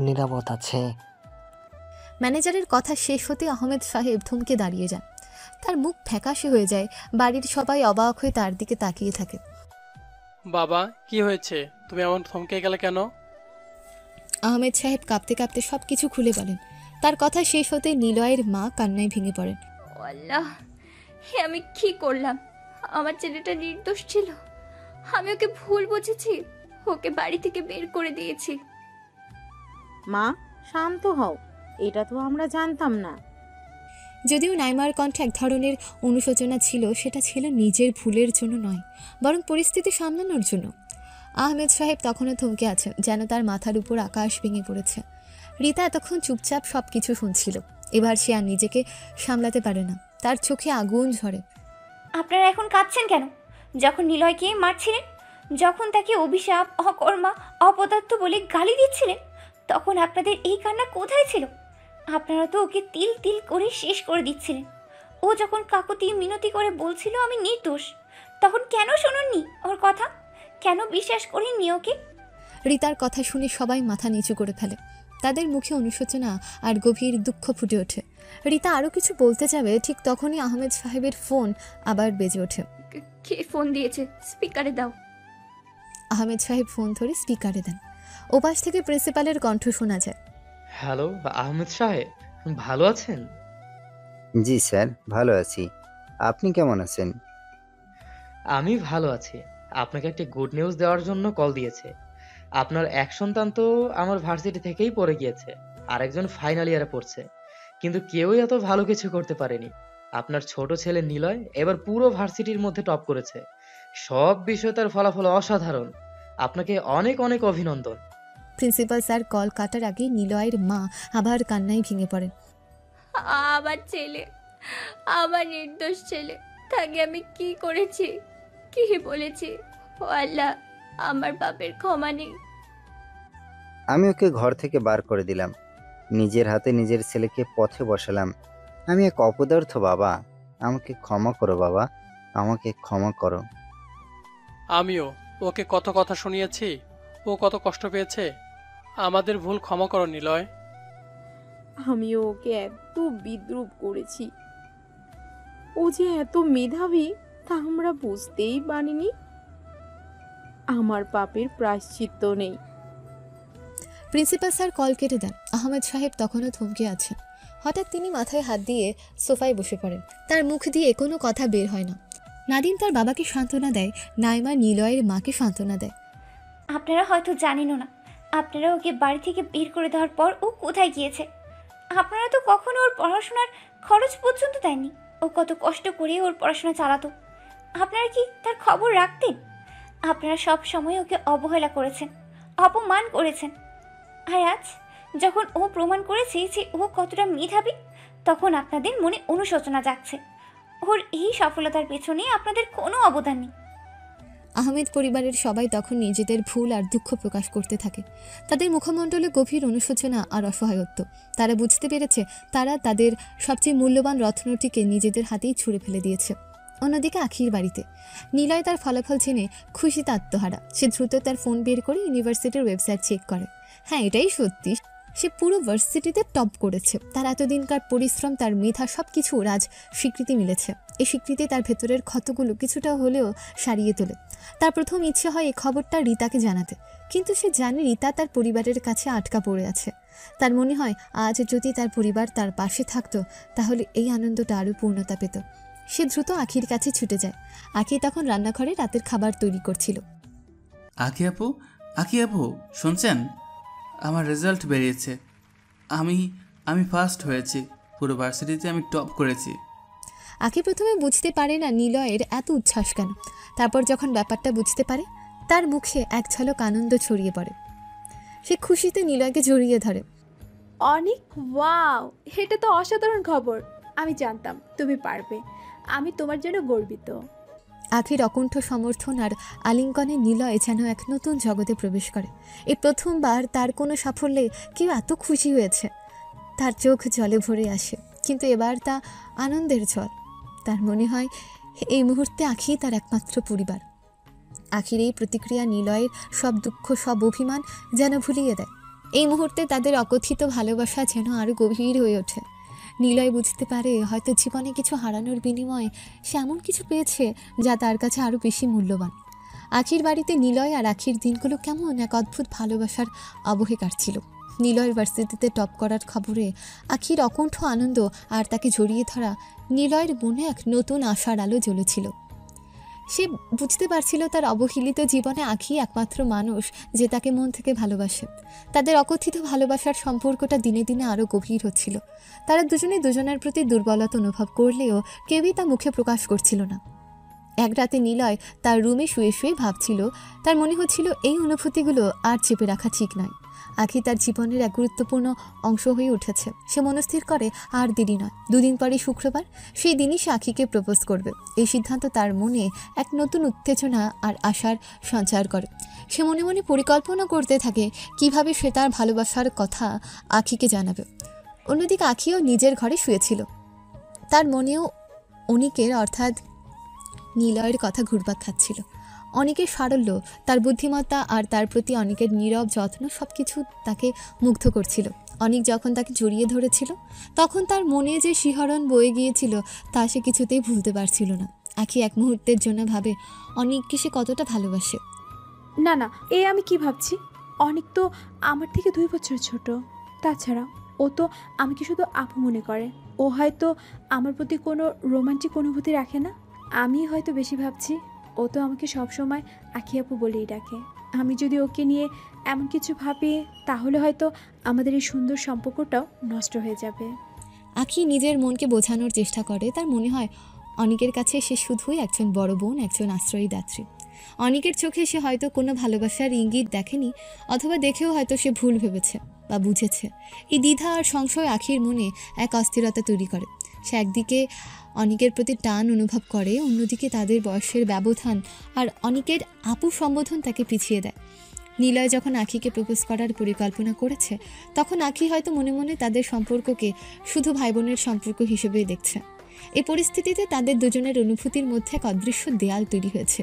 নিরাপদ আছে। ম্যানেজারের কথা শেষ হতে আহমেদ সাহেব থমকে দাঁড়িয়ে যান। তার মুখ ফ্যাকাশে হয়ে যায়, বাড়ির সবাই অবাক হয়ে তার দিকে তাকিয়ে থাকে। বাবা, কি হয়েছে? তুমি এমন থমকে গেলে কেন? আহমেদ সাহেব কাঁপতে কাঁপতে সব কিছু খুলে বলেন। তার কথা শেষ হতে নিলয়ের মা কান্নায় ভেঙে পড়েন। আল্লাহ, হে আমি কি করলাম? আমার ছেলেটা নির্দোষ ছিল, আমি ওকে ভুল বুঝেছি, ওকে বাড়ি থেকে বের করে দিয়েছি। মা, শান্ত হও, এটা তো আমরা জানতাম না। যদিও নাইমার কণ্ঠে এক ধরনের অনুশোচনা ছিল, সেটা ছিল নিজের ভুলের জন্য নয়, বরং পরিস্থিতি সামলানোর জন্য। আহমেদ সাহেব তখনও থমকে আছেন, যেন তার মাথার উপর আকাশ ভেঙে পড়েছে। রীতা এতক্ষণ চুপচাপ সব কিছু শুনছিল, এবার সে আর নিজেকে সামলাতে পারে না, তার চোখে আগুন ঝরে। আপনারা এখন কাঁদছেন কেন? যখন নিলয়কে মারছিলেন, যখন তাকে অভিশাপ, অকর্মা, অপদার্থ বলে গালি দিচ্ছিলেন, তখন আপনাদের এই কান্না কোথায় ছিল? আপনারা তো ওকে তিল তিল করে শেষ করে দিচ্ছিলেন। ও যখন কাকুতি মিনতি করে বলছিল আমি নির্দোষ, তখন কেন শুনুননি ওর কথা? কেন বিশ্বাস করেননি ওকে? রীতার কথা শুনে সবাই মাথা নিচু করে ফেলে, তাদের মুখে অনুশোচনা আর গভীর দুঃখ ফুটে ওঠে। রীতা আরও কিছু বলতে যাবে, ঠিক তখনই আহমেদ সাহেবের ফোন আবার বেজে ওঠে। কে ফোন দিয়েছে? স্পিকারে দাও। আহমেদ সাহেব ফোন ধরে স্পিকারে দেন। ওপাশ থেকে প্রিন্সিপালের কণ্ঠ শোনা যায়। হ্যালো আহমেদ সাহেব, ভালো আছেন? জি স্যার, ভালো আছি। আপনি কেমন আছেন? আমি ভালো আছি। আপনাকে একটা গুড নিউজ দেওয়ার জন্য কল দিয়েছে। আপনার এক সন্তান তো আমার ভার্সিটি থেকেই পড়ে গিয়েছে, আরেকজন ফাইনাল ইয়ারে পড়ছে, কিন্তু কেউই এত ভালো কিছু করতে পারেনি। আপনার ছোট ছেলে নিলয় এবার পুরো ভার্সিটির মধ্যে টপ করেছে, সব বিষয়ে তার ফলাফল অসাধারণ। আপনাকে অনেক অনেক অভিনন্দন। প্রিন্সিপাল স্যার কল কাটার আগে নিলয়ের মা আবার কান্নায় ভেঙে পড়েন। আমার ছেলে, আমার নির্দোষ ছেলে, তাকে আমি কি করেছি, কি বলেছি? ও আল্লাহ, আমার বাপের ক্ষমা নেই। আমি ওকে ঘর থেকে বার করে দিলাম, নিজের হাতে নিজের ছেলেকে পথে বসালাম। আমি এক অপদার্থ বাবা, আমাকে ক্ষমা করো বাবা, আমাকে ক্ষমা করো। আমিও ওকে কত কথা শুনিয়েছি, ও কত কষ্ট পেয়েছে। আমাদের ভুল ক্ষমা করো নিলয়। আমিও ওকে এত বিদ্রুপ করেছি, ও যে এত মেধাবী তা আমরা বুঝতেই পারিনি। আমার পাপের প্রায়শ্চিত্ত নেই। প্রিন্সিপাল স্যার কল কেটে দেন। আহমেদ সাহেব তখনও থমকে আছেন। হঠাৎ তিনি মাথায় হাত দিয়ে সোফায় বসে পড়েন, তার মুখ দিয়ে কোনো কথা বের হয় না। নাদিম তার বাবাকে সান্ত্বনা দেয়, নাইমা নিলয়ের মাকে সান্ত্বনা দেয়। আপনারা হয়তো জানেনও না, আপনারা ওকে বাড়ি থেকে বের করে দেওয়ার পর ও কোথায় গিয়েছে। আপনারা তো কখনো ওর পড়াশোনার খরচ পর্যন্ত দেননি। ও কত কষ্ট করে ওর পড়াশোনা চালাতো, আপনারা কি তার খবর রাখতেন? আপনারা সব সময় ওকে অবহেলা করেছেন, অপমান করেছেন। আর আজ যখন ও প্রমাণ করেছে যে ও কতটা মেধাবী, তখন আপনাদের মনে অনুশোচনা জাগছে। ওর এই সফলতার পেছনে আপনাদের কোনো অবদান নেই। আহমেদ পরিবারের সবাই তখন নিজেদের ভুল আর দুঃখ প্রকাশ করতে থাকে। তাদের মুখমণ্ডলে গভীর অনুশোচনা আর অসহায়ত্ব। তারা বুঝতে পেরেছে তারা তাদের সবচেয়ে মূল্যবান রত্নটিকে নিজেদের হাতেই ছুঁড়ে ফেলে দিয়েছে। অন্যদিকে আখির বাড়িতে নিলয় তার ফলাফল জেনে খুশিতে আত্মহারা। সে দ্রুত তার ফোন বের করে ইউনিভার্সিটির ওয়েবসাইট চেক করে। হ্যাঁ, এটাই সত্যি, সে পুরো ভার্সিটিতে টপ করেছে। তার এতদিনকার পরিশ্রম, তার মেধা, সব কিছু আজ স্বীকৃতি মিলেছে। এই স্বীকৃতি তার ভেতরের ক্ষতগুলো কিছুটা হলেও সারিয়ে তোলে। তার প্রথম ইচ্ছে হয় এই খবরটা রিতাকে জানাতে, কিন্তু সে জানে রিতা তার পরিবারের কাছে আটকা পড়ে আছে। তার মনে হয় আজ যদি তার পরিবার তার পাশে থাকতো তাহলে এই আনন্দটা আরও পূর্ণতা পেত। সে দ্রুত আখির কাছে ছুটে যায়। আখি তখন রান্নাঘরে রাতের খাবার তৈরি করছিল। আখি আপু শুনছেন? আমার রেজাল্ট বেরিয়েছে। আমি ফার্স্ট হয়েছি। পুরো ভার্সিটিতে আমি টপ করেছি। আখি প্রথমে বুঝতে পারে না নিলয়ের এত উচ্ছ্বাস কেন। তারপর যখন ব্যাপারটা বুঝতে পারে, তার মুখে এক ঝলক আনন্দ ছড়িয়ে পড়ে। সে খুশিতে নিলয়কে জড়িয়ে ধরে। অনেক ওয়াও, এটা তো অসাধারণ খবর। আমি জানতাম তুমি পারবে। আমি তোমার জন্য গর্বিত। আখির অকুণ্ঠ সমর্থন আর আলিঙ্গনে নিলয় যেন এক নতুন জগতে প্রবেশ করে। এই প্রথমবার তার কোনো সাফল্যে কেউ এত খুশি হয়েছে। তার চোখ জলে ভরে আসে, কিন্তু এবার তা আনন্দের জল। তার মনে হয় এই মুহূর্তে আখি তার একমাত্র পরিবার। আখির এই প্রতিক্রিয়া নিলয়ের সব দুঃখ, সব অভিমান যেন ভুলিয়ে দেয়। এই মুহূর্তে তাদের অকথিত ভালোবাসা যেন আরও গভীর হয়ে ওঠে। নিলয় বুঝতে পারে হয়তো জীবনে কিছু হারানোর বিনিময়ে সে এমন কিছু পেয়েছে যা তার কাছে আরও বেশি মূল্যবান। আখির বাড়িতে নিলয় আর আখির দিনগুলো কেমন এক অদ্ভুত ভালোবাসার আবহে কাটছিল। নিলয়ের ভার্সিটিতে টপ করার খবরে আখির অকুণ্ঠ আনন্দ আর তাকে জড়িয়ে ধরা নিলয়ের মনে এক নতুন আশার আলো জ্বলেছিল। সে বুঝতে পারছিল তার অবহেলিত জীবনে আখি একমাত্র মানুষ যে তাকে মন থেকে ভালোবাসে। তাদের অকথিত ভালোবাসার সম্পর্কটা দিনে দিনে আরও গভীর হচ্ছিল। তারা দুজনে দুজনের প্রতি দুর্বলতা অনুভব করলেও কেউই তা মুখে প্রকাশ করছিল না। এক রাতে নিলয় তার রুমে শুয়ে শুয়ে ভাবছিল, তার মনে হচ্ছিল এই অনুভূতিগুলো আর চেপে রাখা ঠিক নয়। আখি তার জীবনের এক গুরুত্বপূর্ণ অংশ হয়ে উঠেছে। সে মনস্থির করে আর দেরি নয়, দুদিন পরে শুক্রবার, সেই দিনই সে আখিকে প্রপোজ করবে। এই সিদ্ধান্ত তার মনে এক নতুন উত্তেজনা আর আশার সঞ্চার করে। সে মনে মনে পরিকল্পনা করতে থাকে কিভাবে সে তার ভালোবাসার কথা আখিকে জানাবে। অন্যদিকে আখিও নিজের ঘরে শুয়েছিল। তার মনেও অনিকের অর্থাৎ নিলয়ের কথা ঘুরপাক খাচ্ছিল। অনেকের সারল্য, তার বুদ্ধিমত্তা আর তার প্রতি অনেকের নীরব যত্ন সব কিছু তাকে মুগ্ধ করছিল। অনেক যখন তাকে জড়িয়ে ধরেছিল তখন তার মনে যে শিহরণ বয়ে গিয়েছিল তা সে কিছুতেই ভুলতে পারছিল না। আখি এক মুহূর্তের জন্য ভাবে অনেককে সে কতটা ভালোবাসে। না না, এই আমি কি ভাবছি? অনেক তো আমার থেকে 2 বছর ছোট। তাছাড়া ও তো আমাকে শুধু আপু মনে করে। ও হয়তো আমার প্রতি কোনো রোমান্টিক অনুভূতি রাখে না। আমি হয়তো বেশি ভাবছি। ও তো আমাকে সবসময় আখি আপু বলেই ডাকে। আমি যদি ওকে নিয়ে এমন কিছু ভাবি তাহলে হয়তো আমাদের এই সুন্দর সম্পর্কটাও নষ্ট হয়ে যাবে। আখি নিজের মনকে বোঝানোর চেষ্টা করে। তার মনে হয় অনেকের কাছে সে শুধুই একজন বড় বোন, একজন আশ্রয়দাত্রী। অনেকের চোখে সে হয়তো কোনো ভালোবাসার ইঙ্গিত দেখেনি, অথবা দেখেও হয়তো সে ভুল ভেবেছে বা বুঝেছে। এই দ্বিধা আর সংশয় আখির মনে এক অস্থিরতা তৈরি করে। সে একদিকে অনেকের প্রতি টান অনুভব করে, অন্যদিকে তাদের বয়সের ব্যবধান আর অনেকের আপু সম্বোধন তাকে পিছিয়ে দেয়। নিলয় যখন আখিকে প্রপোজ করার পরিকল্পনা করেছে তখন আখি হয়তো মনে মনে তাদের সম্পর্ককে শুধু ভাই বোনের সম্পর্ক হিসেবেই দেখছে। এই পরিস্থিতিতে তাদের দুজনের অনুভূতির মধ্যে এক অদৃশ্য দেয়াল তৈরি হয়েছে।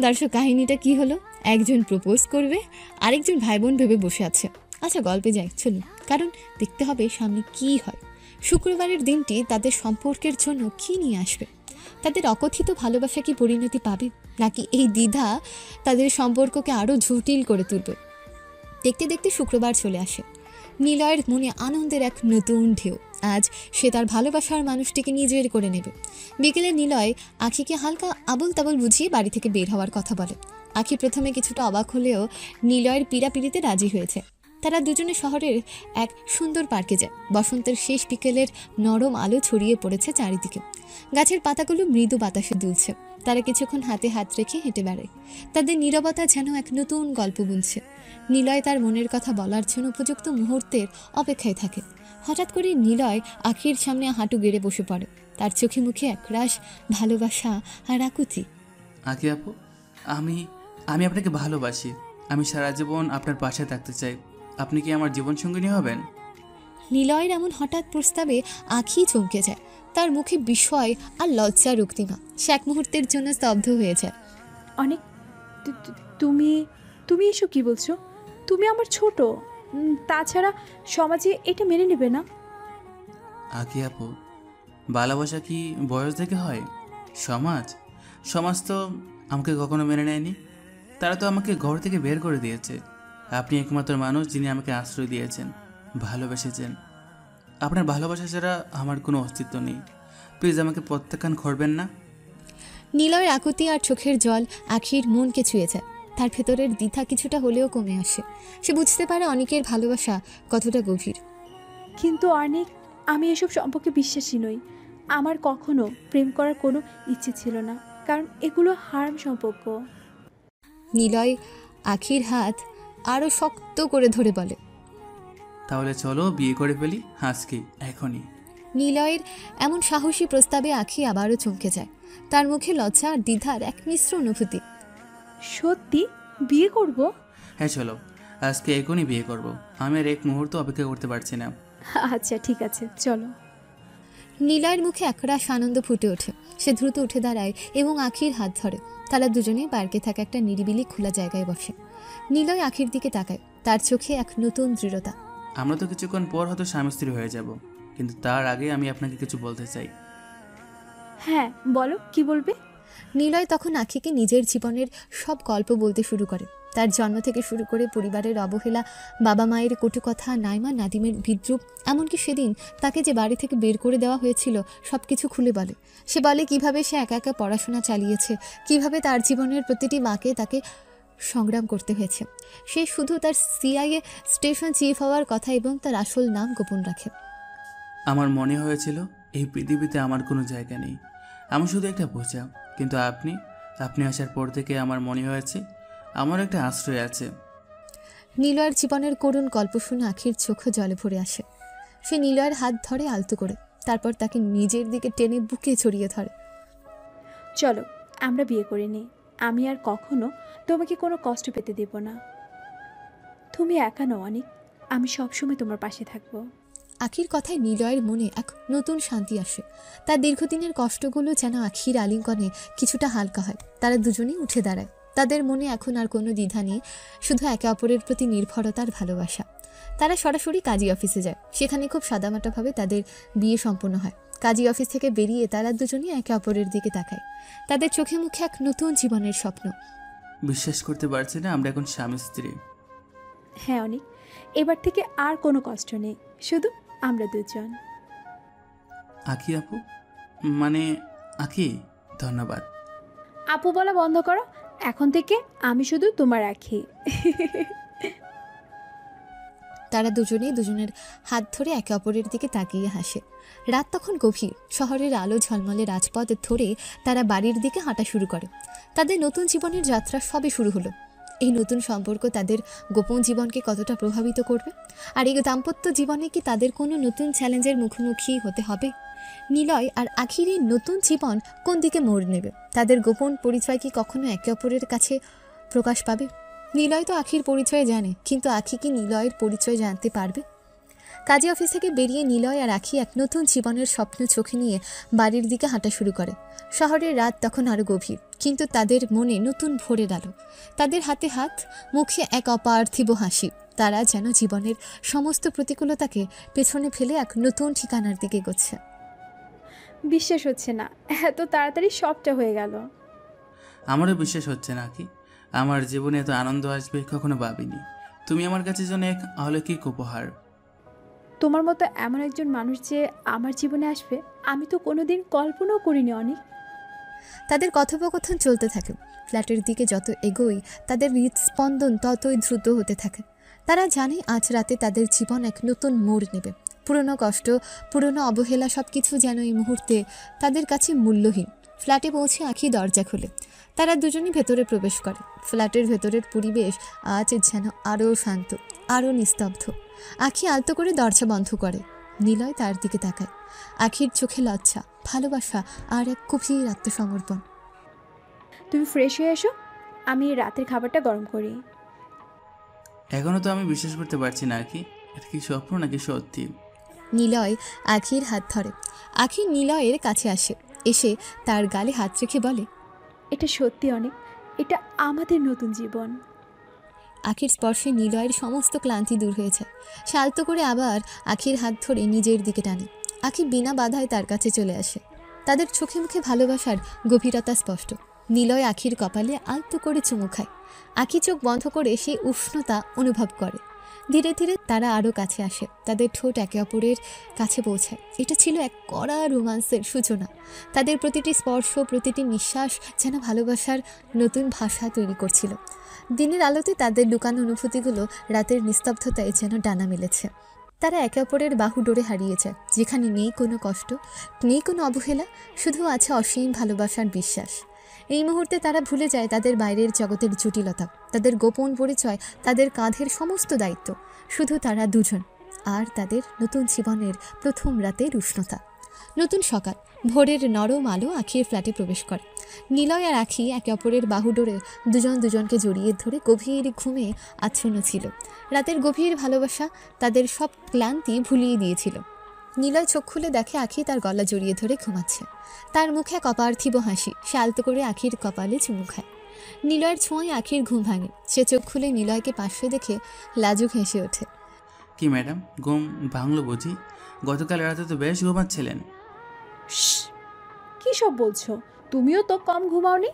দর্শক, কাহিনীটা কি হলো? একজন প্রপোজ করবে, আরেকজন ভাই বোন ভেবে বসে আছে। আচ্ছা, গল্পে যাই চলুন, কারণ দেখতে হবে সামনে কি হয়। শুক্রবারের দিনটি তাদের সম্পর্কের জন্য কি নিয়ে আসবে? তাদের অকথিত ভালোবাসা কি পরিণতি পাবে, নাকি এই দ্বিধা তাদের সম্পর্ককে আরও জটিল করে তুলবে? দেখতে দেখতে শুক্রবার চলে আসে। নিলয়ের মনে আনন্দের এক নতুন ঢেউ। আজ সে তার ভালোবাসার মানুষটিকে নিজের করে নেবে। বিকেলে নিলয় আখিকে হালকা আবল তাবল বুঝিয়ে বাড়ি থেকে বের হওয়ার কথা বলে। আখি প্রথমে কিছুটা অবাক হলেও নিলয়ের পীড়াপিড়িতে রাজি হয়েছে। তারা দুজনে শহরের এক সুন্দর পার্কে যায়। বসন্তের শেষ বিকেলের নরম আলো ছড়িয়ে পড়েছে চারিদিকে। গাছের পাতাগুলো মৃদু বাতাসে দুলছে। তারা কিছুক্ষণ হাতে হাত রেখে হেঁটে বেড়ায়। তাদের নীরবতা যেন এক নতুন গল্প বুনছে। নিলয় তার মনের কথা বলার জন্য উপযুক্ত মুহূর্তের অপেক্ষায় থাকে। হঠাৎ করে নিলয় আখির সামনে হাঁটু গেড়ে বসে পড়ে। তার চোখে মুখে একরাশ ভালোবাসা আর আকুতি। আঁকি আপু, আমি আমি আপনাকে ভালোবাসি। আমি সারা জীবন আপনার পাশে থাকতে চাই। আপনি কি আমার জীবনসঙ্গিনী হবেন? নিলয়ের এমন হঠাৎ প্রস্তাবে আঁখি চমকে যায়। তার মুখে বিস্ময় আর লজ্জার রক্তিমা। সে এক মুহূর্তের জন্য স্তব্ধ হয়ে যায়। অনেক তুমি তুমি এসব কি বলছো? তুমি আমার ছোট, তাছাড়া সমাজে এটা মেনে নেবে না। আঁকি আপু, ভালোবাসা কি বয়স দেখে হয়? সমাজ সমাজ তো আমাকে কখনো মেনে নেয়নি। তারা তো আমাকে ঘর থেকে বের করে দিয়েছে। আপনি একমাত্র মানুষ যিনি আমাকে আশ্রয় দিয়েছেন, ভালোবেসেছেন। আপনার ভালোবাসা ছাড়া আমার কোনো অস্তিত্ব নেই। প্লিজ আমাকে প্রত্যাখ্যান করবেন না। নিলয়ের আকুতি আর চোখের জল আখির মনকে ছুঁয়ে যায়। তার ভেতরের দ্বিধা কিছুটা হলেও কমে আসে। সে বুঝতে পারে অনেকের ভালোবাসা কতটা গভীর। কিন্তু অনেক, আমি এসব সম্পর্কে বিশ্বাসী নই। আমার কখনো প্রেম করার কোনো ইচ্ছে ছিল না, কারণ এগুলো হারাম সম্পর্ক। নিলয় আখির হাত আরও শক্ত করে ধরে বলে, তাহলে চলো বিয়ে করে ফেলি আজকে, এখনই। নিলয়ের এমন সাহসী প্রস্তাবে আখি আবারও চমকে যায়। তার মুখে লজ্জা আর দ্বিধার এক মিশ্র অনুভূতি। সত্যি বিয়ে করব? হ্যাঁ চলো, আজকে এখনই বিয়ে করব। আমি আর এক মুহূর্ত অপেক্ষা করতে পারছি না। আচ্ছা ঠিক আছে, চলো। নিলয়ের মুখে একরাশ আনন্দ ফুটে ওঠে। সে দ্রুত উঠে দাঁড়ায় এবং আখির হাত ধরে। তারা দুজনেই পার্কে থাকা একটা নিরিবিলি খোলা জায়গায় বসে। নিলয় আখির দিকে তাকায়। তার চোখে এক নতুন দৃঢ়তা। আমরা তো কিছুক্ষণ পর হয়তো স্বামী স্ত্রী হয়ে যাব, কিন্তু তার আগে আমি আপনাকে কিছু বলতে চাই। হ্যাঁ বলো, কি বলবে? নিলয় তখন আখিকে নিজের জীবনের সব গল্প বলতে শুরু করে। তার জন্ম থেকে শুরু করে পরিবারের অবহেলা, বাবা মায়ের কটু কথা, নাইমা নাদিমের বিদ্রুপ, এমনকি সেদিন তাকে যে বাড়ি থেকে বের করে দেওয়া হয়েছিল, সব কিছু খুলে বলে। সে বলে কিভাবে সে একা একা পড়াশোনা চালিয়েছে, কিভাবে তার জীবনের প্রতিটি মাকে তাকে সংগ্রাম করতে হয়েছে। সে শুধু তার সিআইএ স্টেশন চিফ হওয়ার কথা এবং তার আসল নাম গোপন রাখে। আমার মনে হয়েছিল এই পৃথিবীতে আমার কোনো জায়গা নেই, আমি শুধু একটা বোঝা। কিন্তু আপনি আসার পর থেকে আমার মনে হয়েছে আমার একটা আশ্রয় আছে। নিলয়ের জীবনের করুণ গল্প শুনে আখির চোখে জলে ভরে আসে। সে নিলয়ের হাত ধরে আলতো করে, তারপর তাকে নিজের দিকে টেনে বুকে জড়িয়ে ধরে। চলো আমরা বিয়ে করে নিই। আমি আর কখনো তোমাকে কোনো কষ্ট পেতে দেব না। তুমি একা নও অনেক, আমি সবসময় তোমার পাশে থাকবো। আখির কথায় নিলয়ের মনে এক নতুন শান্তি আসে। তার দীর্ঘদিনের কষ্টগুলো যেন আখির আলিঙ্গনে কিছুটা হালকা হয়। তারা দুজনেই উঠে দাঁড়ায়। তাদের মনে এখন আর কোনো দ্বিধা নেই, শুধু একে অপরের প্রতি নির্ভরতার ভালোবাসা। তারা সরাসরি কাজী অফিসে যায়। সেখানে খুব সাদামাটাভাবে তাদের বিয়ে সম্পন্ন হয়। কাজী অফিস থেকে বেরিয়ে তারা দুজনেই একে অপরের দিকে তাকায়। তাদের চোখে মুখে এক নতুন জীবনের স্বপ্ন। বিশ্বাস করতে পারছি না আমরা এখন স্বামী স্ত্রী। হ্যাঁ অনেক, এবার থেকে আর কোনো কষ্ট নেই, শুধু আমরা দুজন। আখি আপু, মানে আখি, ধন্যবাদ। আপু বলা বন্ধ করো, এখন থেকে আমি শুধু তোমার আখি। তারা দুজনেই দুজনের হাত ধরে একে অপরের দিকে তাকিয়ে হাসে। রাত তখন গভীর। শহরের আলো ঝলমলে রাজপথ ধরে তারা বাড়ির দিকে হাঁটা শুরু করে। তাদের নতুন জীবনের যাত্রা সবে শুরু হলো। এই নতুন সম্পর্ক তাদের গোপন জীবনকে কতটা প্রভাবিত করবে, আর এই দাম্পত্য জীবনে কি তাদের কোনো নতুন চ্যালেঞ্জের মুখোমুখি হতে হবে? নিলয় আর আখির এই নতুন জীবন কোন দিকে মোড় নেবে? তাদের গোপন পরিচয় কি কখনো একে অপরের কাছে প্রকাশ পাবে? নিলয় তো আখির পরিচয় জানে, কিন্তু আখি কি নিলয়ের পরিচয় জানতে পারবে? কাজী অফিস থেকে বেরিয়ে নিলয় আর আখি এক নতুন জীবনের স্বপ্ন চোখে নিয়ে বাড়ির দিকে হাঁটা শুরু করে। শহরের রাত তখন আরও গভীর, কিন্তু তাদের মনে নতুন ভোরের আলো। তাদের হাতে হাত, মুখে এক অপার্থিব হাসি। তারা যেন জীবনের সমস্ত প্রতিকূলতাকে পেছনে ফেলে এক নতুন ঠিকানার দিকে এগোচ্ছে। বিশ্বাস হচ্ছে না, এত তাড়াতাড়ি সবটা হয়ে গেল। আমারও বিশ্বাস হচ্ছে না কি আমার জীবনে এত আনন্দ আসবে কখনো ভাবিনি। তুমি আমার কাছে যেন এক অলৌকিক উপহার। তোমার মতো এমন একজন মানুষ যে আমার জীবনে আসবে, আমি তো কোনোদিন কল্পনাও করিনি অনেক। তাদের কথোপকথন চলতে থাকে। ফ্ল্যাটের দিকে যত এগোই তাদের হৃদস্পন্দন ততই দ্রুত হতে থাকে। তারা জানে আজ রাতে তাদের জীবন এক নতুন মোড় নেবে। পুরনো কষ্ট, পুরনো অবহেলা সব কিছু যেন এই মুহূর্তে তাদের কাছে মূল্যহীন। ফ্ল্যাটে পৌঁছে আঁখি দরজা খোলে। তারা দুজনই ভেতরে প্রবেশ করে। ফ্ল্যাটের ভেতরের পরিবেশ আজ যেন আরও শান্ত, আরও নিস্তব্ধ। আঁখি আলতো করে দরজা বন্ধ করে। নিলয় তার দিকে তাকায়। আঁখির চোখে লজ্জা, ভালোবাসা আর এক গভীর আত্মসমর্পণ। তুমি ফ্রেশ হয়ে এসো, আমি রাতের খাবারটা গরম করি। এখনও তো আমি বিশ্বাস করতে পারছি না আঁখি, এটা কি স্বপ্ন নাকি সত্যি? নিলয় আঁখির হাত ধরে। আঁখি নিলয়ের কাছে আসে, এসে তার গালে হাত রেখে বলে, এটা সত্যি অনেক, এটা আমাদের নতুন জীবন। আঁখির স্পর্শে নিলয়ের সমস্ত ক্লান্তি দূর হয়ে যায়। সে আলতো করে আবার আঁখির হাত ধরে নিজের দিকে টানে। আঁখি বিনা বাধায় তার কাছে চলে আসে। তাদের চোখে মুখে ভালোবাসার গভীরতা স্পষ্ট। নিলয় আঁখির কপালে আলতো করে চুমু খায়। আঁখি চোখ বন্ধ করে সেই উষ্ণতা অনুভব করে। ধীরে ধীরে তারা আরও কাছে আসে, তাদের ঠোঁট একে অপরের কাছে পৌঁছায়। এটা ছিল এক কড়া রোমান্সের সূচনা। তাদের প্রতিটি স্পর্শ, প্রতিটি নিঃশ্বাস যেন ভালোবাসার নতুন ভাষা তৈরি করছিল। দিনের আলোতে তাদের লুকানো অনুভূতিগুলো রাতের নিস্তব্ধতায় যেন ডানা মেলেছে। তারা একে অপরের বাহু ডোরে হারিয়ে যায়, যেখানে নেই কোনো কষ্ট, নেই কোনো অবহেলা, শুধু আছে অসীম ভালোবাসার বিশ্বাস। এই মুহূর্তে তারা ভুলে যায় তাদের বাইরের জগতের জটিলতা, তাদের গোপন পরিচয়, তাদের কাঁধের সমস্ত দায়িত্ব। শুধু তারা দুজন আর তাদের নতুন জীবনের প্রথম রাতের উষ্ণতা। নতুন সকাল, ভোরের নরম আলো আঁখির ফ্ল্যাটে প্রবেশ করে। নিলয় আর আঁখি একে অপরের বাহু ডোরে দুজন দুজনকে জড়িয়ে ধরে গভীর ঘুমে আচ্ছন্ন ছিল। রাতের গভীর ভালোবাসা তাদের সব ক্লান্তি ভুলিয়ে দিয়েছিল। নিলয় চোখ খুলে দেখে আঁখি তার গলা জড়িয়ে ধরে ঘুমাচ্ছে। তার মুখে এক অপার্থিব হাসি। সে আলতো করে আঁখির কপালে চুমু খায়। নিলয়ের ছোঁয়ায় আঁখির ঘুম ভাঙে। সে চোখ খুলে নিলয়কে পাশে দেখে লাজুক হেসে ওঠে। কি ম্যাডাম, ঘুম ভাঙলো বুঝি? গতকাল রাতে তো বেশ ঘুমাচ্ছিলেন। কি সব বলছো? তুমিও তো কম ঘুমাওনি।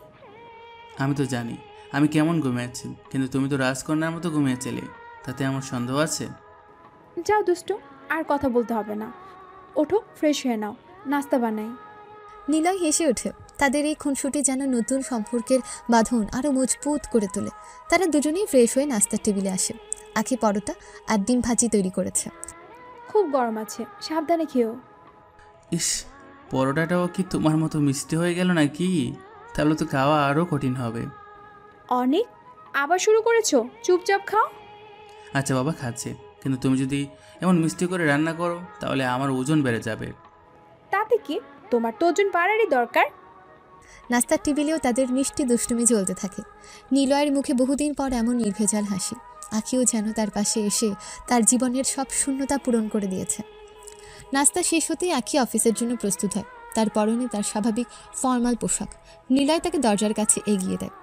আমি তো জানি আমি কেমন ঘুমিয়েছি, কিন্তু তুমি তো রাজকন্যার মতো ঘুমিয়েছিলে, তাতে আমার সন্দেহ আছে? যাও দুষ্টু, আর কথা বলতে হবে না। ওঠো, ফ্রেশ হয়ে নাও, নাস্তা বানাই। নিলয় হেসে ওঠে। তাদের এই খুনসুটি যেন নতুন সম্পর্কের বাঁধন আরও মজবুত করে তোলে। তারা দুজনেই ফ্রেশ হয়ে নাস্তার টেবিলে আসে। আঁখি পরোটা আর ডিম ভাজি তৈরি করেছে। খুব গরম আছে, সাবধানে খেও। ইস, পরোটাটাও কি তোমার মতো মিষ্টি হয়ে গেল নাকি? তাহলে তো খাওয়া আরও কঠিন হবে। অনেক আবার শুরু করেছো, চুপচাপ খাও। আচ্ছা বাবা, খাচ্ছে, কিন্তু তুমি যদি এমন মিষ্টি করে রান্না করো তাহলে আমার ওজন বেড়ে যাবে। তাতে কি, তোমার তো ওজন বাড়ারই দরকার। নাস্তার টেবিলেও তাদের মিষ্টি দুষ্টুমি চলতে থাকে। নিলয়ের মুখে বহুদিন পর এমন নির্ভেজাল হাসি। আঁখিও যেন তার পাশে এসে তার জীবনের সব শূন্যতা পূরণ করে দিয়েছে। নাস্তা শেষ হতেই আঁখি অফিসের জন্য প্রস্তুত হয়। তার পরনে তার স্বাভাবিক ফর্মাল পোশাক। নিলয় তাকে দরজার কাছে এগিয়ে দেয়।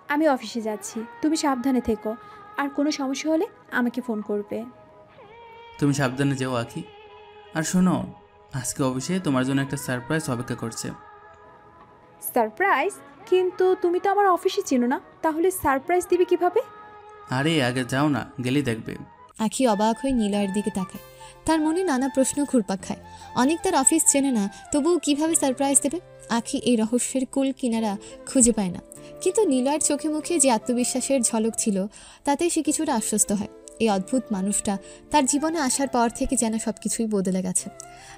আমি অফিসে যাচ্ছি, তুমি সাবধানে থেকো, আর কোনো সমস্যা হলে আমাকে ফোন করবে। তুমি সাবধানে যেও আঁখি। আর শোনো, আজকে অফিসে তোমার জন্য একটা সারপ্রাইজ অপেক্ষা করছে। সারপ্রাইজ? কিন্তু তুমি তো আমার অফিসে চেনো না, তাহলে সারপ্রাইজ দিবে কিভাবে? আরে আগে যাও না, গেলেই দেখবে। আঁখি অবাক হয়ে নিলয়ের দিকে তাকায়। তার মনে নানা প্রশ্ন ঘুরপাক খায়। অনেক তার অফিস চেনে না, তবুও কিভাবে সারপ্রাইজ দেবে? আঁখি এই রহস্যের কুল কিনারা খুঁজে পায় না। কিন্তু নিলয়ের চোখে মুখে যে আত্মবিশ্বাসের ঝলক ছিল, তাতেই সে কিছুটা আশ্বস্ত হয়। এই অদ্ভুত মানুষটা তার জীবনে আসার পর থেকে যেন সব কিছুই বদলে গেছে।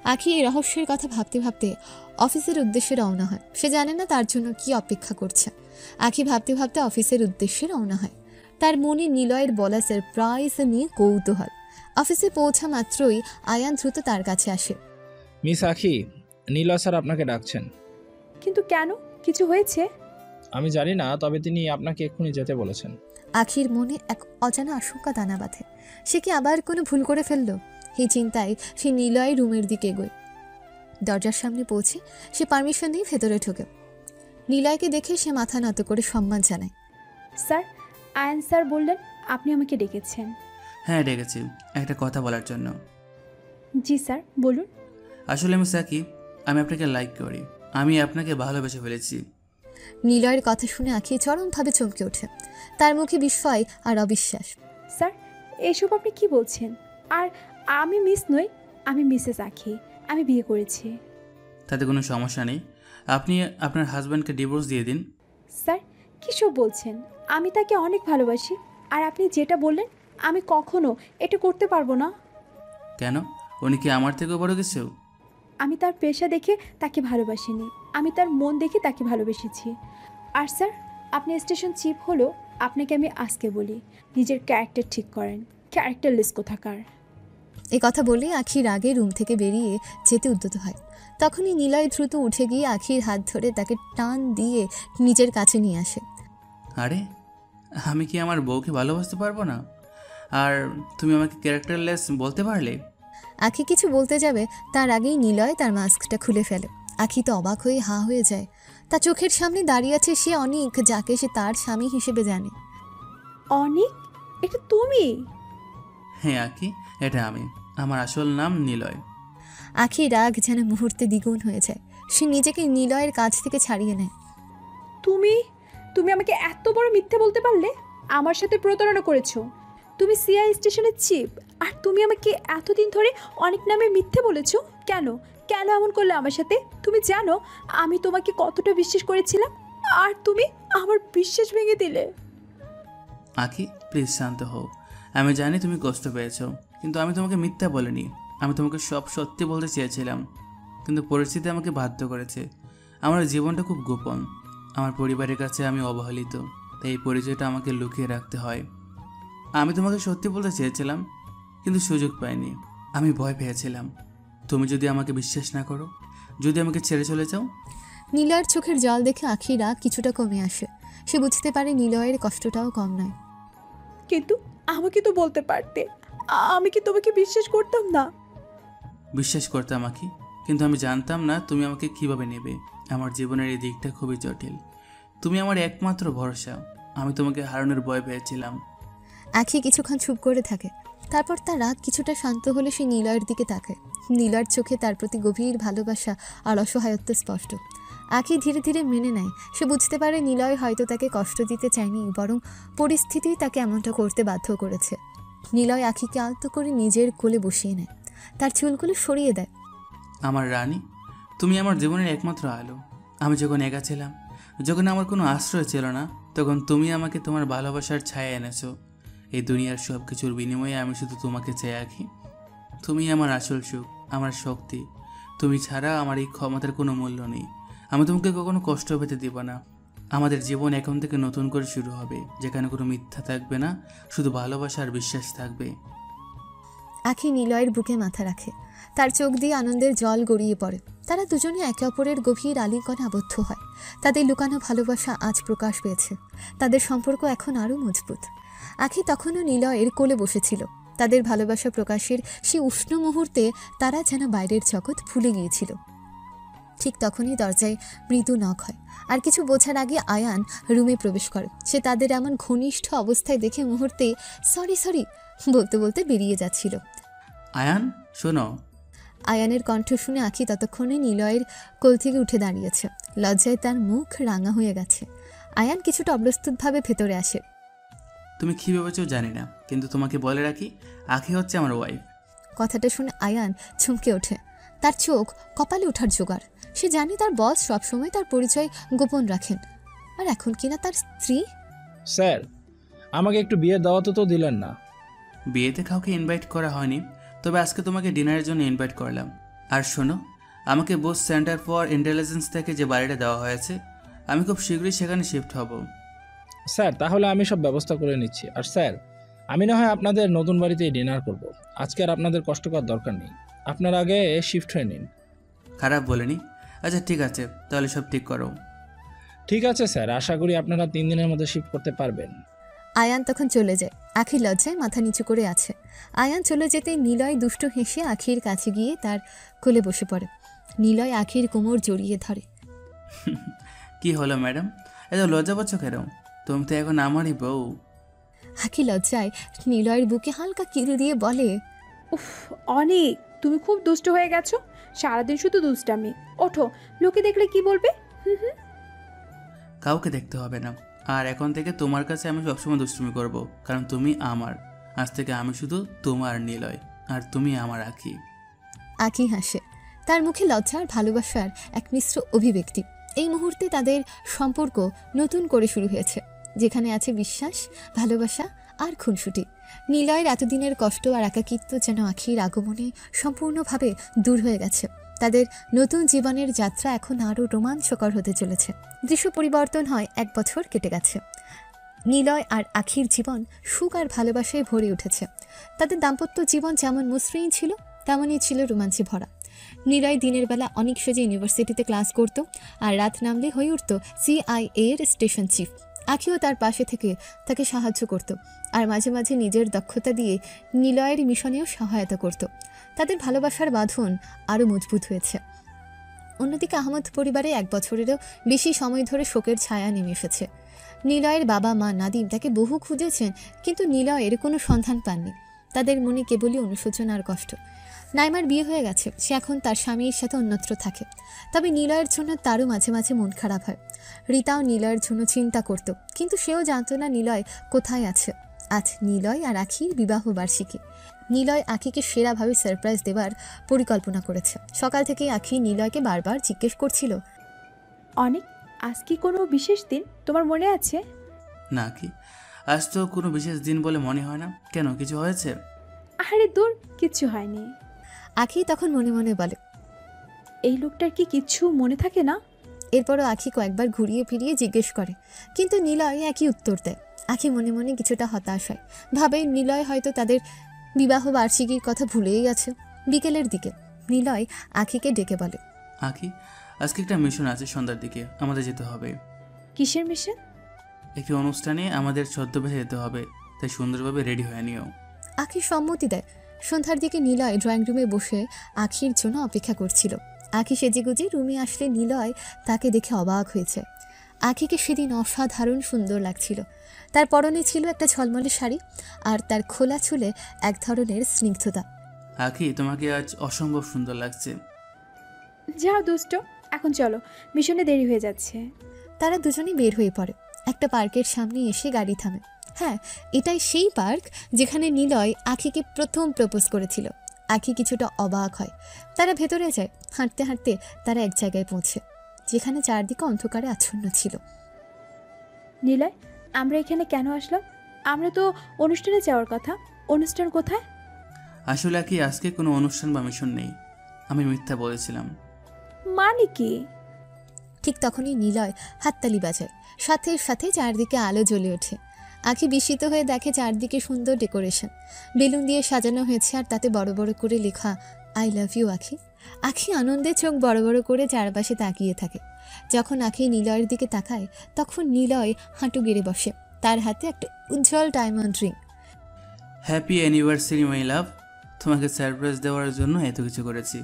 আঁখি এই রহস্যের কথা ভাবতে ভাবতে অফিসের উদ্দেশ্যে রওনা হয়। সে জানে না তার জন্য কি অপেক্ষা করছে। আঁখি ভাবতে ভাবতে অফিসের উদ্দেশ্যে রওনা হয়। তার মনে নিলয়ের বলা সারপ্রাইজ নিয়ে কৌতূহল। অফিসে পৌঁছা মাত্রই আয়ান দ্রুত তার কাছে আসে। মিস আঁখি, নিলয় স্যার আপনাকে ডাকছেন। কিন্তু কেন, কিছু হয়েছে? আমি জানি না, তবে তিনি আপনাকে এক্ষুনি যেতে বলেছেন। আখির মনে এক অজানা আশঙ্কা দানা বাঁধে। সে কি আবার কোনো ভুল করে ফেলল? এই চিন্তায় সে নিলয় রুমের দিকে এগোয়। দরজার সামনে পৌঁছে সে পারমিশন নিয়ে ভেতরে ঢোকে। নিলয়কে দেখে সে মাথা নত করে সম্মান জানায়। স্যার, আয়ান স্যার বললেন আপনি আমাকে ডেকেছেন। হ্যাঁ, ডেকেছি একটা কথা বলার জন্য। জি স্যার, বলুন। আসলে মিস আঁখি, আমি আপনাকে লাইক করি, আমি আপনাকে ভালোবেসে ফেলেছি। নিলয়ের কথা শুনে আঁখি চরমভাবে চমকে ওঠে। তার মুখে বিস্ময় আর অবিশ্বাস। স্যার, এসব আপনি কি বলছেন? আর আমি মিস নই, আমি মিসেস আঁখি, আমি বিয়ে করেছি। তাতে কোনো সমস্যা নেই, আপনি আপনার হাজব্যান্ডকে ডিভোর্স দিয়ে দিন। স্যার, কী সব বলছেন? আমি তাকে অনেক ভালোবাসি, আর আপনি যেটা বললেন আমি কখনো এটা করতে পারবো না। কেন? উনি কি আমার থেকেও বড় কিছু? আমি তার পেশা দেখে তাকে ভালোবাসিনি, আমি তার মন দেখে তাকে ভালোবেসেছি। আর স্যার, আপনি স্টেশন চিফ হলো, আপনাকে আমি আজকে বলি, নিজের ক্যারেক্টার ঠিক করেন, ক্যারেক্টারলেস কোথাকার। এই কথা বলে আখির আগে রুম থেকে বেরিয়ে যেতে উদ্যত হয়। তখনই নিলয় দ্রুত উঠে গিয়ে আখির হাত ধরে তাকে টান দিয়ে নিজের কাছে নিয়ে আসে। আরে, আমি কি আমার বউকে ভালোবাসতে পারবো না? আর তুমি আমাকে ক্যারেক্টারলেস বলতে পারলে? আখি কিছু বলতে যাবে তার আগেই নিলয় তার মাস্কটা খুলে ফেলে। আখি তো অবাক হয়ে হা হয়ে যায়। তার চোখের সামনে দাঁড়িয়ে আছে সে অনিক, যাকে সে তার স্বামী হিসেবে জানে। অনিক, এটা তুমি? হ্যাঁ আখি, এটা আমি। আমার আসল নাম নিলয়। আখি রাগ যেন মুহূর্তে দ্বিগুণ হয়ে যায়। সে নিজেকে নিলয়ের কাছ থেকে ছাড়িয়ে নেয়। তুমি তুমি আমাকে এত বড় মিথ্যে বলতে পারলে? আমার সাথে প্রতারণা করেছো। তুমি সিআই স্টেশনের চিফ, আর তুমি আমাকে এতদিন ধরে অনেক নামে মিথ্যে বলেছো। কেন কেন এমন করলে আমার সাথে? তুমি জানো আমি তোমাকে কতটা বিশ্বাস করেছিলাম, আর তুমি আমার বিশ্বাস ভেঙে দিলে। আখি, প্লিজ শান্ত হও। আমি জানি তুমি কষ্ট পেয়েছো, কিন্তু আমি তোমাকে মিথ্যা বলিনি। আমি তোমাকে সব সত্যি বলতে চেয়েছিলাম, কিন্তু পরিস্থিতি আমাকে বাধ্য করেছে। আমার জীবনটা খুব গোপন। আমার পরিবারের কাছে আমি অবহেলিত, তাই এই পরিচয়টা আমাকে লুকিয়ে রাখতে হয়। আমি তোমাকে সত্যি বলতে চেয়েছিলাম, কিন্তু সুযোগ পাইনি। আমি ভয় পেয়েছিলাম তুমি যদি আমাকে বিশ্বাস না করো, যদি আমাকে ছেড়ে চলে যাও। নিলয়ের চোখের জল দেখে আখির রাগ কিছুটা কমে আসে। সে বুঝতে পারে নিলয়ের কষ্টটাও কম নয়। কিন্তু আমাকে তো বলতে পারতে, আমি কি তোমাকে বিশ্বাস করতাম না? বিশ্বাস করতাম আখি, কিন্তু আমি জানতাম না তুমি আমাকে কিভাবে নেবে। আমার জীবনের এই দিকটা খুবই জটিল। তুমি আমার একমাত্র ভরসা। আমি তোমাকে হারানোর ভয় পেয়েছিলাম। আখি কিছুক্ষণ চুপ করে থাকে। তারপর তার রাগ কিছুটা শান্ত হলে সে নিলয়ের দিকে তাকায়। নিলয়ের চোখে তার প্রতি গভীর ভালোবাসা আর অসহায়ত্ব স্পষ্ট। আখি ধীরে ধীরে মেনে নেয়। সে বুঝতে পারে নিলয় হয়তো তাকে কষ্ট দিতে চায়নি, বরং পরিস্থিতি তাকে এমনটা করতে বাধ্য করেছে। নিলয় আখিকে আলতো করে নিজের কোলে বসিয়ে নেয়, তার চুলগুলো সরিয়ে দেয়। আমার রানী, তুমি আমার জীবনের একমাত্র আলো। আমি যখন একা ছিলাম, যখন আমার কোনো আশ্রয় ছিল না, তখন তুমি আমাকে তোমার ভালোবাসার ছায়া এনেছো। এই দুনিয়ার সব কিছুর বিনিময়ে আমি শুধু তোমাকে চাই আখি। তুমি আমার আসল সুখ, আমার শক্তি। তুমি ছাড়া আমার এই ক্ষমতার কোনো মূল্য নেই। আমি তোমাকে কখনো কষ্ট পেতে দিব না। আমাদের জীবন এখন থেকে নতুন করে শুরু হবে, যেখানে কোনো মিথ্যা থাকবে না, শুধু ভালোবাসা আর বিশ্বাস থাকবে। আখি নিলয়ের বুকে মাথা রাখে। তার চোখ দিয়ে আনন্দের জল গড়িয়ে পড়ে। তারা দুজনে একে অপরের গভীর আলিঙ্গনে আবদ্ধ হয়। তাদের লুকানো ভালোবাসা আজ প্রকাশ পেয়েছে। তাদের সম্পর্ক এখন আরও মজবুত। আখি তখনও নিলয়ের কোলে বসেছিল। তাদের ভালোবাসা প্রকাশের সেই উষ্ণ মুহূর্তে তারা যেন বাইরের জগৎ ভুলে গিয়েছিল। ঠিক তখনই দরজায় মৃদু নখ হয়, আর কিছু বোঝার আগে আয়ান রুমে প্রবেশ করে। সে তাদের এমন ঘনিষ্ঠ অবস্থায় দেখে মুহূর্তে সরি বলতে বলতে বেরিয়ে যাচ্ছিল। আয়ান, শোনো। আয়ানের কণ্ঠ শুনে আখি ততক্ষণে নিলয়ের কোল থেকে উঠে দাঁড়িয়েছে। লজ্জায় তার মুখ রাঙা হয়ে গেছে। আয়ান কিছুটা অপ্রস্তুতভাবে ভেতরে আসে। তুমি কী ভেবেছো জানি না, কিন্তু তোমাকে বলে রাখি, আখি হচ্ছে আমার ওয়াইফ। কথাটা শুনে আয়ান চমকে ওঠে। তার চোখ কপালে ওঠার জোগাড়। সে জানে তার বস সবসময় তার পরিচয় গোপন রাখেন, আর এখন কিনা তার স্ত্রী। স্যার, আমাকে একটু বিয়ের দাওয়াতও তো দিলেন না। বিয়েতে কাউকে ইনভাইট করা হয়নি, তবে আজকে তোমাকে ডিনারের জন্য ইনভাইট করলাম। আর শোনো, আমাকে বোস সেন্টার ফর ইন্টেলিজেন্স থেকে যে বাড়িটা দেওয়া হয়েছে, আমি খুব শীঘ্রই সেখানে শিফট হব। স্যার, তাহলে আমি সব ব্যবস্থা করে নিচ্ছি। আর স্যার, আমি না হয় আপনাদের নতুন বাড়িতেই ডিনার করব। আজকে আর আপনাদের কষ্ট করার দরকার নেই। আপনার আগে শিফট হয়ে নিন। খারাপ বলেনি। আচ্ছা ঠিক আছে, তাহলে সব ঠিক করো। ঠিক আছে স্যার, আশা করি আপনারা 3 দিনের মধ্যে শিফট করতে পারবেন। আয়ান তখন চলে যায়। আখি লজ্জায় মাথা নিচু করে আছে। আয়ান চলে যেতে নিলয় দুষ্ট হেসে আখির কাছে গিয়ে তার কোলে বসে পড়ে। নিলয় আখির কোমর জড়িয়ে ধরে। কি হলো ম্যাডাম, এত লজ্জা পাচ্ছ কেন? তুমি তো এখন আমারই বউ। আখি লজ্জায় নিলয়ের বুকে হালকা কিল দিয়ে বলে, উফ অনেক, তুমি খুব দুষ্ট হয়ে গেছো। সারাদিন শুধু দুষ্টামি। ওঠো, লোকে দেখলে কি বলবে? কাউকে দেখতে হবে না। আর এখন থেকে তোমার কাছে আমি সবসময় দুষ্টুমি করব, কারণ তুমি আমার। আজ থেকে আমি শুধু তোমার নিলয়, আর তুমি আমার আখি। আখি হাসে। তার মুখে লজ্জা আর ভালোবাসার এক মিশ্র অভিব্যক্তি। এই মুহূর্তে তাদের সম্পর্ক নতুন করে শুরু হয়েছে, যেখানে আছে বিশ্বাস, ভালোবাসা আর খুনসুটি। নিলয়ের এতদিনের কষ্ট আর একাকিত্ব যেন আখির আগমনে সম্পূর্ণভাবে দূর হয়ে গেছে। তাদের নতুন জীবনের যাত্রা এখন আরও রোমাঞ্চকর হতে চলেছে। দৃশ্য পরিবর্তন হয়, 1 বছর কেটে গেছে। নিলয় আর আখির জীবন সুখ আর ভালোবাসায় ভরে উঠেছে। তাদের দাম্পত্য জীবন যেমন মসৃণ ছিল তেমনই ছিল রোমাঞ্চে ভরা। নিলয় দিনের বেলা অনেক সেজে ইউনিভার্সিটিতে ক্লাস করত, আর রাত নামলে হয়ে উঠত CIA এর স্টেশন চিফ। আখিও তার পাশে থেকে তাকে সাহায্য করত, আর মাঝে মাঝে নিজের দক্ষতা দিয়ে নিলয়ের মিশনেও সহায়তা করত। তাদের ভালোবাসার বাঁধন আরও মজবুত হয়েছে। অন্যদিকে আহমদ পরিবারে 1 বছরেরও বেশি সময় ধরে শোকের ছায়া নেমে এসেছে। নিলয়ের বাবা মা নাদিম তাকে বহু খুঁজেছেন, কিন্তু নিলয়ের কোনো সন্ধান পাননি। তাদের মনে কেবলই অনুশোচনা আর কষ্ট। নাইমার বিয়ে হয়ে গেছে, সে এখন তার স্বামীর সাথে অন্যত্র থাকে। তবে নিলয়ের জন্য তারও মাঝে মাঝে মন খারাপ হয়। রিতাও নিলয়ের জন্য চিন্তা করত, কিন্তু সেও জানতো না নিলয় কোথায় আছে। আজ নিলয় আর আখির বিবাহ বার্ষিকী। নিলয় আখিকে সেরাভাবে সারপ্রাইজ দেওয়ার পরিকল্পনা করেছে। সকাল থেকেই আখি নিলয়কে বারবার জিজ্ঞেস করছিল, অনেক, আজ কি কোনো বিশেষ দিন তোমার মনে আছে? না কি, আজ তো কোনো বিশেষ দিন বলে মনে হয় না। কেন, কিছু হয়েছে? আরে দূর, কিচ্ছু হয়নি। আখি তখন মনে মনে বলে, এই লোকটার কি কিচ্ছু মনে থাকে না? এরপরও আখি কয়েকবার ঘুরিয়ে ফিরিয়ে জিজ্ঞেস করে, কিন্তু নিলয় একই উত্তর দেয়। আখি মনে মনে কিছুটা হতাশ হয়, ভাবে নিলয় হয়তো তাদের বিবাহ বার্ষিকীর কথা ভুলেই গেছে। বিকেলের দিকে নিলয় আখিকে ডেকে বলে, আখি, আজকে একটা মিশন আছে, সন্ধ্যার দিকে আমাদের যেতে হবে। কিসের মিশন? একটি অনুষ্ঠানে আমাদের ছদ্মবেশে যেতে হবে, তাই সুন্দরভাবে রেডি হয়ে নিও। আখি সম্মতি দেয়। সন্ধ্যার দিকে নিলয় ড্রয়িং রুমে বসে আখির জন্য অপেক্ষা করছিল। আখি সেজেগুজে রুমে আসলে নিলয় তাকে দেখে অবাক হয়েছে। আখিকে সেদিন অসাধারণ সুন্দর লাগছিল। তার পরনে ছিল একটা ঝলমলে শাড়ি, আর তার খোলা চুলে এক ধরনের স্নিগ্ধতা। আখি, তোমাকে আজ অসম্ভব সুন্দর লাগছে। যাও দুষ্ট, এখন চলো, মিশনে দেরি হয়ে যাচ্ছে। তারা দুজনেই বের হয়ে পড়ে। একটা পার্কের সামনে এসে গাড়ি থামে। হ্যাঁ, এটাই সেই পার্ক যেখানে নিলয় আখিকে প্রথম প্রপোজ করেছিল। আখি কিছুটা অবাক হয়। তারা ভেতরে যায়। হাঁটতে হাঁটতে তারা এক জায়গায় পৌঁছে, যেখানে চারদিকে অন্ধকারে আচ্ছন্ন ছিল। নিলয়, আমরা এখানে কেন আসলাম? আমরা তো অনুষ্ঠানে যাওয়ার কথা। অনুষ্ঠান কোথায়? আসলে আখি, আজকে কোনো অনুষ্ঠান বা মিশন নেই। আমি মিথ্যা বলেছিলাম। মানে কি? ঠিক তখনই নিলয় হাততালি বাজায়। সাথে সাথে চারদিকে আলো জ্বলে ওঠে। আখি বিস্মিত হয়ে দেখে চারদিকে সুন্দর ডেকোরেশন, বেলুন দিয়ে সাজানো হয়েছে, আর তাতে বড় বড় করে লেখা আই লাভ ইউ আখি। আখি আনন্দে চোখ বড় বড় করে চারপাশে তাকিয়ে থাকে। যখন আখি নিলয়ের দিকে তাকায়, তখন নিলয় হাঁটু গেড়ে বসে। তার হাতে একটা উজ্জ্বল ডায়মন্ড রিং। হ্যাপি অ্যানিভার্সারি মাই লাভ। তোমাকে সারপ্রাইজ দেওয়ার জন্য এত কিছু করেছি।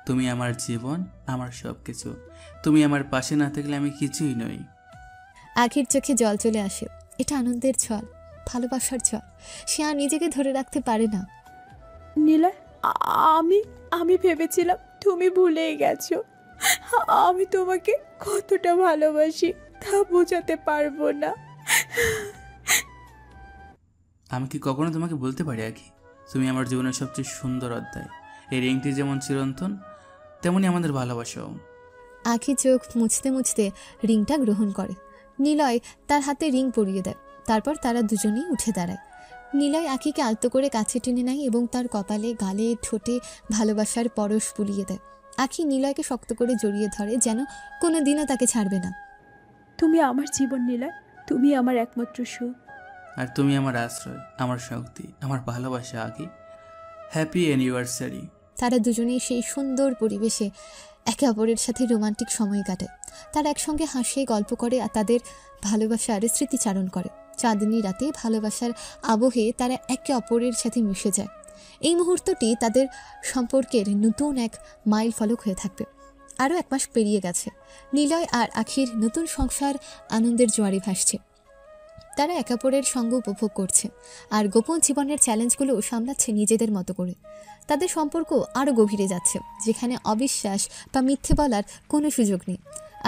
তুমি আমার জীবন, আমার সব কিছু। তুমি আমার পাশে না থাকলে আমি কিছুই নই। আখির চোখে জল চলে আসে। এটা আনন্দের ছল, ভালোবাসার ছল। সে আর নিজেকে ধরে রাখতে পারে না। নিলয়, আমি ভেবেছিলাম তুমি ভুলেই গেছো। আমি তোমাকে কতটা ভালোবাসি তা বোঝাতে পারবো না। আমি কি কখনো তোমাকে বলতে পারি আখি, তুমি আমার জীবনের সবচেয়ে সুন্দর অধ্যায়। এই রিংটি যেমন চিরন্তন, তেমনি আমাদের ভালোবাসাও। আখি চোখ মুছতে মুছতে রিংটা গ্রহণ করে। নিলয় তার হাতে রিং পরিয়ে দেয়। তারপর তারা দুজনেই উঠে দাঁড়ায়। নিলয় আখিকে আলতো করে কাছে টেনে নেয় এবং তার কপালে, গালে, ঠোঁটে ভালোবাসার পরশ বুলিয়ে দেয়। আখি নিলয়কে শক্ত করে জড়িয়ে ধরে, যেন কোনো দিনও তাকে ছাড়বে না। তুমি আমার জীবন নিলয়, তুমি আমার একমাত্র সুখ। আর তুমি আমার আশ্রয়, আমার শক্তি, আমার ভালোবাসা আখি। Happy anniversary. তারা দুজনেই সেই সুন্দর পরিবেশে একে অপরের সাথে রোমান্টিক সময় কাটায়। তারা একসঙ্গে হাসে, গল্প করে, আর তাদের ভালোবাসার স্মৃতিচারণ করে। চাঁদনী রাতে ভালোবাসার আবহে তারা একে অপরের সাথে মিশে যায়। এই মুহূর্তটি তাদের সম্পর্কের নতুন এক মাইল ফলক হয়ে থাকবে। আরও 1 মাস পেরিয়ে গেছে। নিলয় আর আখির নতুন সংসার আনন্দের জোয়ারে ভাসছে। তারা একে অপরের সঙ্গ উপভোগ করছে, আর গোপন জীবনের চ্যালেঞ্জগুলো সামলাচ্ছে নিজেদের মতো করে। তাদের সম্পর্ক আরও গভীরে যাচ্ছে, যেখানে অবিশ্বাস বা মিথ্যে বলার কোনো সুযোগ নেই।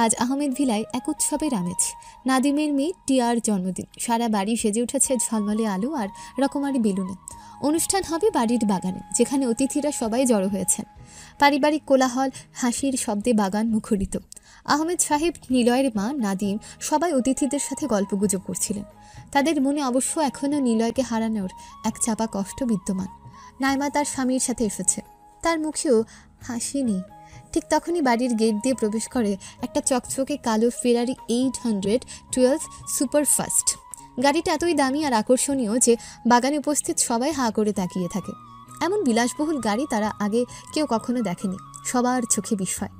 আজ আহমেদ ভিলায় এক উৎসবের আমেজ। নাদিমের মেয়ে টিয়ার জন্মদিন। সারা বাড়ি সেজে উঠেছে ঝলমলে আলো আর রকমারি বেলুনে। অনুষ্ঠান হবে বাড়ির বাগানে, যেখানে অতিথিরা সবাই জড়ো হয়েছেন। পারিবারিক কোলাহল, হাসির শব্দে বাগান মুখরিত। আহমেদ সাহেব, নিলয়ের মা, নাদিম সবাই অতিথিদের সাথে গল্পগুজব করছিলেন। তাদের মনে অবশ্য এখনও নিলয়কে হারানোর এক চাপা কষ্ট বিদ্যমান। নাইমা তার স্বামীর সাথে এসেছে, তার মুখেও হাসি নেই। ঠিক তখনই বাড়ির গেট দিয়ে প্রবেশ করে একটা চকচকে কালো ফেরারি 812 সুপারফাস্ট। গাড়িটা এতই দামি আর আকর্ষণীয় যে বাগানে উপস্থিত সবাই হাঁ করে তাকিয়ে থাকে। এমন বিলাসবহুল গাড়ি তারা আগে কেউ কখনো দেখেনি। সবার চোখে বিস্ময়।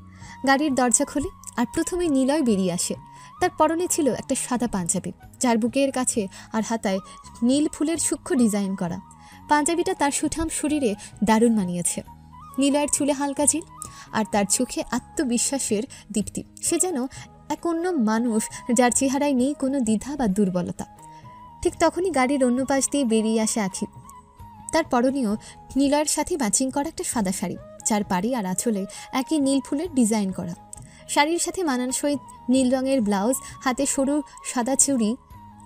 গাড়ির দরজা খোলে আর প্রথমে নিলয় বেরিয়ে আসে। তার পরনে ছিল একটা সাদা পাঞ্জাবি, যার বুকের কাছে আর হাতায় নীল ফুলের সূক্ষ্ম ডিজাইন করা। পাঞ্জাবিটা তার সুঠাম শরীরে দারুণ মানিয়েছে। নিলয়ের চুলে হালকা ঝিল আর তার চোখে আত্মবিশ্বাসের দীপ্তি। সে যেন এক অন্য মানুষ, যার চেহারায় নেই কোনো দ্বিধা বা দুর্বলতা। ঠিক তখনই গাড়ির অন্য পাশ দিয়ে বেরিয়ে আসে আখি। তার পরনীয় নিলয়ের সাথে ম্যাচিং করা একটা সাদা শাড়ি, যার পাড়ি আর আঁচলে একই নীল ফুলের ডিজাইন করা। শাড়ির সাথে মানানসই নীল রঙের ব্লাউজ, হাতে সরু সাদা চুড়ি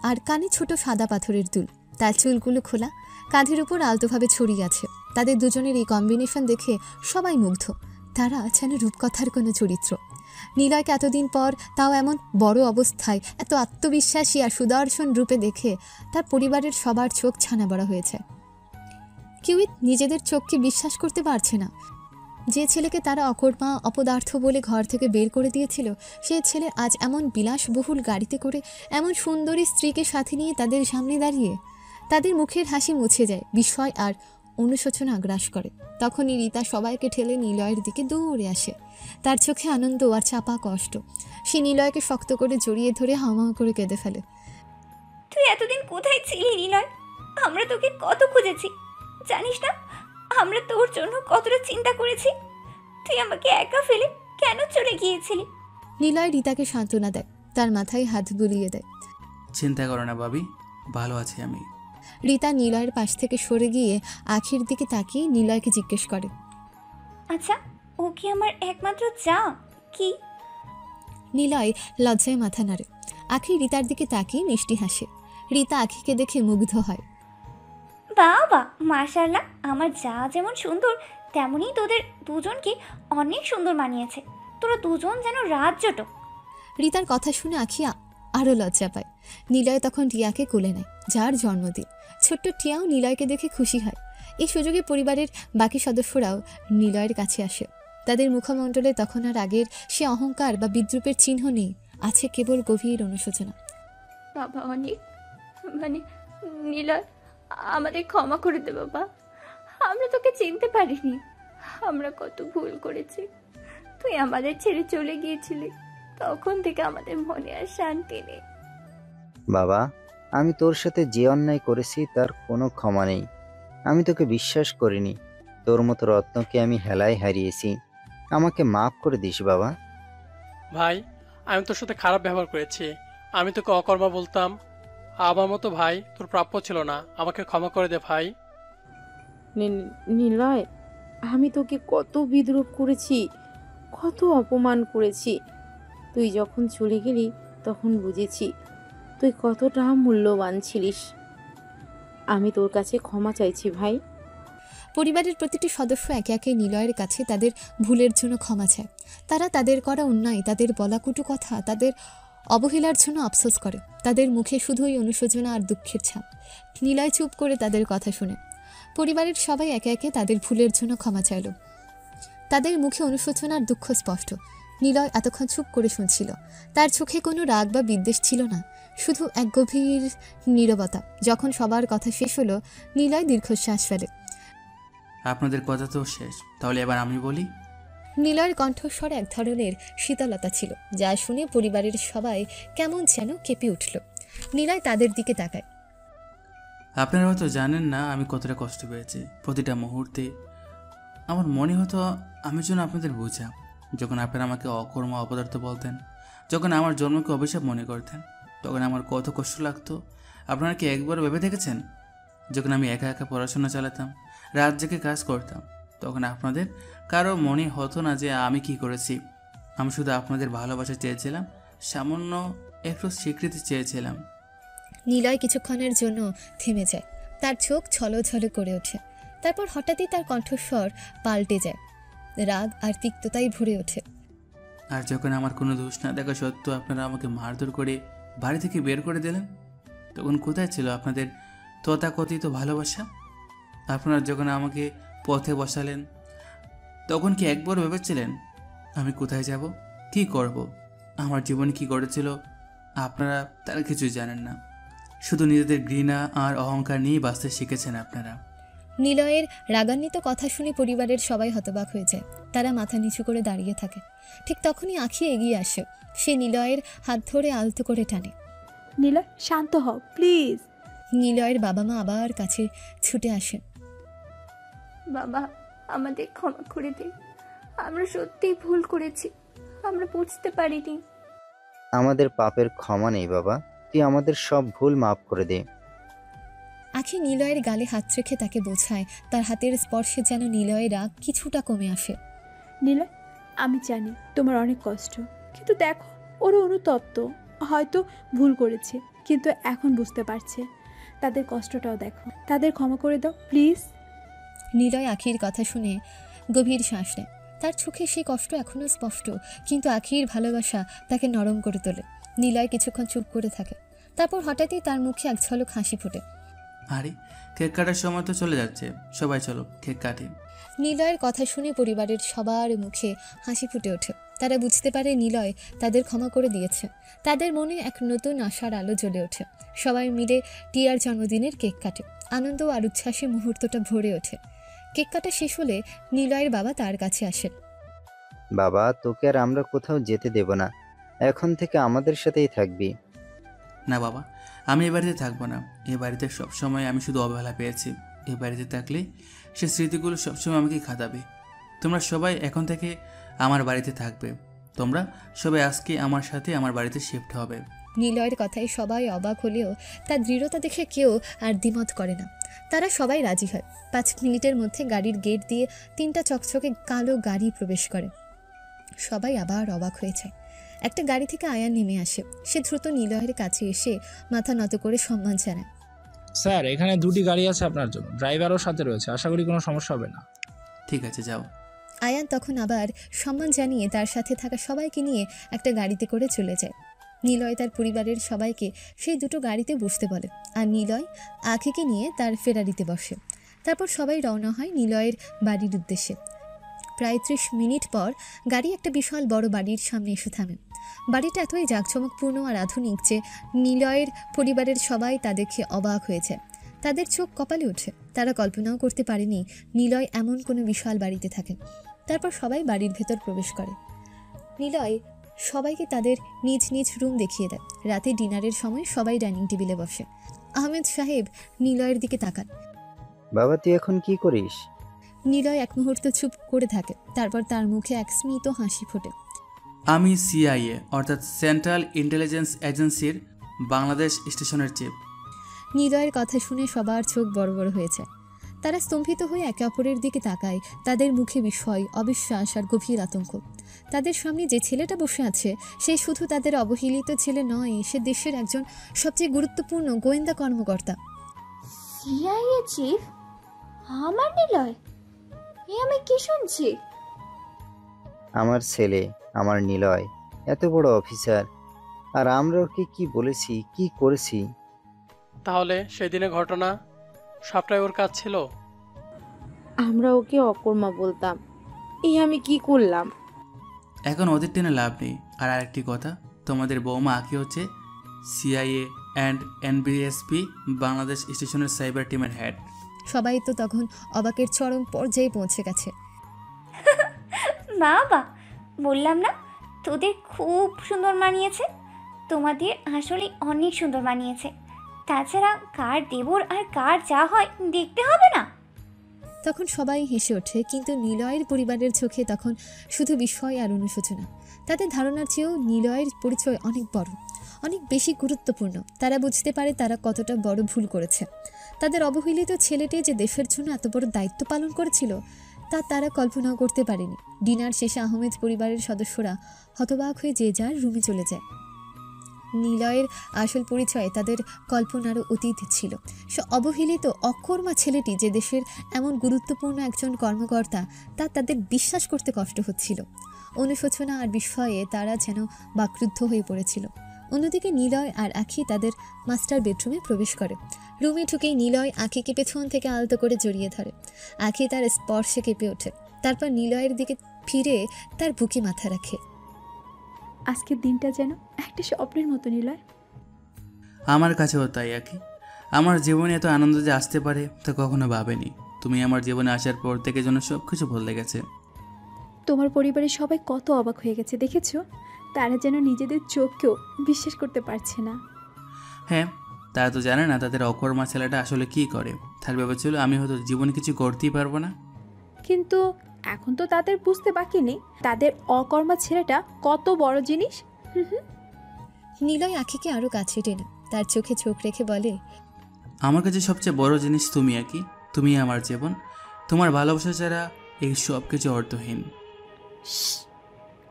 আর কানে ছোট সাদা পাথরের দুল। তার চুলগুলো খোলা, কাঁধের উপর আলতোভাবে ছড়িয়ে আছে। তাদের দুজনের এই কম্বিনেশন দেখে সবাই মুগ্ধ। তারা যেন রূপকথার কোনো চরিত্র। নিলয়কে এতদিন পর, তাও এমন বড় অবস্থায়, এত আত্মবিশ্বাসী আর সুদর্শন রূপে দেখে তার পরিবারের সবার চোখ ছানা বড়া হয়েছে। কেউই নিজেদের চোখকে বিশ্বাস করতে পারছে না। যে ছেলেকে তারা অকর্মা, অপদার্থ বলে ঘর থেকে বের করে দিয়েছিল, সে ছেলে আজ এমন বিলাসবহুল গাড়িতে করে এমন সুন্দরী স্ত্রীকে সাথে নিয়ে তাদের সামনে দাঁড়িয়ে। তাদের মুখের হাসি মুছে যায়, বিস্ময় আর অনুশোচনা গ্রাস করে। তখনই রীতা সবাইকে ঠেলে নিলয়ের দিকে দৌড়ে আসে। তার চোখে আনন্দ আর চাপা কষ্ট। সে নিলয়কে শক্ত করে জড়িয়ে ধরে হাউমাউ করে কেঁদে ফেলে। তুই এতদিন কোথায় ছিলি নিলয়? আমরা তোকে কত খুঁজেছি জানিস না? আমরা তোর জন্য কতটা চিন্তা করেছি। তুই আমাকে একা ফেলে কেন চলে গিয়েছিলি? নিলয় রীতাকে সান্ত্বনা দেয়, তার মাথায় হাত বুলিয়ে দেয়। চিন্তা করো না ভাবি, ভালো আছি আমি। রীতা নিলয়ের পাশ থেকে সরে গিয়ে আখির দিকে তাকিয়ে নিলয়কে জিজ্ঞেস করে, আচ্ছা, ও কি আমার একমাত্র যা কি? নিলয় লজ্জায় মাথা নাড়ে। আখি রীতার দিকে তাকিয়ে মিষ্টি হাসে। রীতা আখিকে দেখে মুগ্ধ হয়। বাবা, মাশাআল্লাহ, আমার যা যেমন সুন্দর তেমনই তোদের দুজনকে অনেক সুন্দর মানিয়েছে। তোরা দুজন যেন রাজ্যটক। রীতার কথা শুনে আখি আরও লজ্জা পায়। নিলয় তখন টিয়াকে কোলে নেয়, যার জন্মদিন। ছোট্ট টিয়াও নিলয়কে দেখে খুশি হয়। এই সুযোগে পরিবারের বাকি সদস্যরাও নিলয়ের কাছে আসে। তাদের মুখমণ্ডলে তখন আর আগের সে অহংকার বা বিদ্রুপের চিহ্ন নেই, আছে কেবল গভীর অনুশোচনা। বাবা অনেক, নিলয়, আমাদের ক্ষমা করে দে বাবা। আমরা তোকে চিনতে পারিনি, আমরা কত ভুল করেছি। তুই আমাদের ছেড়ে চলে গিয়েছিলি, তখন থেকে আমাদের মনে আর শান্তি নেই। বাবা, আমি তোর সাথে যে অন্যায় করেছি তার কোনো ক্ষমা নেই। আমি তোকে বিশ্বাস করিনি। তোর মতো রত্নকে আমি হেলায় হারিয়েছি। আমাকে মাফ করে দিস বাবা। ভাই, আমি তোর সাথে খারাপ ব্যবহার করেছি। আমি তোকে অকর্মা বলতাম। আমার মতো ভাই তোর প্রাপ্য ছিল না। আমাকে ক্ষমা করে দে ভাই। নিলয়, আমি তোকে কত বিদ্রুপ করেছি, কত অপমান করেছি। তুই যখন চলে গেলি তখন বুঝেছি তুই কতটা মূল্যবান ছিলিস। আমি তোর কাছে ক্ষমা চাইছি ভাই। পরিবারের প্রতিটি সদস্য একে একে নিলয়ের কাছে তাদের ভুলের জন্য ক্ষমা চায়। তারা তাদের করা অন্যায়, তাদের বলা কটু কথা, তাদের অবহেলার জন্য আফসোস করে। তাদের মুখে শুধুই অনুশোচনা আর দুঃখের ছাপ। নিলয় চুপ করে তাদের কথা শুনে। পরিবারের সবাই একে একে তাদের ভুলের জন্য ক্ষমা চাইল। তাদের মুখে অনুশোচনা আর দুঃখ স্পষ্ট। নিলয় এতক্ষণ চুপ করে শুনছিল। তার চোখে কোনো রাগ বা বিদ্বেষ ছিল না, শুধু এক গভীর নীরবতা। যখন সবার কথা শেষ হলো, নিলয় দীর্ঘশ্বাস ফেলে। আপনাদের কথা তো শেষ, তাহলে এবার আমি বলি। নিলয়ের কণ্ঠস্বরে এক ধরনের শীতলতা ছিল, যা শুনে পরিবারের সবাই কেমন যেন কেঁপে উঠল। নিলয় তাদের দিকে তাকায়। আপনারা হয়তো জানেন না আমি কতটা কষ্ট পেয়েছি। প্রতিটা মুহূর্তে আমার মনে হতো আমি যেন আপনাদের বোঝা। যখন আপনারা আমাকে অকর্মা, অপদার্থ বলতেন, যখন আমার জন্মকে অভিশাপ মনে করতেন, তখন আমার কত কষ্ট লাগতো। আপনারা কি একবার ভেবে দেখেছেন? যখন আমি একা একা পড়াশোনা চালাতাম, রাত জেগে কাজ করতাম, তখন আপনাদের কারো মনে হতো না যে আমি কি করেছি। আমি শুধু আপনাদের ভালোবাসা চেয়েছিলাম, সামান্য একটু স্বীকৃতি চেয়েছিলাম। নিলয় কিছুক্ষণের জন্য থেমে যায়, তার চোখ ছলছল করে ওঠে। তারপর হঠাৎই তার কণ্ঠস্বর পাল্টে যায়, রাগ আর তিক্ততাই ভরে ওঠে। আর যখন আমার কোনো দোষ না দেখা সত্ত্বেও আপনারা আমাকে মারধর করে বাড়ি থেকে বের করে দিলেন, তখন কোথায় ছিল আপনাদের তথাকথিত ভালোবাসা? আপনারা যখন আমাকে পথে বসালেন, তখন কি একবার ভেবেছিলেন আমি কোথায় যাব, কি করব, আমার জীবনে কি ঘটেছিল? আপনারা তারা কিছুই জানেন না, শুধু নিজেদের ঘৃণা আর অহংকার নিয়েই বাঁচতে শিখেছেন আপনারা। নিলয়ের রাগান্বিত কথা শুনে পরিবারের সবাই হতবাক হয়ে যায়। তারা মাথা নিচু করে দাঁড়িয়ে থাকে। ঠিক তখনই আঁখি এগিয়ে আসে। সে নিলয়ের হাত ধরে আলতো করে টানে। নিলয়, শান্ত হও প্লিজ। নিলয়ের বাবা মা আবার কাছে ছুটে আসে। বাবা, আমাদের ক্ষমা করে দিন, আমরা সত্যিই ভুল করেছি, আমরা বুঝতে পারিনি। আমাদের পাপের ক্ষমা নেই বাবা, তুই আমাদের সব ভুল মাফ করে দে। আঁখি নিলয়ের গালে হাত রেখে তাকে বোঝায়। তার হাতের স্পর্শে যেন নিলয়ের রাগ কিছুটা কমে আসে। নিলয়, আমি জানি তোমার অনেক কষ্ট, কিন্তু দেখো ওরা অনুতপ্ত, হয়তো ভুল করেছে কিন্তু এখন বুঝতে পারছে। তাদের কষ্টটাও দেখো, তাদের ক্ষমা করে দাও প্লিজ। নিলয় আঁখির কথা শুনে গভীর শ্বাস নেয়। তার চোখে সেই কষ্ট এখনও স্পষ্ট, কিন্তু আঁখির ভালোবাসা তাকে নরম করে তোলে। নিলয় কিছুক্ষণ চুপ করে থাকে, তারপর হঠাৎই তার মুখে এক ঝলক হাসি ফোটে। আরে, কেক কাটার সময় তো চলে যাচ্ছে, সবাই চলো কেক কাটি। নিলয়ের কথা শুনে পরিবারের সবার মুখে হাসি ফুটে ওঠে। তারা বুঝতে পারে নিলয় তাদের ক্ষমা করে দিয়েছে। তাদের মনে এক নতুন আশার আলো জ্বলে ওঠে। সবাই মিলে টিয়ার জন্মদিনের কেক কাটে। আনন্দ আর উচ্ছ্বাসে মুহূর্তটা ভরে ওঠে। কেক কাটা শেষ হলে নিলয়ের বাবা তার কাছে আসেন। বাবা, তোকে আর আমরা কোথাও যেতে দেব না, এখন থেকে আমাদের সাথেই থাকবি। না বাবা, আমি এ বাড়িতে থাকবো না। এ বাড়িতে সবসময় আমি শুধু অবহেলা পেয়েছি। এ বাড়িতে থাকলে সে স্মৃতিগুলো সবসময় আমাকে খাদাবে। তোমরা সবাই এখন থেকে আমার বাড়িতে থাকবে। তোমরা সবাই আজকে আমার সাথে আমার বাড়িতে শিফট হবে। নিলয়ের কথায় সবাই অবাক হলেও তার দৃঢ়তা দেখে কেউ আর দ্বিমত করে না। তারা সবাই রাজি হয়। 5 মিনিটের মধ্যে গাড়ির গেট দিয়ে 3টা চকচকে কালো গাড়ি প্রবেশ করে। সবাই আবার অবাক হয়ে যায়। একটা গাড়ি থেকে আয়ান নেমে আসে। সে দ্রুত নিলয়ের কাছে এসে মাথা নত করে সম্মান জানায়। স্যার, এখানে 2টি গাড়ি আছে আপনার জন্য, ড্রাইভারও সাথে রয়েছে, আশা করি কোনো সমস্যা হবে না। ঠিক আছে, যাও। আয়ান তখন আবার সম্মান জানিয়ে তার সাথে থাকা সবাইকে নিয়ে একটা গাড়িতে করে চলে যায়। নিলয় তার পরিবারের সবাইকে সেই 2টো গাড়িতে বসতে বলে, আর নিলয় আঁখিকে নিয়ে তার ফেরারিতে বসে। তারপর সবাই রওনা হয় নিলয়ের বাড়ির উদ্দেশ্যে। প্রায় 30 মিনিট পর গাড়ি একটা বিশাল বড় বাড়ির সামনে এসে থামে। বাড়িটা এতই জাঁকজমকপূর্ণ আর আধুনিক যে নিলয়ের পরিবারের সবাই তা দেখে অবাক হয়েছে। তাদের চোখ কপালে ওঠে। তারা কল্পনাও করতে পারেনি নিলয় এমন কোনো বিশাল বাড়িতে থাকে। তারপর সবাই বাড়ির ভেতর প্রবেশ করে। নিলয় সবাইকে তাদের নিজ নিজ রুম দেখিয়ে দেয়। রাতে ডিনারের সময় সবাই ডাইনিং টেবিলে বসে। আহমেদ সাহেব নিলয়ের দিকে তাকান। বাবা, তুই এখন কি করিস? নিলয় এক মুহূর্ত চুপ করে থাকে, তারপর তার মুখে এক স্মিত হাসি ফোটে। আমি সিআইএ অর্থাৎ সেন্ট্রাল ইন্টেলিজেন্স এজেন্সির বাংলাদেশ স্টেশনের চিফ। নিলয়ের কথা শুনে সবার চোখ বড় বড় হয়েছে। তারা স্তম্ভিত হয়ে একে অপরের দিকে তাকায়। তাদের মুখে বিস্ময়, অবিশ্বাস আর গভীর আতঙ্ক। তাদের সামনে যে ছেলেটা বসে আছে সে শুধু তাদের অবহেলিত ছেলে নয়, সে দেশের একজন সবচেয়ে গুরুত্বপূর্ণ গোয়েন্দা কর্মকর্তা। CIA chief? আমার নিলয়? এ আমি কি শুনছি? আমার ছেলে, আমার নিলয় এত বড় অফিসার, আর আমরা ওকে কি বলেছি, কি করেছি? তাহলে সেদিনের ঘটনা সবটাই ওর কাজ ছিল? আমরা ওকে অকর্মা বলতাম, এই আমি কি করলাম? এখন ওদের টেনে লাভ নেই। আর আরেকটি কথা, তোমাদের বৌমা আঁকি হচ্ছে সিআইএ অ্যান্ড এনবিএসপি বাংলাদেশ স্টেশনের সাইবার টিমের হেড। সবাই তো তখন অবাকের চরম পর্যায়ে পৌঁছে গেছে। বাবা, বললাম না তোদের খুব সুন্দর মানিয়েছে। তোমাদের আসলে অনেক সুন্দর মানিয়েছে। তাছাড়া কার দেবর আর কার যা হয় দেখতে হবে না? তখন সবাই হেসে ওঠে, কিন্তু নিলয়ের পরিবারের চোখে তখন শুধু বিস্ময় আর অনুশোচনা। তাদের ধারণার চেয়েও নিলয়ের পরিচয় অনেক বড়, অনেক বেশি গুরুত্বপূর্ণ। তারা বুঝতে পারে তারা কতটা বড় ভুল করেছে। তাদের অবহেলিত ছেলেটি যে দেশের জন্য এত বড় দায়িত্ব পালন করেছিল তা তারা কল্পনাও করতে পারেনি। ডিনার শেষে আহমেদ পরিবারের সদস্যরা হতবাক হয়ে যে যার রুমে চলে যায়। নিলয়ের আসল পরিচয় তাদের কল্পনারও অতীত ছিল। সে অবহেলিত অকর্মা ছেলেটি যে দেশের এমন গুরুত্বপূর্ণ একজন কর্মকর্তা তা তাদের বিশ্বাস করতে কষ্ট হচ্ছিল। অনুশোচনা আর বিস্ময়ে তারা যেন বাকরুদ্ধ হয়ে পড়েছিল। অন্যদিকে নিলয় আর আখি তাদের মাস্টার বেডরুমে প্রবেশ করে। রুমে ঢুকেই নিলয় আখিকে পেছন থেকে আলতো করে জড়িয়ে ধরে। আখি তার স্পর্শে কেঁপে ওঠে, তারপর নিলয়ের দিকে ফিরে তার বুকে মাথা রাখে। আজকের দিনটা যেন একটা স্বপ্নের মতো নিলয়। আমার কাছেও তাই আখি। আমার জীবনে এত আনন্দ যে আসতে পারে তা কখনো ভাবেনি। তুমি আমার জীবনে আসার পর থেকে যেন সব কিছু বদলে গেছে। তোমার পরিবারের সবাই কত অবাক হয়ে গেছে দেখেছো? তারা যেন নিজেদের চোখকেও বিশ্বাস করতে পারছে না। হ্যাঁ, তারা তো জানে না তাদের অকর্মা ছেলেটা আসলে কি করে। তার ভেবেছিল আমি হয়তো জীবনে কিছু করতেই পারবো না। কিন্তু এখন তো তাদের বুঝতে বাকি নেই তাদের অকর্মা ছেলেটা কত বড় জিনিস। নিলয় আখিকে আরো কাছে টেনে তার চোখে চোখ রেখে বলে, আমার কাছে সবচেয়ে বড় জিনিস তুমি আঁকি। তুমি আমার জীবন। তোমার ভালোবাসা ছাড়া এই সব কিছু অর্থহীন।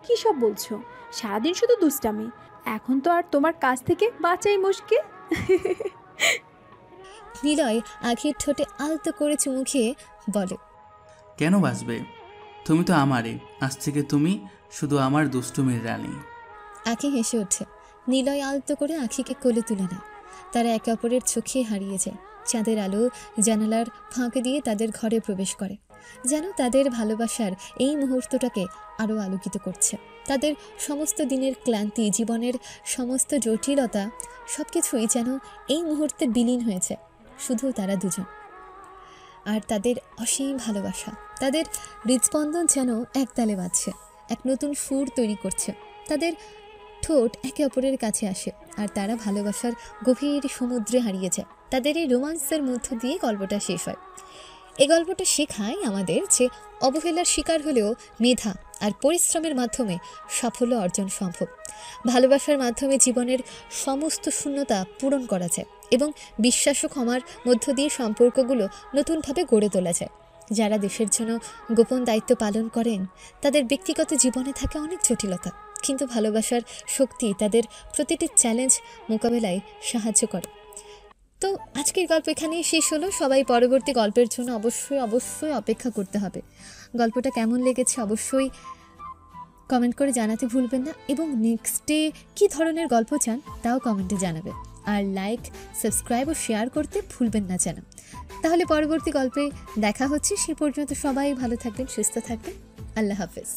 কি সব বলছো? সারাদিন শুধু দুষ্টামি। এখন তো আর তোমার কাছ থেকে বাঁচাই মুশকিল। নিলয় আখির ঠোঁটে আলতো করে চুমু খেয়ে বলে, কেন বাঁচবে? তুমি তো আমারই। আজ থেকে তুমি শুধু আমার দুষ্টুমির রানী। আখি হেসে ওঠে। নিলয় আলতো করে আখিকে কোলে তুলে নেয়। তারা একে অপরের চোখে হারিয়ে যায়। চাঁদের আলো জানালার ফাঁক দিয়ে তাদের ঘরে প্রবেশ করে, যেন তাদের ভালোবাসার এই মুহূর্তটাকে আরও আলোকিত করছে। তাদের সমস্ত দিনের ক্লান্তি, জীবনের সমস্ত জটিলতা সব কিছুই যেন এই মুহূর্তে বিলীন হয়েছে। শুধু তারা দুজন আর তাদের অসীম ভালোবাসা। তাদের হৃদস্পন্দন যেন একতালে বাজছে, এক নতুন সুর তৈরি করছে। তাদের ঠোঁট একে অপরের কাছে আসে আর তারা ভালোবাসার গভীর সমুদ্রে হারিয়ে যায়। তাদের এই রোমান্সের মধ্য দিয়ে গল্পটা শেষ হয়। এই গল্পটা শেখায় আমাদের যে অবহেলার শিকার হলেও মেধা আর পরিশ্রমের মাধ্যমে সাফল্য অর্জন সম্ভব। ভালোবাসার মাধ্যমে জীবনের সমস্ত শূন্যতা পূরণ করা যায় এবং বিশ্বাস ও ক্ষমার মধ্য দিয়ে সম্পর্কগুলো নতুনভাবে গড়ে তোলা যায়। যারা দেশের জন্য গোপন দায়িত্ব পালন করেন তাদের ব্যক্তিগত জীবনে থাকে অনেক জটিলতা, কিন্তু ভালোবাসার শক্তি তাদের প্রতিটি চ্যালেঞ্জ মোকাবেলায় সাহায্য করে। তো আজকের গল্প এখানেই শেষ হলো। সবাই পরবর্তী গল্পের জন্য অবশ্যই অপেক্ষা করতে হবে। গল্পটা কেমন লেগেছে অবশ্যই কমেন্ট করে জানাতে ভুলবেন না, এবং নেক্সটে কী ধরনের গল্প চান তাও কমেন্টে জানাবেন। আর লাইক, সাবস্ক্রাইব ও শেয়ার করতে ভুলবেন না যেন। তাহলে পরবর্তী গল্পে দেখা হচ্ছে। সে পর্যন্ত সবাই ভালো থাকবেন, সুস্থ থাকবেন। আল্লাহ হাফেজ।